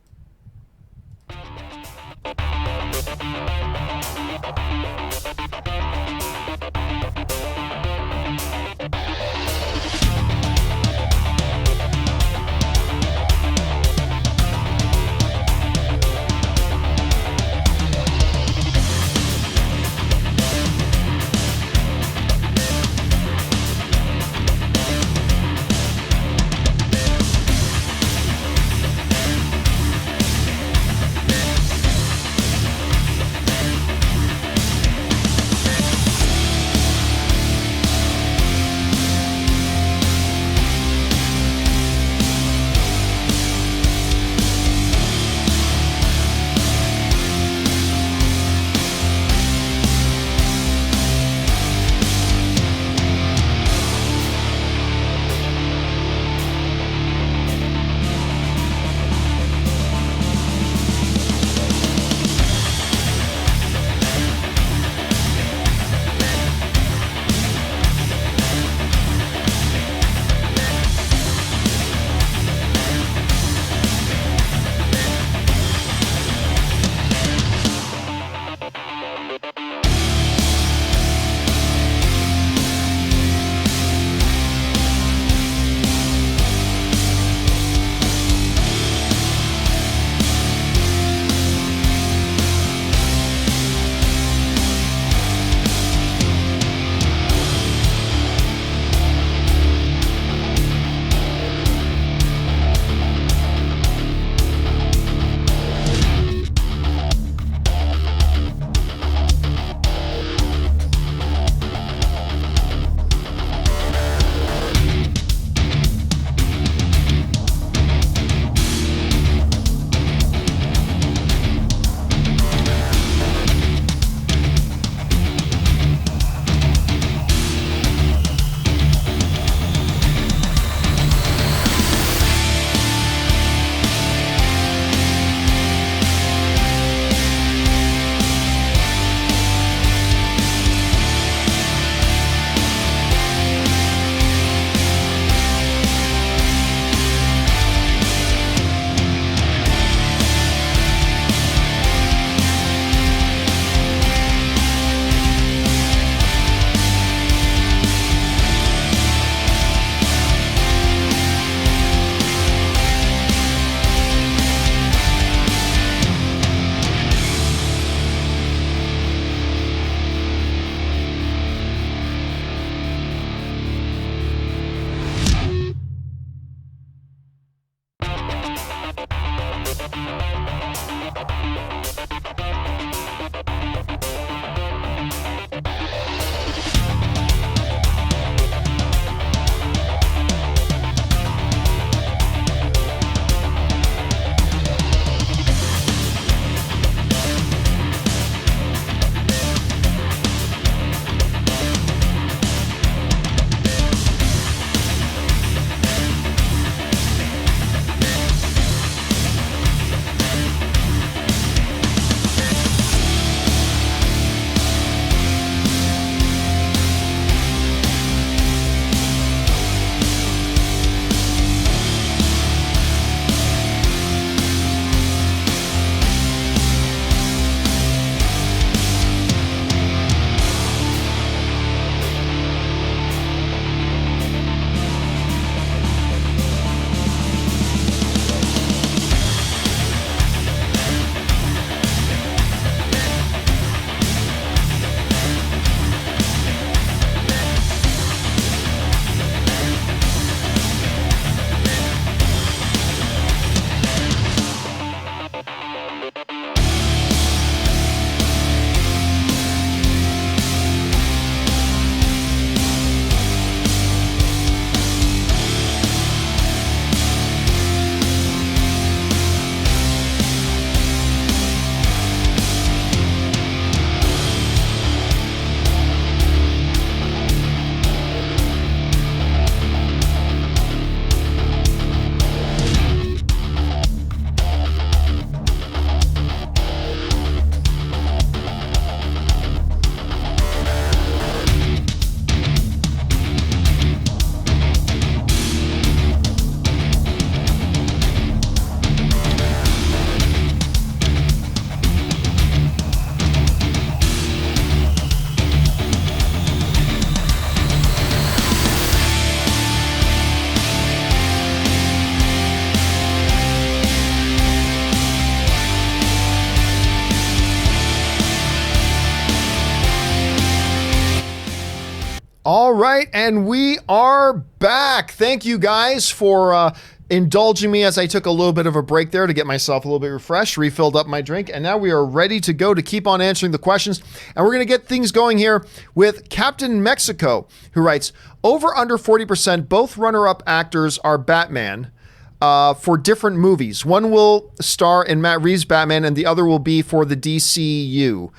All right, and we are back. Thank you guys for indulging me as I took a little bit of a break there to get myself a little bit refreshed, refilled up my drink, and now we are ready to go to keep on answering the questions. And we're going to get things going here with Captain Mexico, who writes, over under 40%, both runner-up actors are Batman for different movies. One will star in Matt Reeves' Batman, and the other will be for the DCU.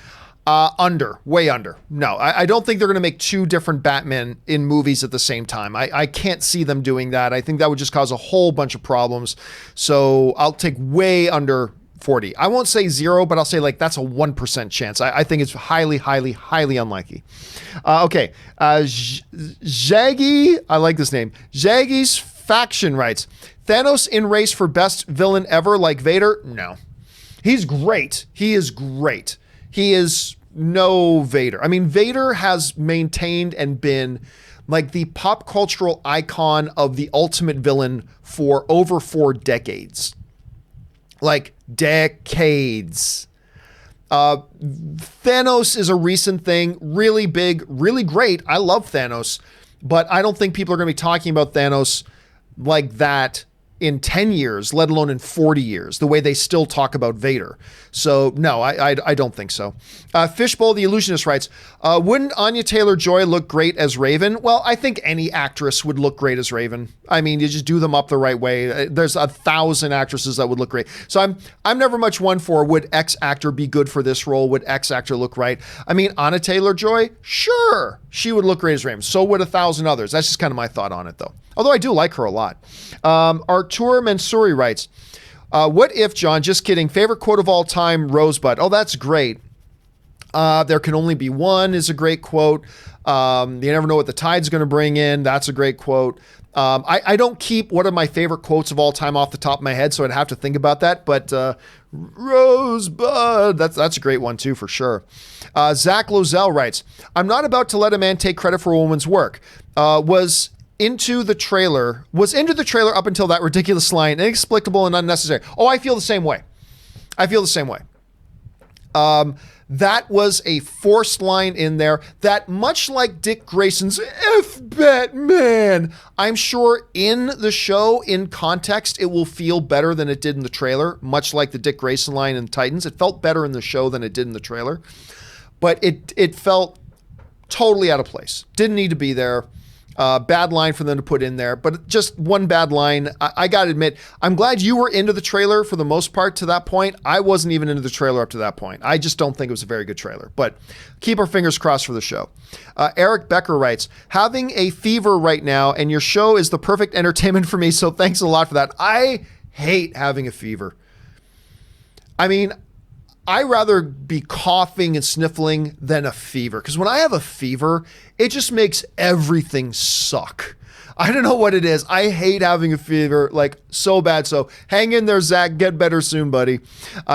Under, way under. No, I don't think they're going to make two different Batman in movies at the same time. I can't see them doing that. I think that would just cause a whole bunch of problems. So I'll take way under 40. I won't say 0, but I'll say like that's a 1% chance. I think it's highly, highly, highly unlikely. Okay. Zaggy, I like this name. Zaggy's Faction writes, Thanos in race for best villain ever like Vader? No. He's great. He is great. He is no Vader. I mean, Vader has maintained and been like the pop cultural icon of the ultimate villain for over 4 decades. Like decades. Thanos is a recent thing, really big, really great. I love Thanos, but I don't think people are going to be talking about Thanos like that in 10 years, let alone in 40 years, the way they still talk about Vader. So no, I don't think so. Fishbowl the Illusionist writes, wouldn't Anya Taylor-Joy look great as Raven? Well, I think any actress would look great as Raven. I mean, you just do them up the right way. There's 1,000 actresses that would look great. So I'm never much one for, would X actor be good for this role? Would X actor look right? I mean, Anya Taylor-Joy, sure, she would look great as Raven. So would 1,000 others. That's just kind of my thought on it, though. Although I do like her a lot. Artur Mansouri writes, what if, John, just kidding, favorite quote of all time, Rosebud? Oh, that's great. There can only be one is a great quote. You never know what the tide's going to bring in. That's a great quote. I don't keep one of my favorite quotes of all time off the top of my head, so I'd have to think about that. But Rosebud, that's a great one too, for sure. Zach Lozelle writes, I'm not about to let a man take credit for a woman's work. Was into the trailer up until that ridiculous line, inexplicable and unnecessary. Oh, I feel the same way. That was a forced line in there that, much like Dick Grayson's F Batman, I'm sure in the show, in context, it will feel better than it did in the trailer, much like the Dick Grayson line in Titans. It felt better in the show than it did in the trailer, but it felt totally out of place. Didn't need to be there. Bad line for them to put in there, but just one bad line. I got to admit, I'm glad you were into the trailer for the most part to that point. I wasn't even into the trailer up to that point. I just don't think it was a very good trailer, but keep our fingers crossed for the show. Eric Becker writes, having a fever right now, and your show is the perfect entertainment for me, so thanks a lot for that. I hate having a fever. I mean, I rather be coughing and sniffling than a fever. Because when I have a fever, it just makes everything suck. I don't know what it is. I hate having a fever, like so bad. So hang in there, Zach. Get better soon, buddy.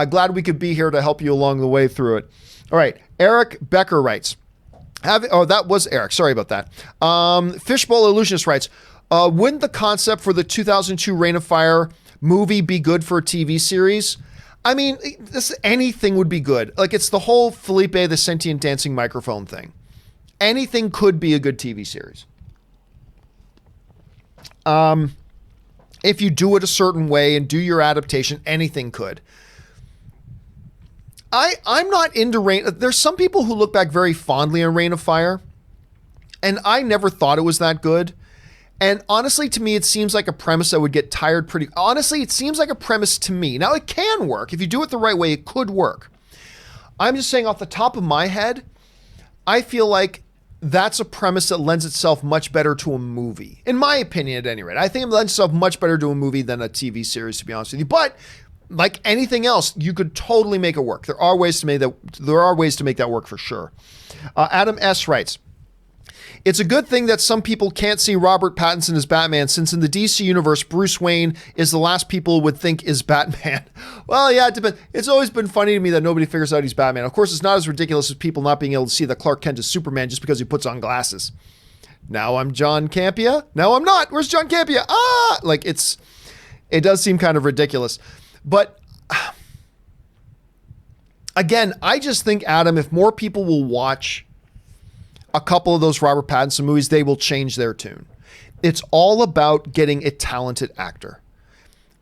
Glad we could be here to help you along the way through it. All right. Eric Becker writes, that was Eric. Sorry about that. Fishbowl Illusionist writes, wouldn't the concept for the 2002 Reign of Fire movie be good for a TV series? I mean, anything would be good. Like, it's the whole Felipe the Sentient Dancing Microphone thing. Anything could be a good TV series. If you do it a certain way and do your adaptation, anything could. I'm not into Reign. There's some people who look back very fondly on Reign of Fire, and I never thought it was that good. And honestly, to me, it seems like a premise that would get tired pretty... Honestly, it seems like a premise to me. Now, it can work. If you do it the right way, it could work. I'm just saying off the top of my head, I feel like that's a premise that lends itself much better to a movie. In my opinion, at any rate. I think it lends itself much better to a movie than a TV series, to be honest with you. But like anything else, you could totally make it work. There are ways to make that work for sure. Adam S. writes, it's a good thing that some people can't see Robert Pattinson as Batman, since in the DC universe, Bruce Wayne is the last people would think is Batman. Well, yeah, it depends. It's always been funny to me that nobody figures out he's Batman. Of course, it's not as ridiculous as people not being able to see that Clark Kent is Superman just because he puts on glasses. Now I'm John Campea. No, I'm not. Where's John Campea? Like it does seem kind of ridiculous. But again, I just think, Adam, if more people will watch a couple of those Robert Pattinson movies, they will change their tune. It's all about getting a talented actor.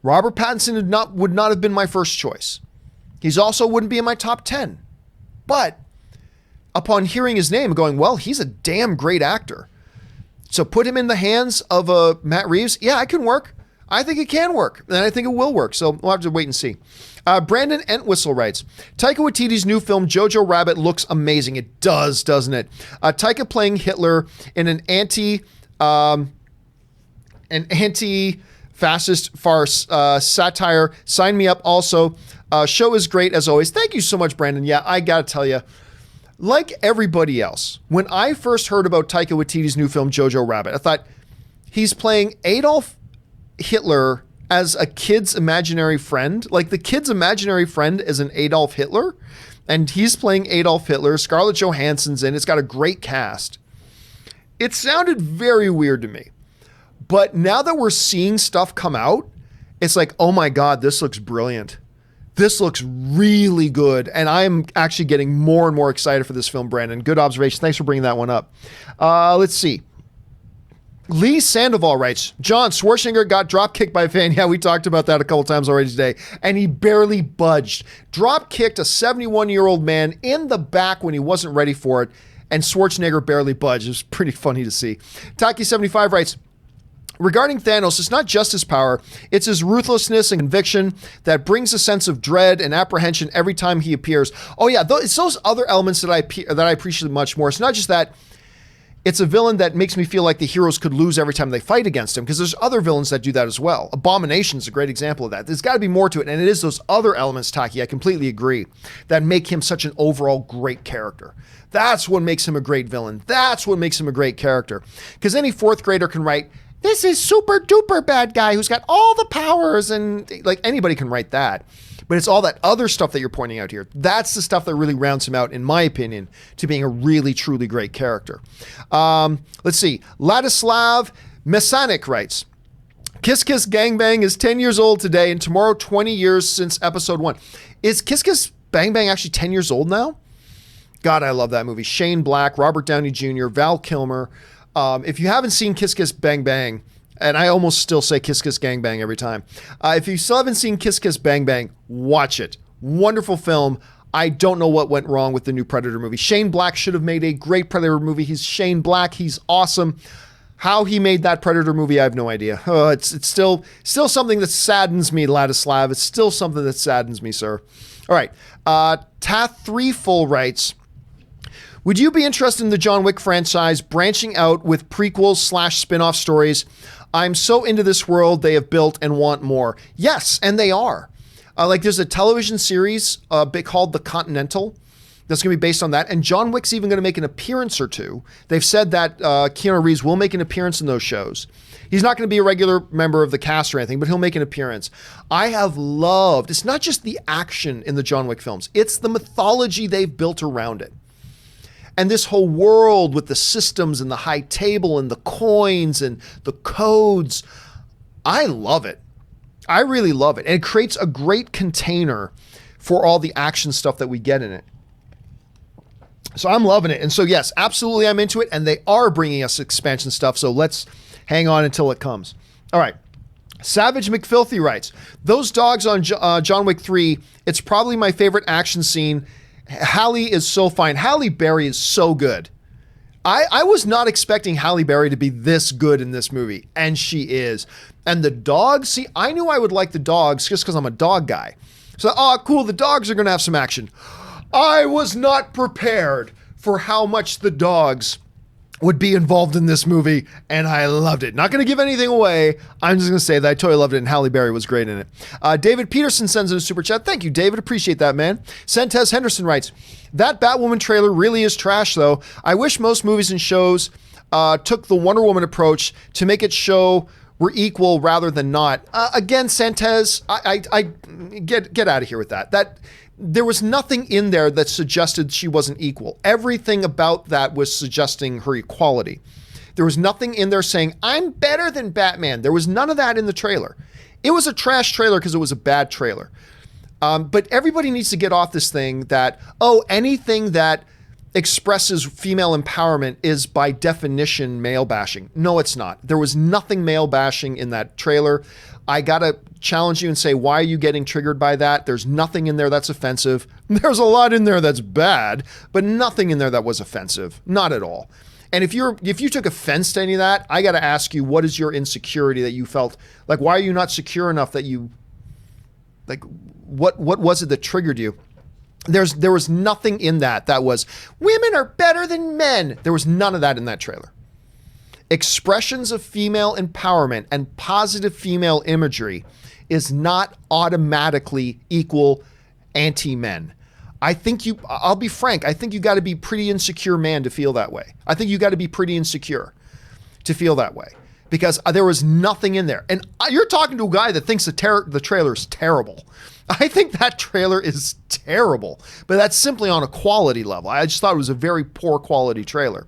Robert Pattinson would not have been my first choice. He's also wouldn't be in my top 10. But upon hearing his name and going, well, he's a damn great actor. So put him in the hands of Matt Reeves. Yeah, it can work. I think it can work, and I think it will work. So we'll have to wait and see. Brandon Entwistle writes, Taika Waititi's new film, Jojo Rabbit, looks amazing. It does, doesn't it? Taika playing Hitler in an anti-fascist farce satire. Sign me up also. Show is great as always. Thank you so much, Brandon. Yeah, I got to tell you, like everybody else, when I first heard about Taika Waititi's new film, Jojo Rabbit, I thought he's playing Adolf Hitler as a kid's imaginary friend. Like the kid's imaginary friend is an Adolf Hitler, and he's playing Adolf Hitler. Scarlett Johansson's in. It's got a great cast. It sounded very weird to me. But now that we're seeing stuff come out, it's like, oh my God, this looks brilliant. This looks really good. And I'm actually getting more and more excited for this film, Brandon. Good observation. Thanks for bringing that one up. Let's see. Lee Sandoval writes, John, Schwarzenegger got drop kicked by a fan. Yeah, we talked about that a couple times already today. And he barely budged. Drop kicked a 71-year-old man in the back when he wasn't ready for it. And Schwarzenegger barely budged. It was pretty funny to see. Taki75 writes, regarding Thanos, it's not just his power, it's his ruthlessness and conviction that brings a sense of dread and apprehension every time he appears. Oh yeah, it's those other elements that I appreciate much more. It's not just that it's a villain that makes me feel like the heroes could lose every time they fight against him, because there's other villains that do that as well. Abomination's a great example of that. There's got to be more to it, and it is those other elements, Taki, I completely agree, that make him such an overall great character. That's what makes him a great villain. That's what makes him a great character. Because any fourth grader can write, this is super duper bad guy who's got all the powers, and like anybody can write that. But it's all that other stuff that you're pointing out here. That's the stuff that really rounds him out, in my opinion, to being a really, truly great character. Let's see. Ladislav Mesanik writes, Kiss Kiss Gang Bang is 10 years old today, and tomorrow 20 years since episode 1. Is Kiss Kiss Bang Bang actually 10 years old now? God, I love that movie. Shane Black, Robert Downey Jr., Val Kilmer. If you haven't seen Kiss Kiss Bang Bang, and I almost still say Kiss Kiss Gang Bang every time. If you still haven't seen Kiss Kiss Bang Bang, watch it. Wonderful film. I don't know what went wrong with the new Predator movie. Shane Black should have made a great Predator movie. He's Shane Black. He's awesome. How he made that Predator movie, I have no idea. It's still something that saddens me, Ladislav. It's still something that saddens me, sir. All right. Tath Threefull writes, would you be interested in the John Wick franchise branching out with prequels / spin-off stories? I'm so into this world they have built and want more. Yes, and they are. Like there's a television series called The Continental that's going to be based on that. And John Wick's even going to make an appearance or two. They've said that Keanu Reeves will make an appearance in those shows. He's not going to be a regular member of the cast or anything, but he'll make an appearance. I have loved, it's not just the action in the John Wick films, it's the mythology they've built around it. And this whole world with the systems and the high table and the coins and the codes, I love it. I really love it. And it creates a great container for all the action stuff that we get in it. So I'm loving it. And so, yes, absolutely, I'm into it. And they are bringing us expansion stuff. So let's hang on until it comes. All right. Savage McFilthy writes, those dogs on John Wick 3, it's probably my favorite action scene. Halle is so fine. Halle Berry is so good. I was not expecting Halle Berry to be this good in this movie, and she is. And the dogs, see, I knew I would like the dogs just because I'm a dog guy. So, cool, the dogs are going to have some action. I was not prepared for how much the dogs would be involved in this movie, and I loved it. Not going to give anything away. I'm just going to say that I totally loved it, and Halle Berry was great in it. David Peterson sends in a super chat. Thank you, David. Appreciate that, man. Sentez Henderson writes, that Batwoman trailer really is trash, though. I wish most movies and shows took the Wonder Woman approach to make it show we're equal rather than not. Again, Santez, I get out of here with that. There was nothing in there that suggested she wasn't equal. Everything about that was suggesting her equality. There was nothing in there saying, I'm better than Batman. There was none of that in the trailer. It was a trash trailer because it was a bad trailer. But everybody needs to get off this thing that, anything that expresses female empowerment is by definition male bashing. No, it's not. There was nothing male bashing in that trailer. I gotta challenge you and say, why are you getting triggered by that? There's nothing in there that's offensive. There's a lot in there that's bad, but nothing in there that was offensive. Not at all. And if you took offense to any of that, I gotta ask you, what is your insecurity that you felt? Like, why are you not secure enough that you, like, what was it that triggered you? There was nothing in that was, women are better than men. There was none of that in that trailer. Expressions of female empowerment and positive female imagery is not automatically equal anti-men. I'll be frank, I think you got to be pretty insecure man to feel that way. I think you got to be pretty insecure to feel that way, because there was nothing in there. And you're talking to a guy that thinks the trailer is terrible. I think that trailer is terrible, but that's simply on a quality level. I just thought it was a very poor quality trailer.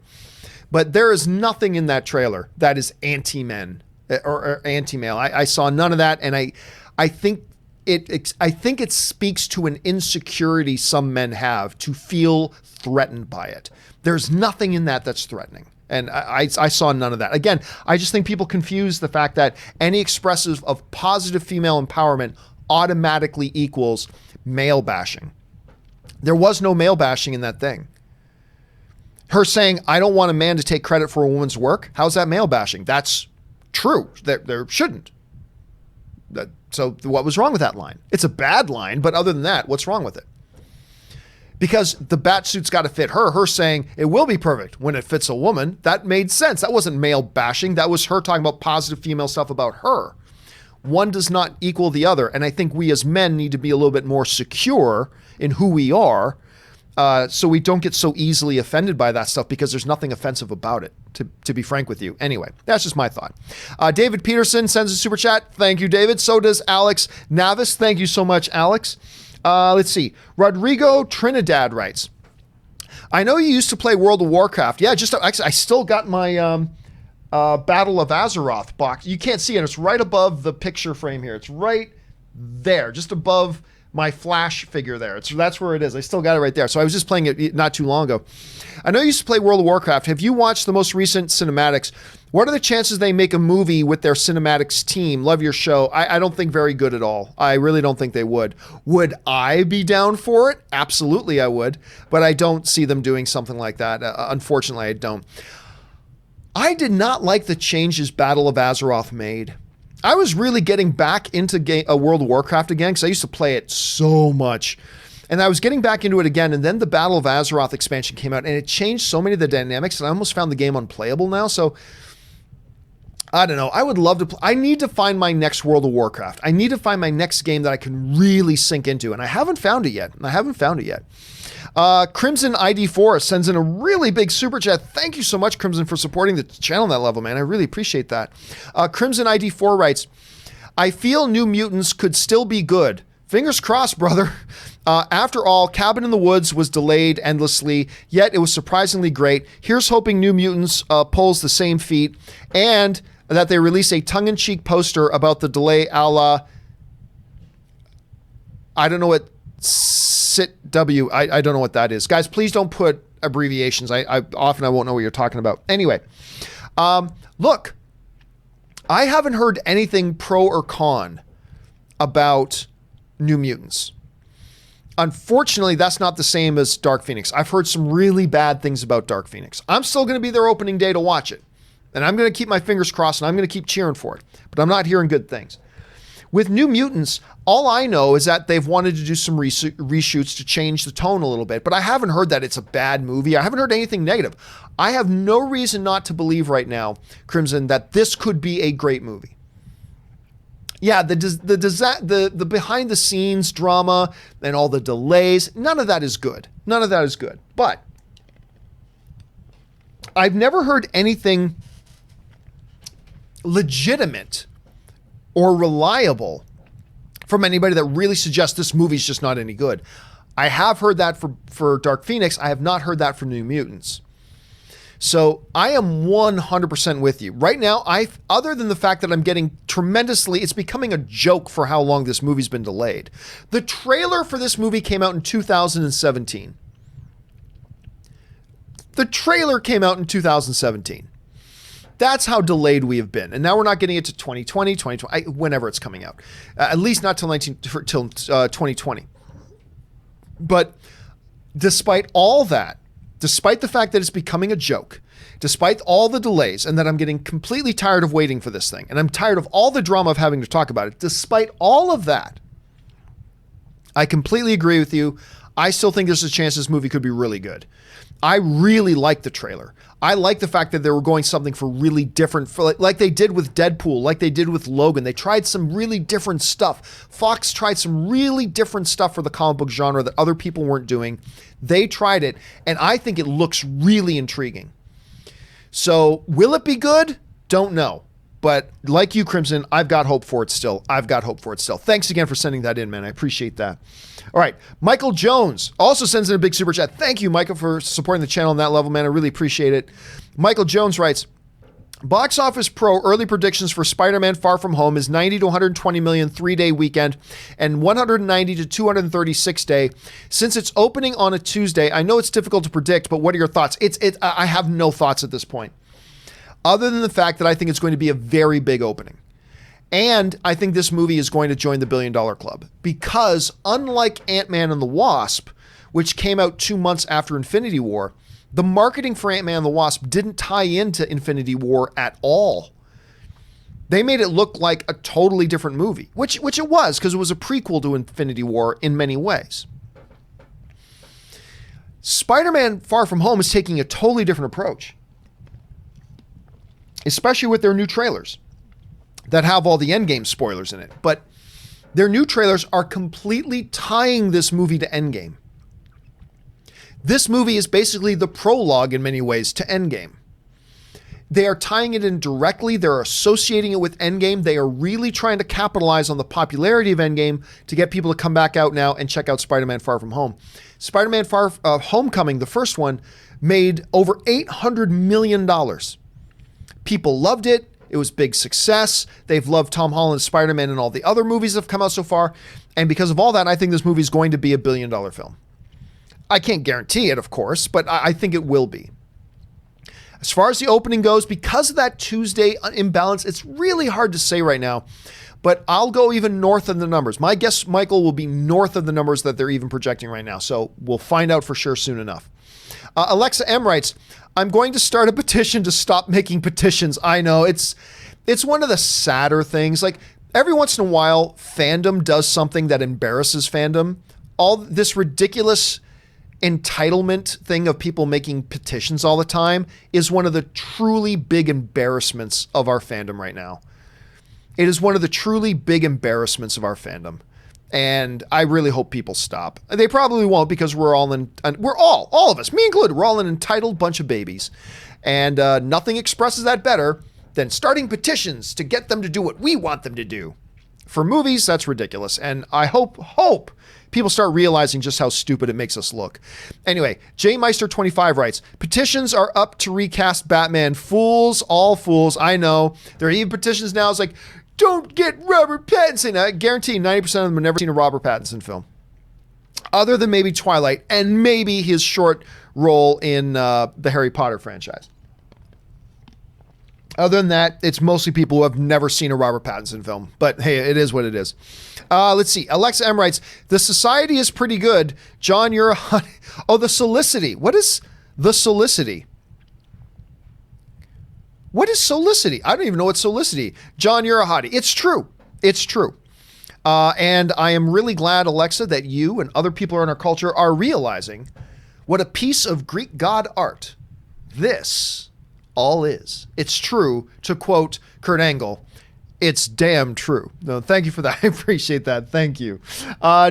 But there is nothing in that trailer that is anti-men or anti-male. I saw none of that, and I think it speaks to an insecurity some men have to feel threatened by it. There's nothing in that that's threatening. And I saw none of that. Again, I just think people confuse the fact that any expressive of positive female empowerment automatically equals male bashing. There was no male bashing in that thing. Her saying, I don't want a man to take credit for a woman's work. How's that male bashing? That's true. There shouldn't. So what was wrong with that line? It's a bad line, but other than that, what's wrong with it? Because the bat suit's got to fit her. Her saying it will be perfect when it fits a woman. That made sense. That wasn't male bashing. That was her talking about positive female stuff about her. One does not equal the other. And I think we as men need to be a little bit more secure in who we are, so we don't get so easily offended by that stuff, because there's nothing offensive about it, to be frank with you. Anyway, that's just my thought. David Peterson sends a super chat. Thank you, David. So does Alex Navis. Thank you so much, Alex. Let's see. Rodrigo Trinidad writes, I know you used to play World of Warcraft. Yeah, I still got my Battle of Azeroth box. You can't see it. It's right above the picture frame here. It's right there, just above my Flash figure there. That's where it is. I still got it right there. So I was just playing it not too long ago. I know you used to play World of Warcraft. Have you watched the most recent cinematics? What are the chances they make a movie with their cinematics team? Love your show. I don't think very good at all. I really don't think they would. Would I be down for it? Absolutely I would. But I don't see them doing something like that. Unfortunately, I don't. I did not like the changes Battle of Azeroth made. I was really getting back into World of Warcraft again, because I used to play it so much. And I was getting back into it again, and then the Battle of Azeroth expansion came out, and it changed so many of the dynamics, and I almost found the game unplayable now. So, I don't know. I would love to I need to find my next World of Warcraft. I need to find my next game that I can really sink into, and I haven't found it yet. Crimson ID4 sends in a really big super chat. Thank you so much, Crimson, for supporting the channel on that level, man. I really appreciate that. Crimson ID4 writes, I feel New Mutants could still be good. Fingers crossed, brother. After all, Cabin in the Woods was delayed endlessly, yet it was surprisingly great. Here's hoping New Mutants pulls the same feat, and that they release a tongue-in-cheek poster about the delay a la, I don't know what SITW, I don't know what that is. Guys, please don't put abbreviations. I won't know what you're talking about. Anyway, look, I haven't heard anything pro or con about New Mutants. Unfortunately, that's not the same as Dark Phoenix. I've heard some really bad things about Dark Phoenix. I'm still going to be there opening day to watch it. And I'm going to keep my fingers crossed, and I'm going to keep cheering for it. But I'm not hearing good things. With New Mutants, all I know is that they've wanted to do some reshoots to change the tone a little bit. But I haven't heard that it's a bad movie. I haven't heard anything negative. I have no reason not to believe right now, Crimson, that this could be a great movie. Yeah, the behind the scenes drama and all the delays, none of that is good. None of that is good. But I've never heard anything legitimate or reliable from anybody that really suggests this movie's just not any good. I have heard that for Dark Phoenix. I have not heard that for New Mutants. So I am 100% with you. Right now, other than the fact that I'm getting it's becoming a joke for how long this movie's been delayed. The trailer for this movie came out in 2017. The trailer came out in 2017. That's how delayed we have been. And now we're not getting it to 2020, whenever it's coming out. At least not till 2020. But despite all that, despite the fact that it's becoming a joke, despite all the delays and that I'm getting completely tired of waiting for this thing, and I'm tired of all the drama of having to talk about it, despite all of that, I completely agree with you. I still think there's a chance this movie could be really good. I really like the trailer. I like the fact that they were going something for really different, like they did with Deadpool, like they did with Logan. They tried some really different stuff. Fox tried some really different stuff for the comic book genre that other people weren't doing. They tried it, and I think it looks really intriguing. So will it be good? Don't know. But like you, Crimson, I've got hope for it still. Thanks again for sending that in, man. I appreciate that. All right. Michael Jones also sends in a big super chat. Thank you, Michael, for supporting the channel on that level, man. I really appreciate it. Michael Jones writes, Box Office Pro early predictions for Spider-Man Far From Home is 90 to 120 million 3-day weekend and 190 to 236 day. Since it's opening on a Tuesday, I know it's difficult to predict, but what are your thoughts? I have no thoughts at this point, other than the fact that I think it's going to be a very big opening. And I think this movie is going to join the $1 billion club because unlike Ant-Man and the Wasp, which came out 2 months after Infinity War, the marketing for Ant-Man and the Wasp didn't tie into Infinity War at all. They made it look like a totally different movie, which it was, because it was a prequel to Infinity War in many ways. Spider-Man Far From Home is taking a totally different approach, especially with their new trailers that have all the Endgame spoilers in it. But their new trailers are completely tying this movie to Endgame. This movie is basically the prologue in many ways to Endgame. They are tying it in directly. They're associating it with Endgame. They are really trying to capitalize on the popularity of Endgame to get people to come back out now and check out Spider-Man Far From Home. Spider-Man Homecoming, the first one, made over $800 million. People loved it. It was big success. They've loved Tom Holland's Spider-Man and all the other movies that have come out so far. And because of all that, I think this movie is going to be a $1 billion film. I can't guarantee it, of course, but I think it will be. As far as the opening goes, because of that Tuesday imbalance, it's really hard to say right now, but I'll go even north of the numbers. My guess, Michael, will be north of the numbers that they're even projecting right now. So we'll find out for sure soon enough. Alexa M writes, I'm going to start a petition to stop making petitions. I know it's one of the sadder things. Like every once in a while, fandom does something that embarrasses fandom. All this ridiculous entitlement thing of people making petitions all the time is one of the truly big embarrassments of our fandom right now. It is one of the truly big embarrassments of our fandom. And I really hope people stop. They probably won't because we're all of us, me included, we're all an entitled bunch of babies. And nothing expresses that better than starting petitions to get them to do what we want them to do. For movies, that's ridiculous. And I hope people start realizing just how stupid it makes us look. Anyway, JMeister25 writes, petitions are up to recast Batman. Fools, all fools. I know. There are even petitions now. It's like, don't get Robert Pattinson. I guarantee 90% of them have never seen a Robert Pattinson film. Other than maybe Twilight and maybe his short role in the Harry Potter franchise. Other than that, it's mostly people who have never seen a Robert Pattinson film. But hey, it is what it is. Let's see. Alexa M writes, the Society is pretty good. John, you're a honey. Oh, the Solicity. What is the Solicity? What is Solicity? I don't even know what Solicity. John, you're a hottie. It's true. It's true. And I am really glad, Alexa, that you and other people in our culture are realizing what a piece of Greek god art this all is. It's true, to quote Kurt Angle. It's damn true. No, thank you for that. I appreciate that. Thank you.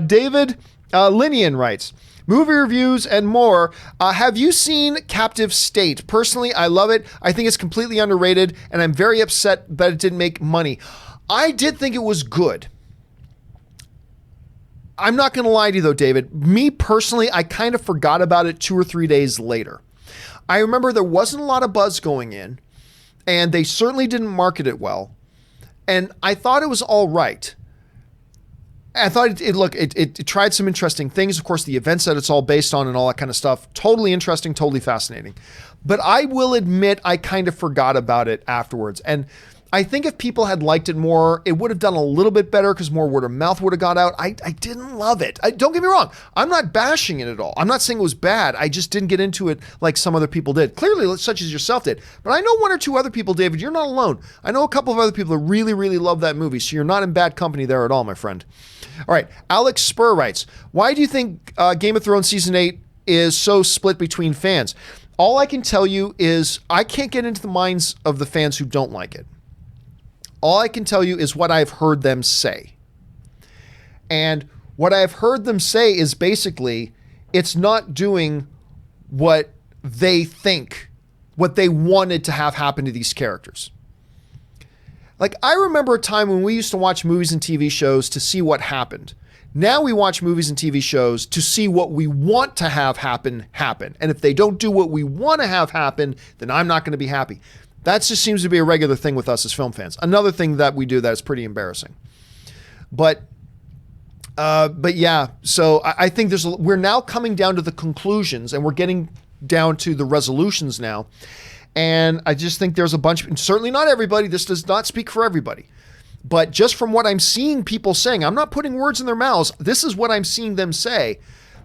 David Linian writes, movie reviews and more. Have you seen Captive State? Personally, I love it. I think it's completely underrated, and I'm very upset that it didn't make money. I did think it was good. I'm not going to lie to you, though, David. Me personally, I kind of forgot about it 2 or 3 days later. I remember there wasn't a lot of buzz going in, and they certainly didn't market it well. And I thought it was all right. I thought it tried some interesting things. Of course, the events that it's all based on and all that kind of stuff. Totally interesting, totally fascinating. But I will admit I kind of forgot about it afterwards. And I think if people had liked it more, it would have done a little bit better because more word of mouth would have got out. I didn't love it. Don't get me wrong. I'm not bashing it at all. I'm not saying it was bad. I just didn't get into it like some other people did. Clearly, such as yourself did. But I know one or two other people, David. You're not alone. I know a couple of other people that really, really love that movie. So you're not in bad company there at all, my friend. All right. Alex Spur writes, why do you think Game of Thrones Season 8 is so split between fans? All I can tell you is I can't get into the minds of the fans who don't like it. All I can tell you is what I've heard them say. And what I've heard them say is basically it's not doing what they think, what they wanted to have happen to these characters. Like, I remember a time when we used to watch movies and TV shows to see what happened. Now we watch movies and TV shows to see what we want to have happen. And if they don't do what we want to have happen, then I'm not going to be happy. That just seems to be a regular thing with us as film fans. Another thing that we do that is pretty embarrassing. But yeah, so I think we're now coming down to the conclusions and we're getting down to the resolutions now. And I just think there's a bunch, and certainly not everybody, this does not speak for everybody. But just from what I'm seeing people saying, I'm not putting words in their mouths. This is what I'm seeing them say.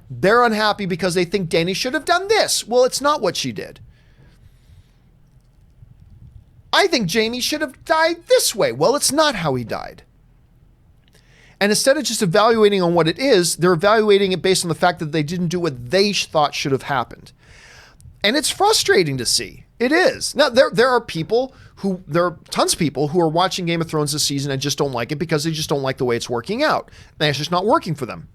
They're unhappy because they think Dany should have done this. Well, it's not what she did. I think Jaime should have died this way. Well, it's not how he died. And instead of just evaluating on what it is, they're evaluating it based on the fact that they didn't do what they thought should have happened. And it's frustrating to see. It is. Now, there are tons of people who are watching Game of Thrones this season and just don't like it because they just don't like the way it's working out. And it's just not working for them.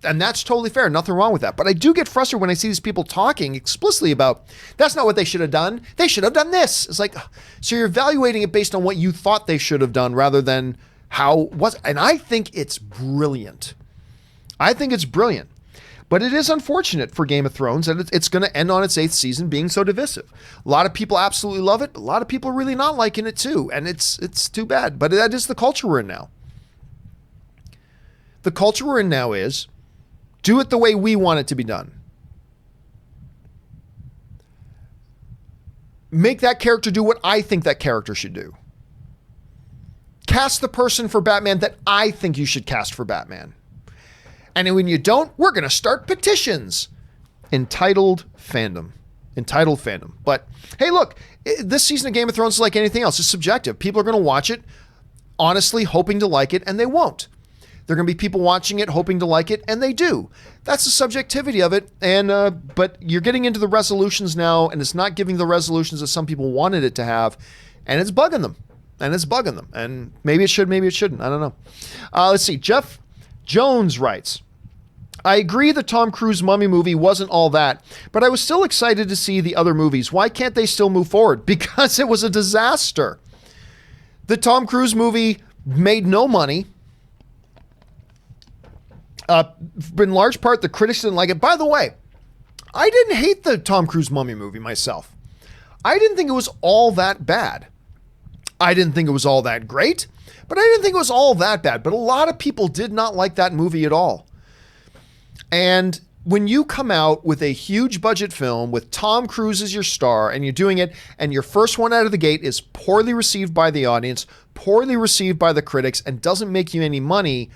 And that's totally fair. Nothing wrong with that. But I do get frustrated when I see these people talking explicitly about, that's not what they should have done. They should have done this. It's like, so you're evaluating it based on what you thought they should have done rather than how was. And I think it's brilliant. I think it's brilliant. But it is unfortunate for Game of Thrones that it's going to end on its 8th season being so divisive. A lot of people absolutely love it. A lot of people are really not liking it too. And it's too bad. But that is the culture we're in now. The culture we're in now is, do it the way we want it to be done. Make that character do what I think that character should do. Cast the person for Batman that I think you should cast for Batman. And when you don't, we're going to start petitions. Entitled fandom. But hey, look, this season of Game of Thrones is like anything else. It's subjective. People are going to watch it honestly, hoping to like it, and they won't. There are going to be people watching it, hoping to like it, and they do. That's the subjectivity of it. And but you're getting into the resolutions now, and it's not giving the resolutions that some people wanted it to have, and it's bugging them. And maybe it should, maybe it shouldn't. I don't know. Let's see. Jeff Jones writes, I agree the Tom Cruise Mummy movie wasn't all that, but I was still excited to see the other movies. Why can't they still move forward? Because it was a disaster. The Tom Cruise movie made no money. In large part, the critics didn't like it. By the way, I didn't hate the Tom Cruise Mummy movie myself. I didn't think it was all that bad. I didn't think it was all that great, but I didn't think it was all that bad. But a lot of people did not like that movie at all. And when you come out with a huge budget film with Tom Cruise as your star and you're doing it and your first one out of the gate is poorly received by the audience, poorly received by the critics, and doesn't make you any money,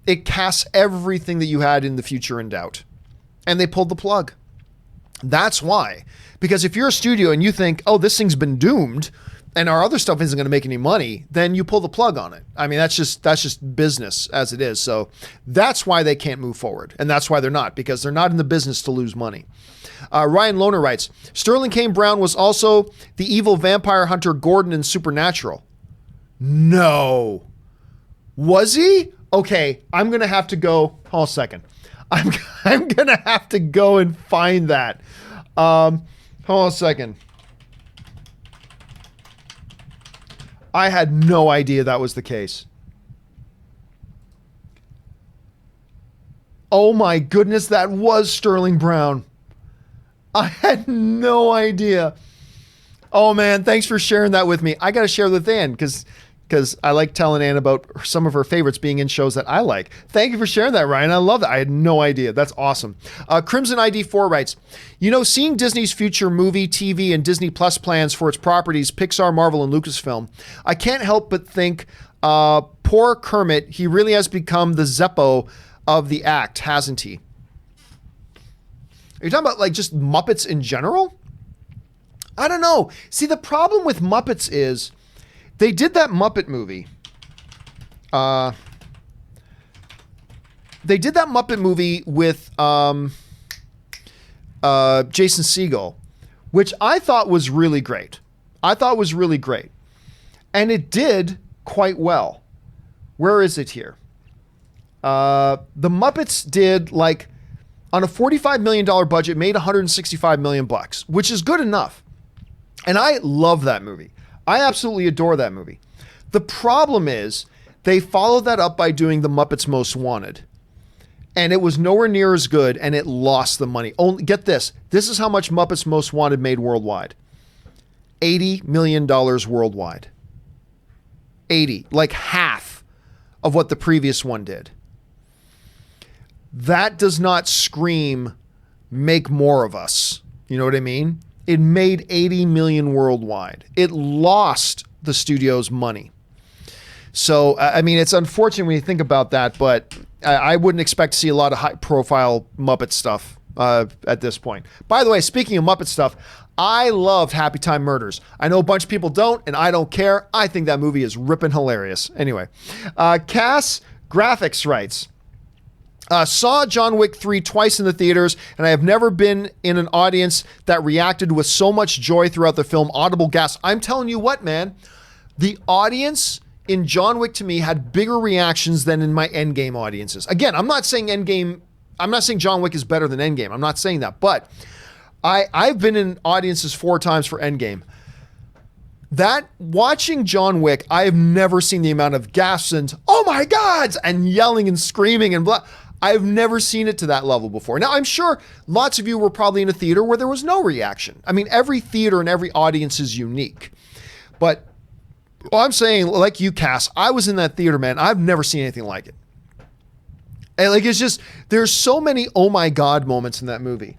it casts everything that you had in the future in doubt. And they pulled the plug. That's why. Because if you're a studio and you think, oh, this thing's been doomed and our other stuff isn't going to make any money, then you pull the plug on it. I mean, that's just business as it is. So that's why they can't move forward. And that's why they're not, because they're not in the business to lose money. Ryan Lohner writes, Sterling K. Brown was also the evil vampire hunter Gordon in Supernatural. No. Was he? Okay, I'm going to have to go. Hold on a second. I'm going to have to go and find that. Hold on a second. I had no idea that was the case. Oh my goodness, that was Sterling Brown. I had no idea. Oh man, thanks for sharing that with me. I got to share with Dan because because I like telling Ann about some of her favorites being in shows that I like. Thank you for sharing that, Ryan. I love that. I had no idea. That's awesome. Crimson ID4 writes, seeing Disney's future movie, TV, and Disney Plus plans for its properties, Pixar, Marvel, and Lucasfilm, I can't help but think, poor Kermit, he really has become the Zeppo of the act, hasn't he? Are you talking about like just Muppets in general? I don't know. See, the problem with Muppets is they did that Muppet movie. They did that Muppet movie with Jason Segel, which I thought was really great. And it did quite well. Where is it here? The Muppets did like on a $45 million budget, made $165 million bucks, which is good enough. And I love that movie. I absolutely adore that movie. The problem is they followed that up by doing The Muppets Most Wanted. And it was nowhere near as good, and it lost the money. Get this. This is how much Muppets Most Wanted made worldwide. $80 million worldwide. 80. Like half of what the previous one did. That does not scream, make more of us. You know what I mean? It made 80 million worldwide. It lost the studio's money. So, I mean, it's unfortunate when you think about that, but I wouldn't expect to see a lot of high-profile Muppet stuff at this point. By the way, speaking of Muppet stuff, I loved Happy Time Murders. I know a bunch of people don't, and I don't care. I think that movie is ripping hilarious. Anyway, Cass Graphics writes, saw John Wick 3 twice in the theaters, and I have never been in an audience that reacted with so much joy throughout the film. Audible gasps. I'm telling you what, man. The audience in John Wick to me had bigger reactions than in my Endgame audiences. Again, I'm not saying John Wick is better than Endgame. I'm not saying that, but I've been in audiences 4 times for Endgame. That watching John Wick, I have never seen the amount of gasps and oh my God and yelling and screaming and blah. I've never seen it to that level before. Now, I'm sure lots of you were probably in a theater where there was no reaction. I mean, every theater and every audience is unique. But I'm saying, like you, Cass, I was in that theater, man. I've never seen anything like it. And like, it's just, there's so many oh my God moments in that movie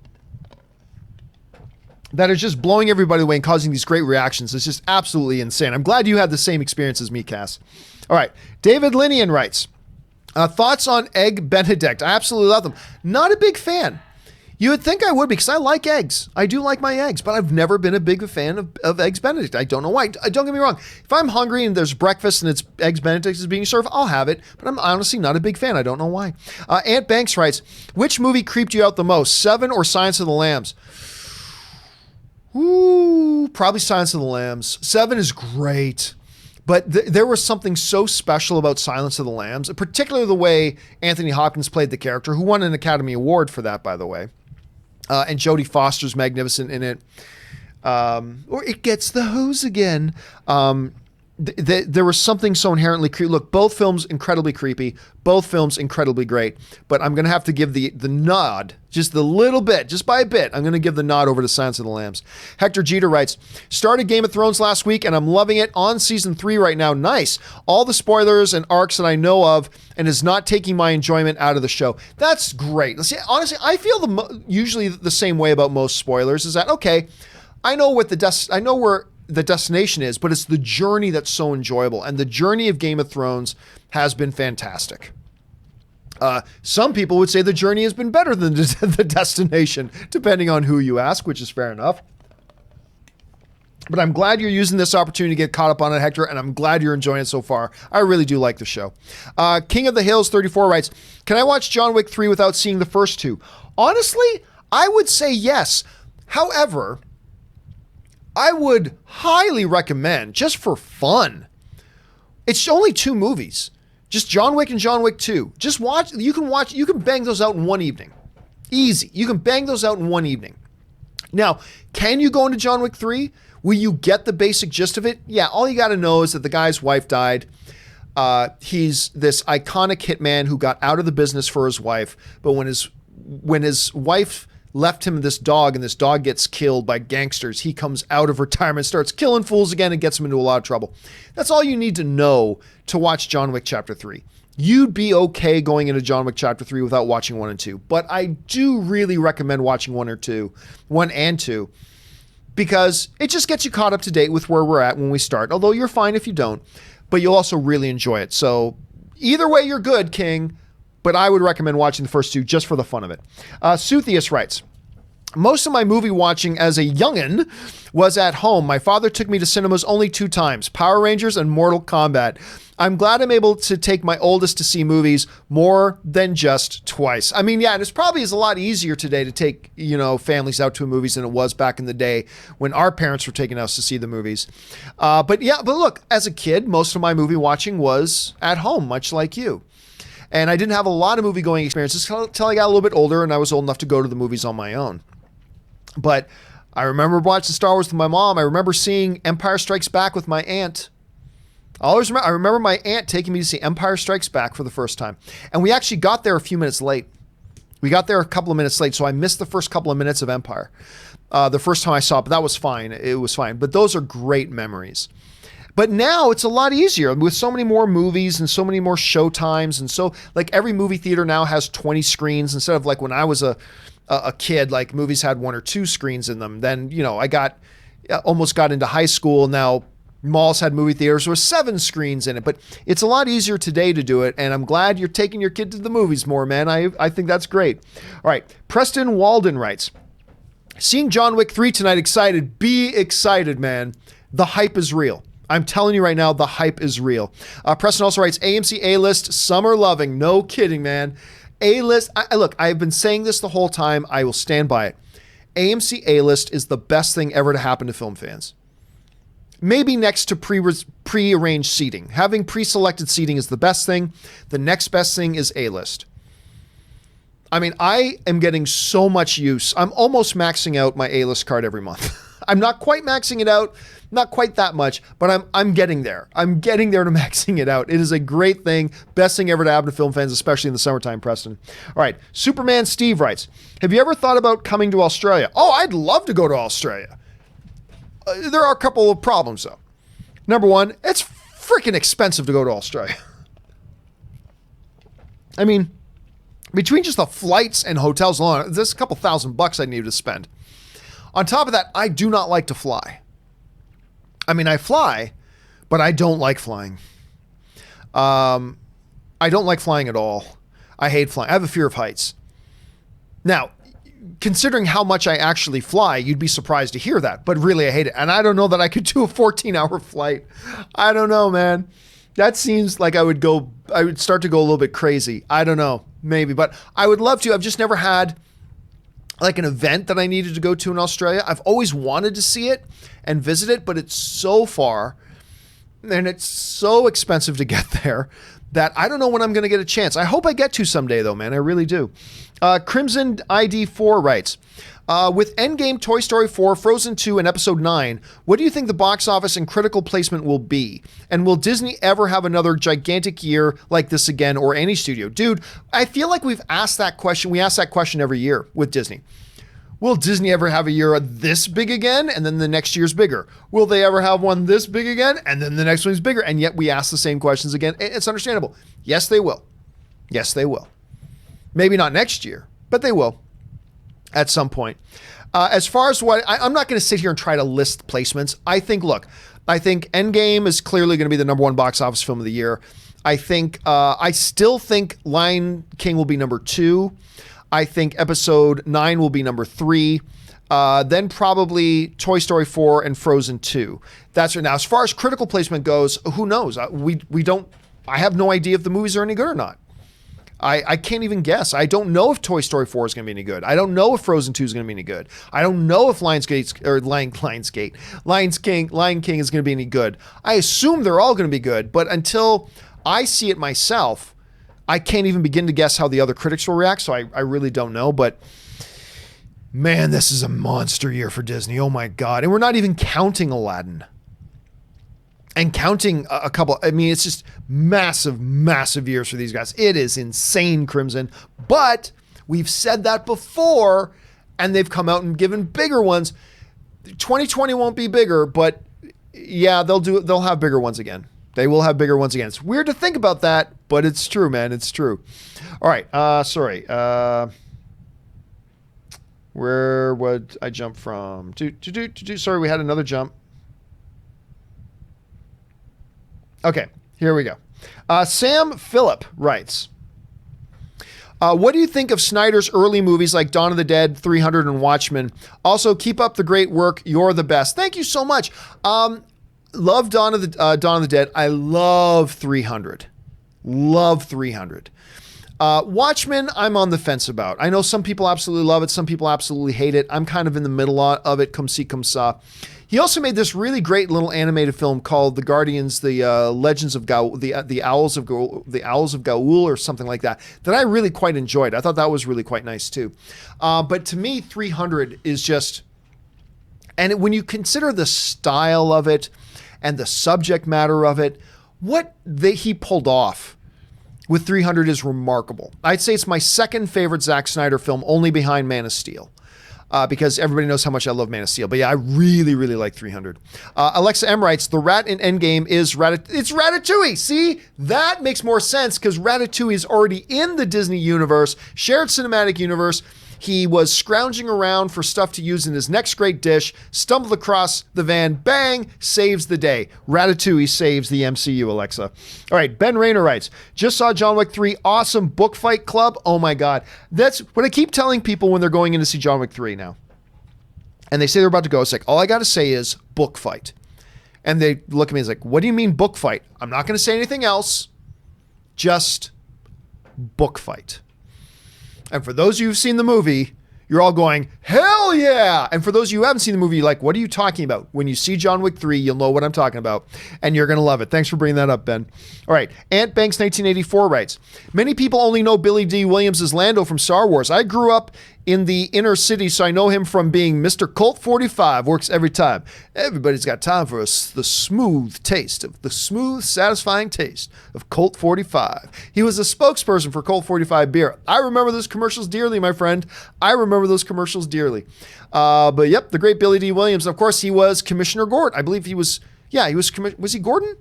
that are just blowing everybody away and causing these great reactions. It's just absolutely insane. I'm glad you had the same experience as me, Cass. All right. David Linian writes, thoughts on Egg Benedict. I absolutely love them. Not a big fan. You would think I would because I like eggs. I do like my eggs, but I've never been a big fan of Eggs Benedict. I don't know why. Don't get me wrong. If I'm hungry and there's breakfast and it's Eggs Benedict is being served, I'll have it, but I'm honestly not a big fan. I don't know why. Ant Banks writes, which movie creeped you out the most, Seven or Silence of the Lambs? Ooh, probably Silence of the Lambs. Seven is great. But there was something so special about Silence of the Lambs, particularly the way Anthony Hopkins played the character, who won an Academy Award for that, by the way. And Jodie Foster's magnificent in it. Or it gets the hose again. There was something so inherently creepy. Look, both films incredibly creepy. Both films incredibly great. But I'm going to have to give the nod, just a little bit, just by a bit. I'm going to give the nod over to Silence of the Lambs. Hector Jeter writes, started Game of Thrones last week and I'm loving it. On season 3 right now. Nice. All the spoilers and arcs that I know of and is not taking my enjoyment out of the show. That's great. See, honestly, I feel usually the same way about most spoilers. Is that, okay, I know where the destination is, but it's the journey that's so enjoyable. And the journey of Game of Thrones has been fantastic. Some people would say the journey has been better than the destination, depending on who you ask, which is fair enough. But I'm glad you're using this opportunity to get caught up on it, Hector, and I'm glad you're enjoying it so far. I really do like the show. King of the Hills 34 writes, can I watch John Wick 3 without seeing the first 2? Honestly, I would say yes. However, I would highly recommend, just for fun, it's only 2 movies, just John Wick and John Wick 2. Just watch, you can bang those out in one evening. Easy. You can bang those out in one evening. Now, can you go into John Wick 3? Will you get the basic gist of it? Yeah, all you got to know is that the guy's wife died. He's this iconic hitman who got out of the business for his wife, but when his wife left him this dog, and this dog gets killed by gangsters. He comes out of retirement, starts killing fools again, and gets him into a lot of trouble. That's all you need to know to watch John Wick Chapter 3. You'd be okay going into John Wick Chapter 3 without watching 1 and 2. But I do really recommend watching 1 and 2, because it just gets you caught up to date with where we're at when we start. Although you're fine if you don't, but you'll also really enjoy it. So either way, you're good, King. But I would recommend watching the first 2 just for the fun of it. Suthius writes, most of my movie watching as a youngin' was at home. My father took me to cinemas only 2 times, Power Rangers and Mortal Kombat. I'm glad I'm able to take my oldest to see movies more than just twice. I mean, yeah, and it's probably is a lot easier today to take, families out to movies than it was back in the day when our parents were taking us to see the movies. But look, as a kid, most of my movie watching was at home, much like you. And I didn't have a lot of movie going experiences until I got a little bit older and I was old enough to go to the movies on my own. But I remember watching Star Wars with my mom. I remember seeing Empire Strikes Back with my aunt. I remember my aunt taking me to see Empire Strikes Back for the first time. And we actually got there a few minutes late. We got there a couple of minutes late, so I missed the first couple of minutes of Empire. The first time I saw it, but that was fine. It was fine. But those are great memories. But now it's a lot easier with so many more movies and so many more show times. And so like every movie theater now has 20 screens instead of like when I was a kid, like movies had 1 or 2 screens in them. Then, I almost got into high school. Now malls had movie theaters with 7 screens in it, but it's a lot easier today to do it. And I'm glad you're taking your kid to the movies more, man. I think that's great. All right. Preston Walden writes, seeing John Wick 3 tonight, excited. Be excited, man. The hype is real. I'm telling you right now, the hype is real. Preston also writes, AMC A-List, summer loving. No kidding, man. A-List, look, I've been saying this the whole time. I will stand by it. AMC A-List is the best thing ever to happen to film fans. Maybe next to pre-arranged seating. Having pre-selected seating is the best thing. The next best thing is A-List. I mean, I am getting so much use. I'm almost maxing out my A-List card every month. I'm not quite maxing it out, not quite that much, but I'm getting there. I'm getting there to maxing it out. It is a great thing. Best thing ever to happen to film fans, especially in the summertime, Preston. All right. Superman Steve writes, have you ever thought about coming to Australia? Oh, I'd love to go to Australia. There are a couple of problems, though. Number one, it's freaking expensive to go to Australia. I mean, between just the flights and hotels alone, there's a couple $1,000 I need to spend. On top of that, I do not like to fly. I mean, I fly, but I don't like flying. I don't like flying at all. I hate flying. I have a fear of heights. Now, considering how much I actually fly, you'd be surprised to hear that, but really I hate it. And I don't know that I could do a 14-hour flight. I don't know, man. That seems like I would start to go a little bit crazy. I don't know, maybe, but I would love to. I've just never had like an event that I needed to go to in Australia. I've always wanted to see it and visit it, but it's so far and it's so expensive to get there that I don't know when I'm going to get a chance. I hope I get to someday though, man. I really do. Crimson ID4 writes, with Endgame, Toy Story 4, Frozen 2, and Episode 9, what do you think the box office and critical placement will be? And will Disney ever have another gigantic year like this again, or any studio? Dude, I feel like we've asked that question. We ask that question every year with Disney. Will Disney ever have a year this big again, and then the next year's bigger? Will they ever have one this big again, and then the next one's bigger? And yet we ask the same questions again. It's understandable. Yes, they will. Yes, they will. Maybe not next year, but they will at some point. As far as what, I'm not going to sit here and try to list placements. I think Endgame is clearly going to be the -- 1 box office film of the year. I still think Lion King will be number 2. I think Episode 9 will be number 3. Then probably Toy Story 4 and Frozen 2. That's right. Now, as far as critical placement goes, who knows? I have no idea if the movies are any good or not. I can't even guess. I don't know if Toy Story 4 is going to be any good. I don't know if Frozen 2 is going to be any good. I don't know if Lion King is going to be any good. I assume they're all going to be good, but until I see it myself, I can't even begin to guess how the other critics will react, so I really don't know. But man, this is a monster year for Disney. Oh my God. And we're not even counting Aladdin. And counting a couple, I mean, it's just massive, massive years for these guys. It is insane, Crimson. But we've said that before, and they've come out and given bigger ones. 2020 won't be bigger, but yeah, they'll have bigger ones again. They will have bigger ones again. It's weird to think about that, but it's true, man. It's true. All right. Sorry. Where would I jump from? Sorry, we had another jump. Okay, here we go. Sam Phillip writes, what do you think of Snyder's early movies like Dawn of the Dead, 300, and Watchmen? Also, keep up the great work. You're the best. Thank you so much. Love Dawn of the Dead. I love 300. Love 300. Watchmen, I'm on the fence about. I know some people absolutely love it. Some people absolutely hate it. I'm kind of in the middle of it. Comme ci, comme ça. He also made this really great little animated film called The Guardians, the Legends of Gaul, the Owls of Gaul, or something like that I really quite enjoyed. I thought that was really quite nice too. But to me, 300 is just, and when you consider the style of it and the subject matter of it, what he pulled off with 300 is remarkable. I'd say it's my second favorite Zack Snyder film, only behind Man of Steel. Because everybody knows how much I love Man of Steel. But yeah, I really, really like 300. Alexa M writes, the rat in Endgame is it's Ratatouille. See, that makes more sense because Ratatouille is already in the Disney universe, shared cinematic universe. He was scrounging around for stuff to use in his next great dish, stumbled across the van, bang, saves the day. Ratatouille saves the MCU, Alexa. All right, Ben Rayner writes, just saw John Wick 3, awesome book fight club. Oh my God. That's what I keep telling people when they're going in to see John Wick 3 now. And they say they're about to go. It's like, all I got to say is book fight. And they look at me and it's like, what do you mean book fight? I'm not going to say anything else. Just book fight. And for those of you who've seen the movie, you're all going, hell yeah! And for those of you who haven't seen the movie, you're like, what are you talking about? When you see John Wick 3, you'll know what I'm talking about. And you're going to love it. Thanks for bringing that up, Ben. All right. Ant Banks 1984 writes, many people only know Billy D. Williams as Lando from Star Wars. I grew up in the inner city, so I know him from being Mr. Colt 45. Works every time. Everybody's got time for the smooth satisfying taste of Colt 45. He was a spokesperson for Colt 45 beer. I remember those commercials dearly, my friend. I remember those commercials dearly. But yep, the great Billy D. Williams. Of course, he was Commissioner Gordon. I believe he was, was he Gordon?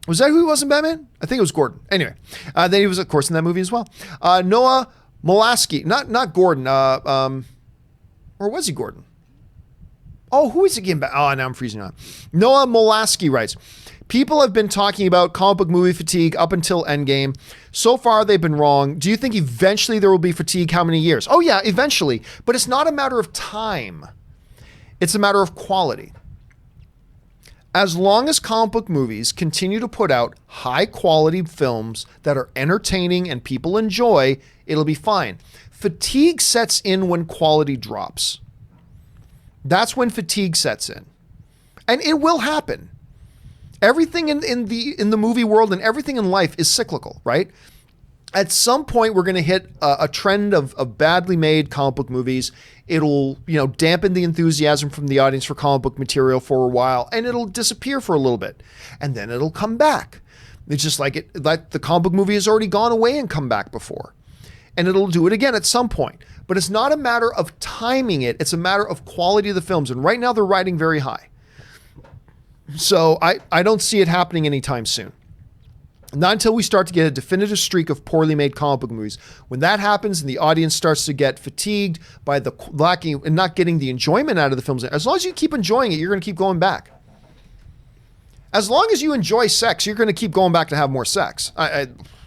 Was that who he was in Batman? I think it was Gordon. Anyway, then he was, of course, in that movie as well. Noah Molaski, not Gordon, or was he Gordon? Oh, who is it again? Oh, now I'm freezing on. Noah Molaski writes, people have been talking about comic book movie fatigue up until Endgame. So far, they've been wrong. Do you think eventually there will be fatigue? How many years? Oh yeah, eventually. But it's not a matter of time. It's a matter of quality. As long as comic book movies continue to put out high quality films that are entertaining and people enjoy, it'll be fine. Fatigue sets in when quality drops. That's when fatigue sets in. And it will happen. Everything in the movie world and everything in life is cyclical, right? At some point, we're going to hit a trend of badly made comic book movies. It'll, dampen the enthusiasm from the audience for comic book material for a while, and it'll disappear for a little bit, and then it'll come back. It's just like the comic book movie has already gone away and come back before, and it'll do it again at some point. But it's not a matter of timing it; it's a matter of quality of the films, and right now they're riding very high. So I don't see it happening anytime soon. Not until we start to get a definitive streak of poorly made comic book movies. When that happens and the audience starts to get fatigued by the lacking and not getting the enjoyment out of the films, as long as you keep enjoying it, you're going to keep going back. As long as you enjoy sex, you're going to keep going back to have more sex,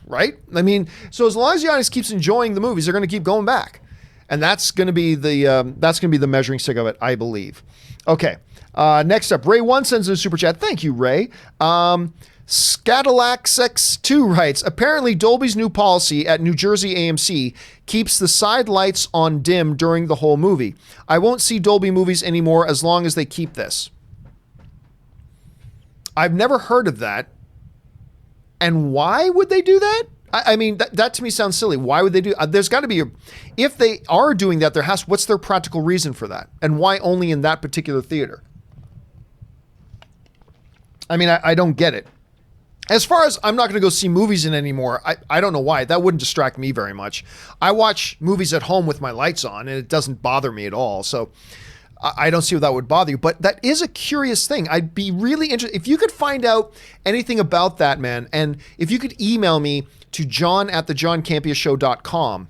right? I mean, so as long as the audience keeps enjoying the movies, they're going to keep going back, and that's going to be the measuring stick of it, I believe. Okay, next up, Ray One sends in a super chat. Thank you, Ray. Scatalax2 writes, apparently Dolby's new policy at New Jersey AMC keeps the side lights on dim during the whole movie. I won't see Dolby movies anymore as long as they keep this. I've never heard of that. And why would they do that? I mean, that to me sounds silly. Why would they do? There's got to be if they are doing that, what's their practical reason for that? And why only in that particular theater? I mean, I don't get it. As far as I'm not going to go see movies in anymore, I don't know why. That wouldn't distract me very much. I watch movies at home with my lights on, and it doesn't bother me at all. So I don't see how that would bother you. But that is a curious thing. I'd be really interested. If you could find out anything about that, man, and if you could email me to john@thejohncampeashow.com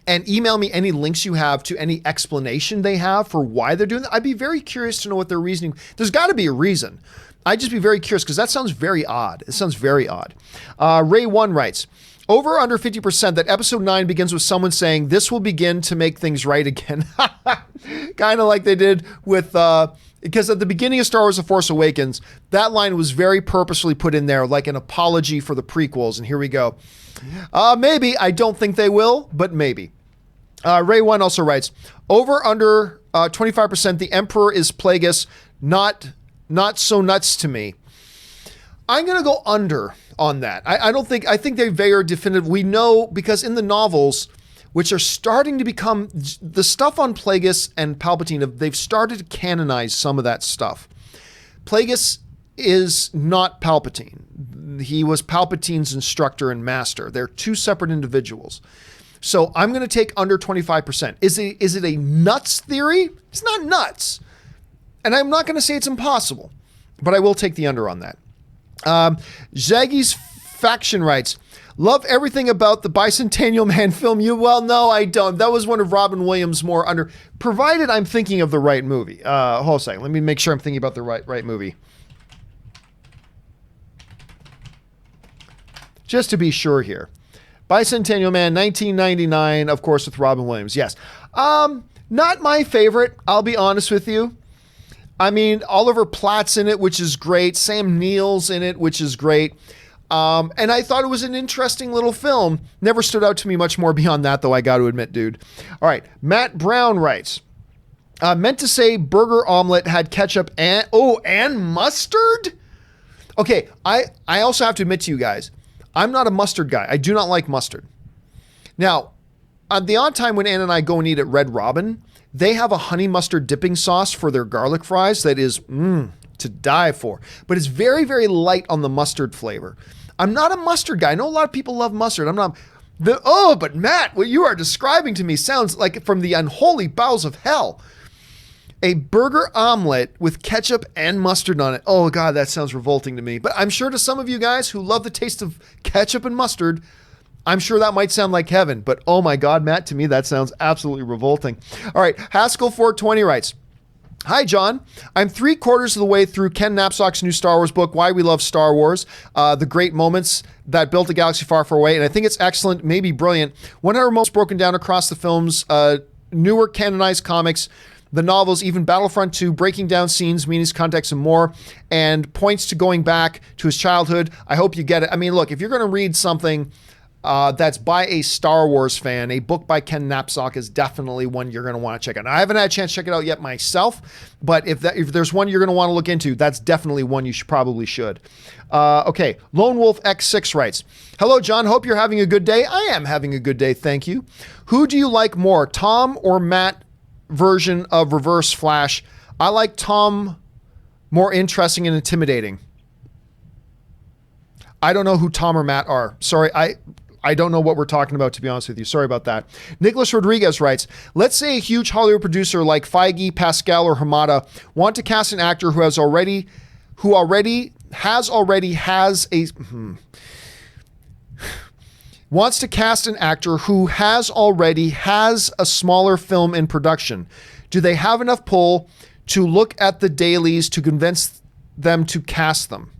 and email me any links you have to any explanation they have for why they're doing that, I'd be very curious to know what their reasoning. There's got to be a reason. I'd just be very curious because that sounds very odd. It sounds very odd. Ray1 writes, over under 50% that episode 9 begins with someone saying, this will begin to make things right again. Kind of like they did with, because at the beginning of Star Wars The Force Awakens, that line was very purposefully put in there like an apology for the prequels. And here we go. Maybe. I don't think they will, but maybe. Ray1 also writes, over under 25%, the Emperor is Plagueis, not so nuts to me. I'm going to go under on that. I think they very definitive. We know because in the novels, which are starting to become the stuff on Plagueis and Palpatine, they've started to canonize some of that stuff. Plagueis is not Palpatine. He was Palpatine's instructor and master. They're two separate individuals. So I'm going to take under 25%. Is it a nuts theory? It's not nuts. And I'm not going to say it's impossible, but I will take the under on that. Zaggy's Faction writes, love everything about the Bicentennial Man film. Well, no, I don't. That was one of Robin Williams' more under, provided I'm thinking of the right movie. Hold on a second. Let me make sure I'm thinking about the right movie. Just to be sure here. Bicentennial Man, 1999, of course, with Robin Williams. Yes. Not my favorite, I'll be honest with you. I mean, Oliver Platt's in it, which is great. Sam Neill's in it, which is great. And I thought it was an interesting little film. Never stood out to me much more beyond that, though, I got to admit, dude. All right. Matt Brown writes, meant to say burger omelet had ketchup and mustard? Okay, I also have to admit to you guys, I'm not a mustard guy. I do not like mustard. Now, on the odd time when Ann and I go and eat at Red Robin, they have a honey mustard dipping sauce for their garlic fries that is to die for. But it's very, very light on the mustard flavor. I'm not a mustard guy. I know a lot of people love mustard. I'm not. But Matt, what you are describing to me sounds like from the unholy bowels of hell. A burger omelet with ketchup and mustard on it. Oh, God, that sounds revolting to me. But I'm sure to some of you guys who love the taste of ketchup and mustard, I'm sure that might sound like heaven, but oh my God, Matt, to me, that sounds absolutely revolting. All right, Haskell420 writes, hi, John. I'm 3/4 of the way through Ken Knapsack's new Star Wars book, Why We Love Star Wars, The Great Moments That Built a Galaxy Far, Far Away, and I think it's excellent, maybe brilliant. 100 moments broken down across the films, newer canonized comics, the novels, even Battlefront 2, breaking down scenes, meanings, context, and more, and points to going back to his childhood. I hope you get it. I mean, look, if you're going to read something that's by a Star Wars fan, a book by Ken Knapsack is definitely one you're going to want to check out. Now, I haven't had a chance to check it out yet myself, but if there's one you're going to want to look into, that's definitely one you probably should. Okay, Lone Wolf X6 writes, hello, John. Hope you're having a good day. I am having a good day, thank you. Who do you like more, Tom or Matt version of Reverse Flash? I like Tom more interesting and intimidating. I don't know who Tom or Matt are. Sorry, I don't know what we're talking about, to be honest with you. Sorry about that. Nicholas Rodriguez writes, let's say a huge Hollywood producer like Feige, Pascal, or Hamada want to cast an actor who already has a smaller film in production. Do they have enough pull to look at the dailies to convince them to cast them?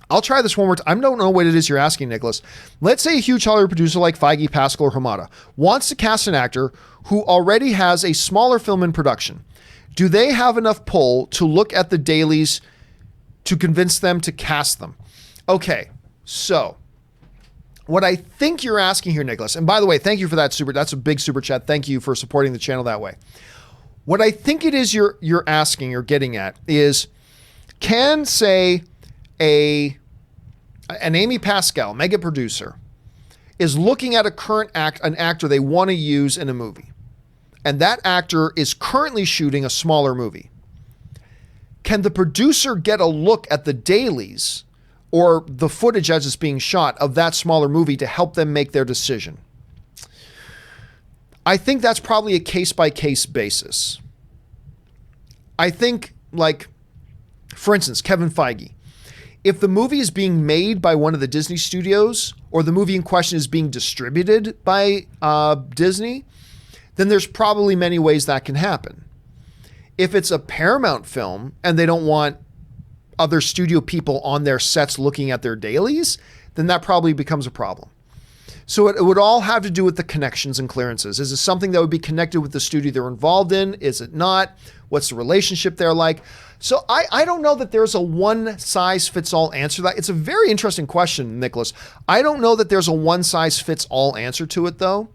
I'll try this one more time. I don't know what it is you're asking, Nicholas. Let's say a huge Hollywood producer like Feige, Pascal, or Hamada wants to cast an actor who already has a smaller film in production. Do they have enough pull to look at the dailies to convince them to cast them? Okay, so what I think you're asking here, Nicholas, and by the way, thank you for that that's a big super chat. Thank you for supporting the channel that way. What I think it is you're asking or getting at is, can say an Amy Pascal, mega producer, is looking at an actor they want to use in a movie, and that actor is currently shooting a smaller movie. can the producer get a look at the dailies or the footage as it's being shot of that smaller movie to help them make their decision? I think that's probably a case-by-case basis. I think, like, for instance, Kevin Feige. If the movie is being made by one of the Disney studios, or the movie in question is being distributed by Disney, then there's probably many ways that can happen. If it's a Paramount film and they don't want other studio people on their sets looking at their dailies, then that probably becomes a problem. So it would all have to do with the connections and clearances. Is it something that would be connected with the studio they're involved in? Is it not? What's the relationship there like? So I don't know that there's a one-size-fits-all answer to that. It's a very interesting question, Nicholas. I don't know that there's a one-size-fits-all answer to it, though.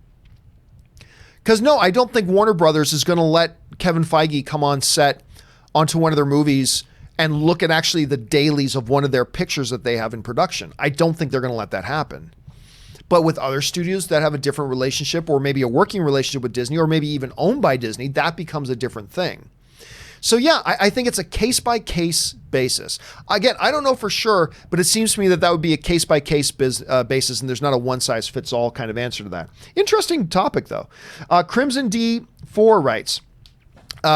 Because, no, I don't think Warner Brothers is going to let Kevin Feige come on set onto one of their movies and look at actually the dailies of one of their pictures that they have in production. I don't think they're going to let that happen. But with other studios that have a different relationship, or maybe a working relationship with Disney, or maybe even owned by Disney, that becomes a different thing. So yeah, I think it's a case-by-case basis. Again, I don't know for sure, but it seems to me that would be a case-by-case basis, and there's not a one-size-fits-all kind of answer to that. Interesting topic, though. Crimson D4 writes,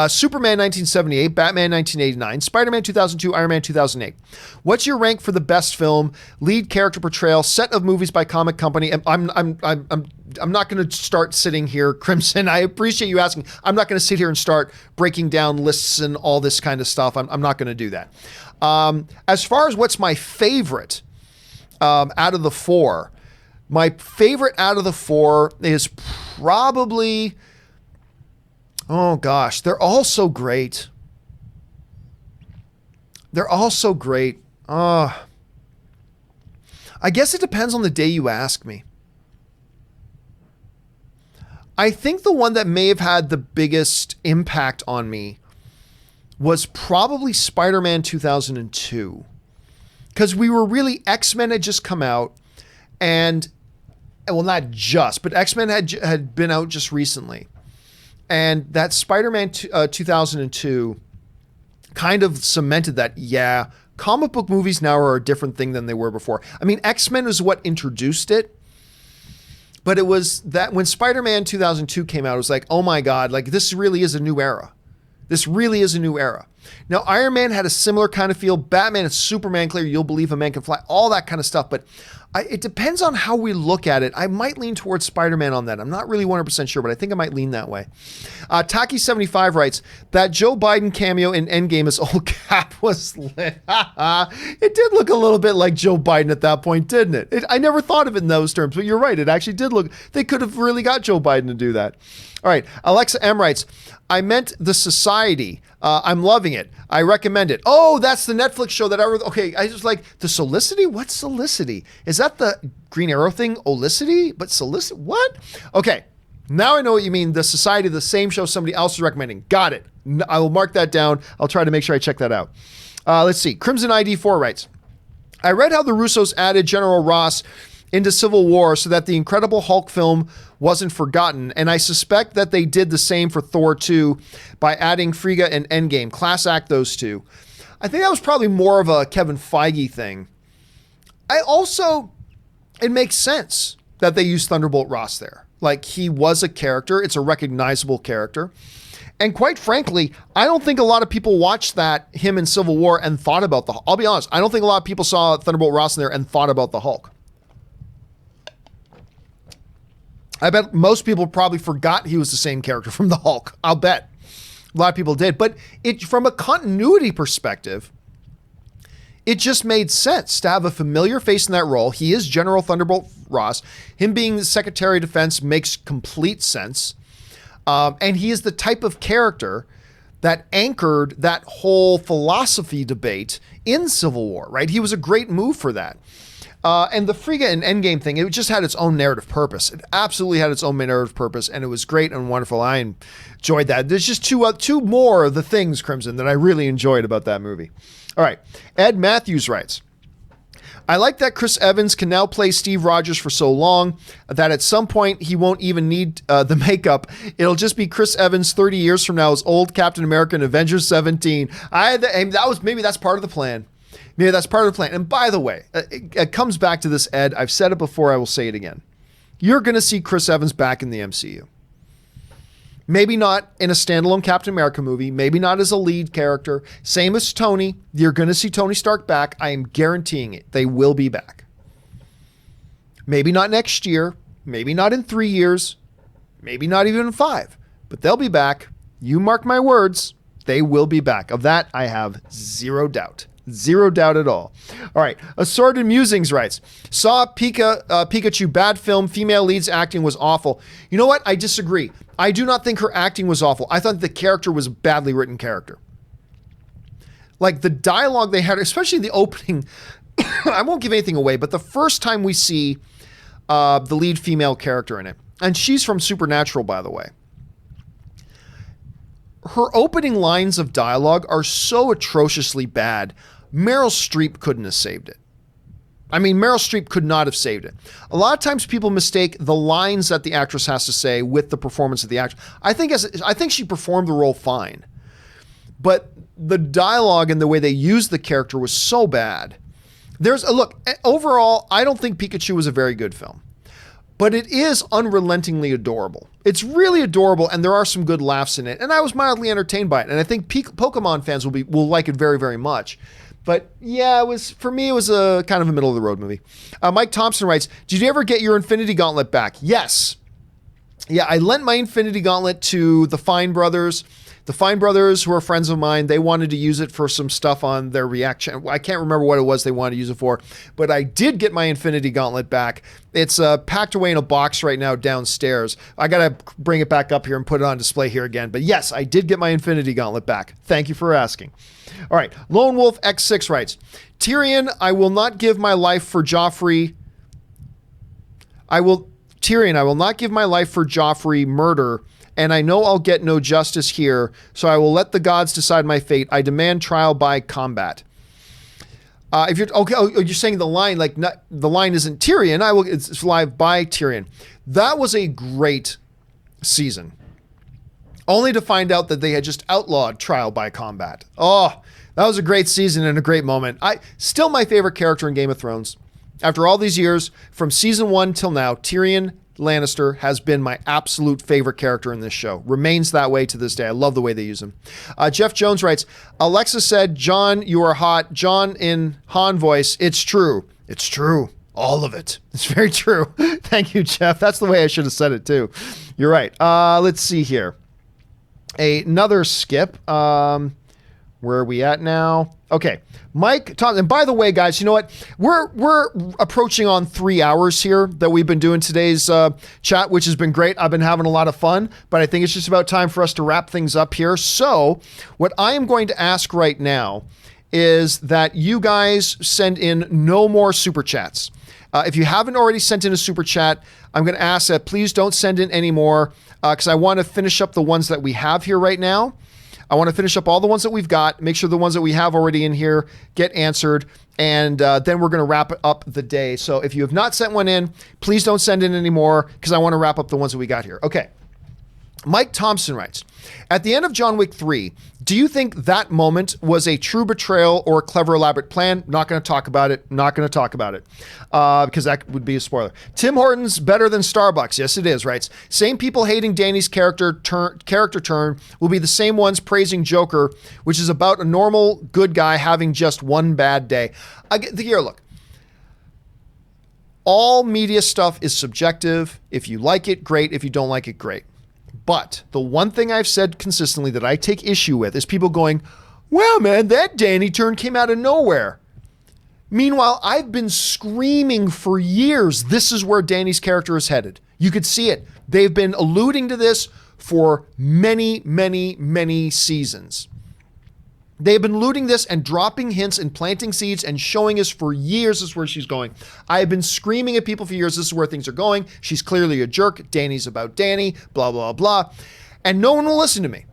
Superman 1978, Batman 1989, Spider-Man 2002, Iron Man 2008. What's your rank for the best film, lead character portrayal, set of movies by comic company? And I'm not going to start sitting here, Crimson. I appreciate you asking. I'm not going to sit here and start breaking down lists and all this kind of stuff. I'm not going to do that. As far as what's my favorite out of the four, my favorite out of the four is probably... Oh gosh, they're all so great. They're all so great. I guess it depends on the day you ask me. I think the one that may have had the biggest impact on me was probably Spider-Man 2002. Because we were really, X-Men had just come out, and, well, not just, but X-Men had been out just recently. And that Spider-Man 2002 kind of cemented that, yeah, comic book movies now are a different thing than they were before. I mean, X-Men was what introduced it. But it was that when Spider-Man 2002 came out, it was like, oh my God, like this really is a new era. This really is a new era. Now, Iron Man had a similar kind of feel. Batman and Superman, clear, you'll believe a man can fly, all that kind of stuff. But it depends on how we look at it. I might lean towards Spider-Man on that. I'm not really 100% sure, but I think I might lean that way. Taki75 writes, that Joe Biden cameo in Endgame as old Cap was lit. It did look a little bit like Joe Biden at that point, didn't it? I never thought of it in those terms, but you're right. It actually did look, they could have really got Joe Biden to do that. All right. Alexa M writes, I meant The Society. I'm loving it. I recommend it. Oh, that's the Netflix show that okay. I was like, the Solicity? What's Solicity? Is that the Green Arrow thing? Olicity? But Solicity? What? Okay. Now I know what you mean. The Society, the same show somebody else is recommending. Got it. I will mark that down. I'll try to make sure I check that out. Let's see. Crimson ID4 writes, I read how the Russos added General Ross into Civil War so that the Incredible Hulk film wasn't forgotten, and I suspect that they did the same for Thor 2 by adding Frigga and Endgame. Class act, those two. I think that was probably more of a Kevin Feige thing. It makes sense that they used Thunderbolt Ross there. Like, he was a character. It's a recognizable character. And quite frankly, I don't think a lot of people watched him in Civil War and thought about the Hulk. I'll be honest. I don't think a lot of people saw Thunderbolt Ross in there and thought about the Hulk. I bet most people probably forgot he was the same character from the Hulk. I'll bet. A lot of people did. But from a continuity perspective, it just made sense to have a familiar face in that role. He is General Thunderbolt Ross. Him being the Secretary of Defense makes complete sense. And he is the type of character that anchored that whole philosophy debate in Civil War, right? He was a great move for that. And the Frigga and Endgame thing, it just had its own narrative purpose. It absolutely had its own narrative purpose, and it was great and wonderful. I enjoyed that. There's just two more of the things, Crimson, that I really enjoyed about that movie. All right. Ed Matthews writes, I like that Chris Evans can now play Steve Rogers for so long that at some point he won't even need the makeup. It'll just be Chris Evans 30 years from now as old Captain America in Avengers 17. Maybe that's part of the plan. Maybe that's part of the plan. And by the way, it comes back to this, Ed. I've said it before. I will say it again. You're going to see Chris Evans back in the MCU. Maybe not in a standalone Captain America movie. Maybe not as a lead character. Same as Tony. You're going to see Tony Stark back. I am guaranteeing it. They will be back. Maybe not next year. Maybe not in 3 years. Maybe not even in 5. But they'll be back. You mark my words. They will be back. Of that, I have zero doubt. Zero doubt at all. All right. Assorted Musings writes, saw Pikachu, bad film. Female lead's acting was awful. You know what? I disagree. I do not think her acting was awful. I thought the character was a badly written character. Like the dialogue they had, especially the opening, I won't give anything away, but the first time we see the lead female character in it, and she's from Supernatural, by the way. Her opening lines of dialogue are so atrociously bad, Meryl Streep couldn't have saved it. I mean, Meryl Streep could not have saved it. A lot of times people mistake the lines that the actress has to say with the performance of the actor. I think she performed the role fine. But the dialogue and the way they used the character was so bad. Look, overall, I don't think Pikachu was a very good film. But it is unrelentingly adorable. It's really adorable, and there are some good laughs in it. And I was mildly entertained by it. And I think Pokemon fans will like it very, very much. But yeah, for me, it was a kind of a middle of the road movie. Mike Thompson writes, did you ever get your Infinity Gauntlet back? Yes. Yeah, I lent my Infinity Gauntlet to the Fine Brothers. The Fine Brothers, who are friends of mine, they wanted to use it for some stuff on their reaction. I can't remember what it was they wanted to use it for, but I did get my Infinity Gauntlet back. It's packed away in a box right now downstairs. I got to bring it back up here and put it on display here again. But yes, I did get my Infinity Gauntlet back. Thank you for asking. All right. Lone Wolf X6 writes, Tyrion, I will not give my life for Joffrey. Tyrion, I will not give my life for Joffrey murder. And I know I'll get no justice here, so I will let the gods decide my fate. I demand trial by combat. If you're okay, you're saying the line the line isn't Tyrion. It's live by Tyrion. That was a great season. Only to find out that they had just outlawed trial by combat. Oh, that was a great season and a great moment. Still my favorite character in Game of Thrones. After all these years, from season 1 till now, Tyrion Lannister has been my absolute favorite character in this show. Remains that way to this day. I love the way they use him. Jeff Jones writes, Alexa said, John, you are hot. John in Han voice. It's true. It's true. All of it. It's very true. Thank you, Jeff. That's the way I should have said it too. You're right. Let's see here. Another skip. Where are we at now? Okay. Mike, Tom, and by the way, guys, you know what? We're approaching on 3 hours here that we've been doing today's chat, which has been great. I've been having a lot of fun, but I think it's just about time for us to wrap things up here. So what I am going to ask right now is that you guys send in no more super chats. If you haven't already sent in a super chat, I'm going to ask that please don't send in any more because I want to finish up the ones that we have here right now. I want to finish up all the ones that we've got, make sure the ones that we have already in here get answered, and then we're going to wrap up the day. So if you have not sent one in, please don't send in any more because I want to wrap up the ones that we got here. Okay. Mike Thompson writes, at the end of John Wick 3, do you think that moment was a true betrayal or a clever, elaborate plan? Not going to talk about it. Because that would be a spoiler. Tim Hortons better than Starbucks. Yes, it is, writes. Same people hating Danny's character turn will be the same ones praising Joker, which is about a normal good guy having just one bad day. Look. All media stuff is subjective. If you like it, great. If you don't like it, great. But the one thing I've said consistently that I take issue with is people going, well, man, that Danny turn came out of nowhere. Meanwhile, I've been screaming for years, this is where Danny's character is headed. You could see it. They've been alluding to this for many, many, many seasons. They've been alluding this and dropping hints and planting seeds and showing us for years this is where she's going. I have been screaming at people for years, this is where things are going. She's clearly a jerk. Danny's about Danny, blah, blah, blah. And no one will listen to me.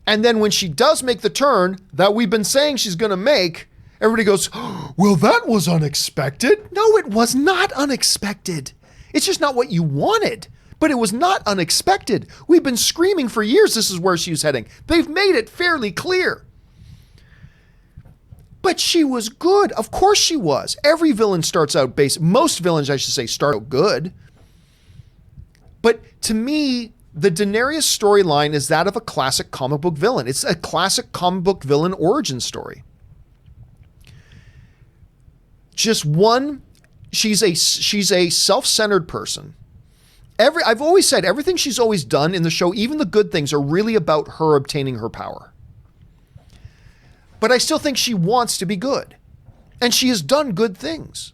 And then when she does make the turn that we've been saying she's going to make, Everybody goes, well, that was unexpected. No, it was not unexpected. It's just not what you wanted. But it was not unexpected. We've been screaming for years this is where she was heading. They've made it fairly clear. But she was good. Of course she was. Every villain starts out most villains, I should say, start out good. But to me, the Daenerys storyline is that of a classic comic book villain. It's a classic comic book villain origin story. Just one, she's a self-centered person. I've always said everything she's always done in the show, even the good things, are really about her obtaining her power. But I still think she wants to be good. And she has done good things.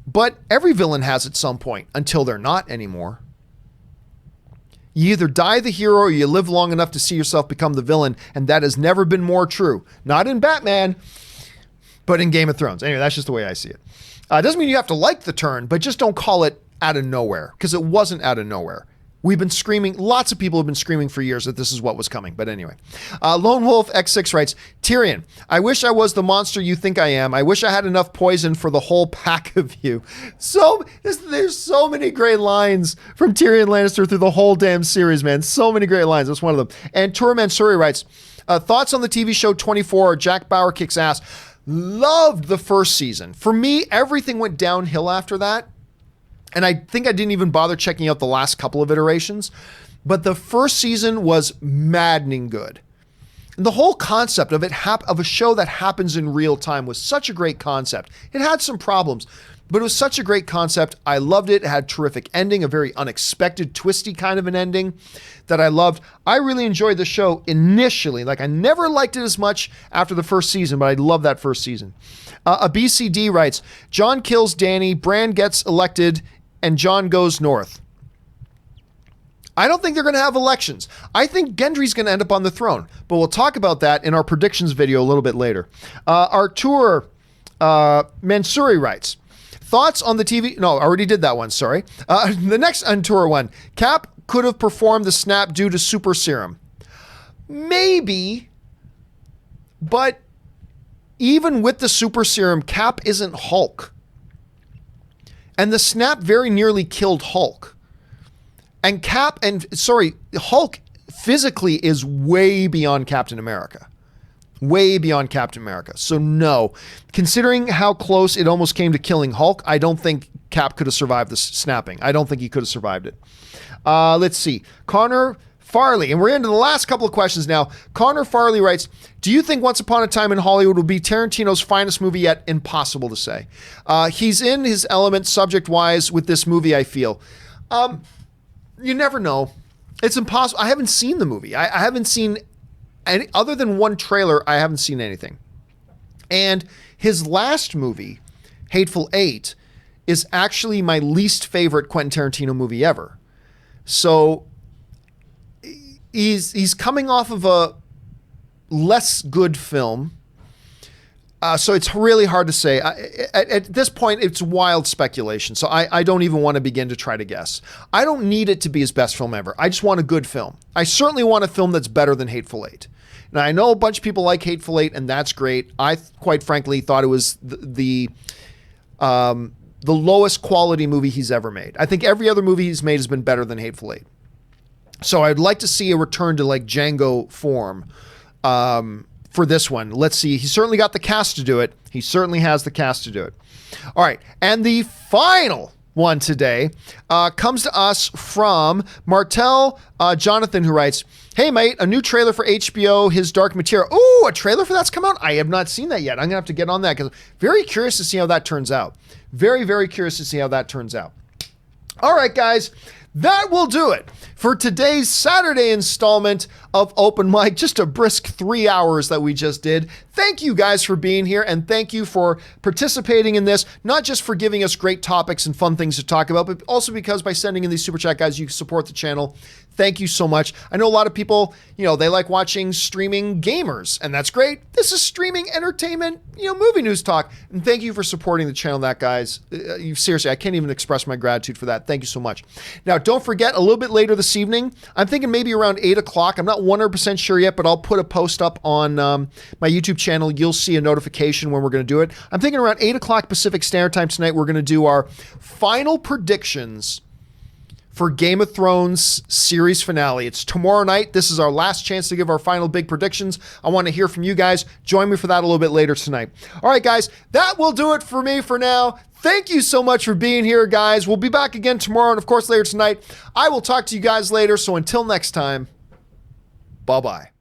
But every villain has at some point, until they're not anymore. You either die the hero or you live long enough to see yourself become the villain, and that has never been more true. Not in Batman, but in Game of Thrones. Anyway, that's just the way I see it. Doesn't mean you have to like the turn, but just don't call it out of nowhere, because it wasn't out of nowhere. We've been screaming, lots of people have been screaming for years that this is what was coming. But anyway, Lone Wolf X6 writes, Tyrion, I wish I was the monster you think I am. I wish I had enough poison for the whole pack of you. So there's so many great lines from Tyrion Lannister through the whole damn series, man. So many great lines. That's one of them. And Tura Mansuri writes, thoughts on the TV show 24, Jack Bauer kicks ass. Loved the first season. For me, everything went downhill after that. And I think I didn't even bother checking out the last couple of iterations, but the first season was maddening good. And the whole concept of of a show that happens in real time was such a great concept. It had some problems, but it was such a great concept. I loved it. It had a terrific ending, a very unexpected, twisty kind of an ending that I loved. I really enjoyed the show initially. Like, I never liked it as much after the first season, but I loved that first season. A BCD writes, John kills Danny, Bran gets elected, and John goes north. I don't think they're going to have elections. I think Gendry's going to end up on the throne, but we'll talk about that in our predictions video a little bit later. Artur Mansuri writes, thoughts on the TV... No, I already did that one, sorry. The next Artur one. Cap could have performed the snap due to super serum. Maybe, but even with the super serum, Cap isn't Hulk. And the snap very nearly killed Hulk. And Hulk physically is way beyond Captain America. Way beyond Captain America. So no, considering how close it almost came to killing Hulk, I don't think Cap could have survived the snapping. I don't think he could have survived it. Let's see. Connor Farley, and we're into the last couple of questions now. Connor Farley writes, do you think Once Upon a Time in Hollywood will be Tarantino's finest movie yet? Impossible to say. He's in his element subject-wise with this movie, I feel. You never know. It's impossible. I haven't seen the movie. I haven't seen any, other than one trailer, I haven't seen anything. And his last movie, Hateful Eight, is actually my least favorite Quentin Tarantino movie ever. So he's coming off of a less good film. So it's really hard to say. At this point, it's wild speculation. So I don't even want to begin to try to guess. I don't need it to be his best film ever. I just want a good film. I certainly want a film that's better than Hateful Eight. Now, I know a bunch of people like Hateful Eight, and that's great. I, quite frankly, thought it was the lowest quality movie he's ever made. I think every other movie he's made has been better than Hateful Eight. So I'd like to see a return to like Django form for this one. Let's see. He certainly got the cast to do it. He certainly has the cast to do it. All right. And the final one today comes to us from Martel Jonathan, who writes, hey, mate, a new trailer for HBO, His Dark Material. Ooh, a trailer for that's come out? I have not seen that yet. I'm going to have to get on that because very curious to see how that turns out. Very, very curious to see how that turns out. All right, guys. That will do it for today's Saturday installment of Open Mic. Just a brisk 3 hours that we just did. Thank you guys for being here, and thank you for participating in this, not just for giving us great topics and fun things to talk about, but also because by sending in these super chat, guys, you support the channel. Thank you so much. I know a lot of people, they like watching streaming gamers, and that's great. This is streaming entertainment, movie news talk. And thank you for supporting the channel, guys. Seriously, I can't even express my gratitude for that. Thank you so much. Now, don't forget, a little bit later this evening, I'm thinking maybe around 8 o'clock. I'm not 100% sure yet, but I'll put a post up on my YouTube channel. You'll see a notification when we're going to do it. I'm thinking around 8 o'clock Pacific Standard Time tonight, we're going to do our final predictions for Game of Thrones series finale. It's tomorrow night. This is our last chance to give our final big predictions. I want to hear from you guys. Join me for that a little bit later tonight. All right, guys, that will do it for me for now. Thank you so much for being here, guys. We'll be back again tomorrow and, of course, later tonight. I will talk to you guys later. So until next time, bye-bye.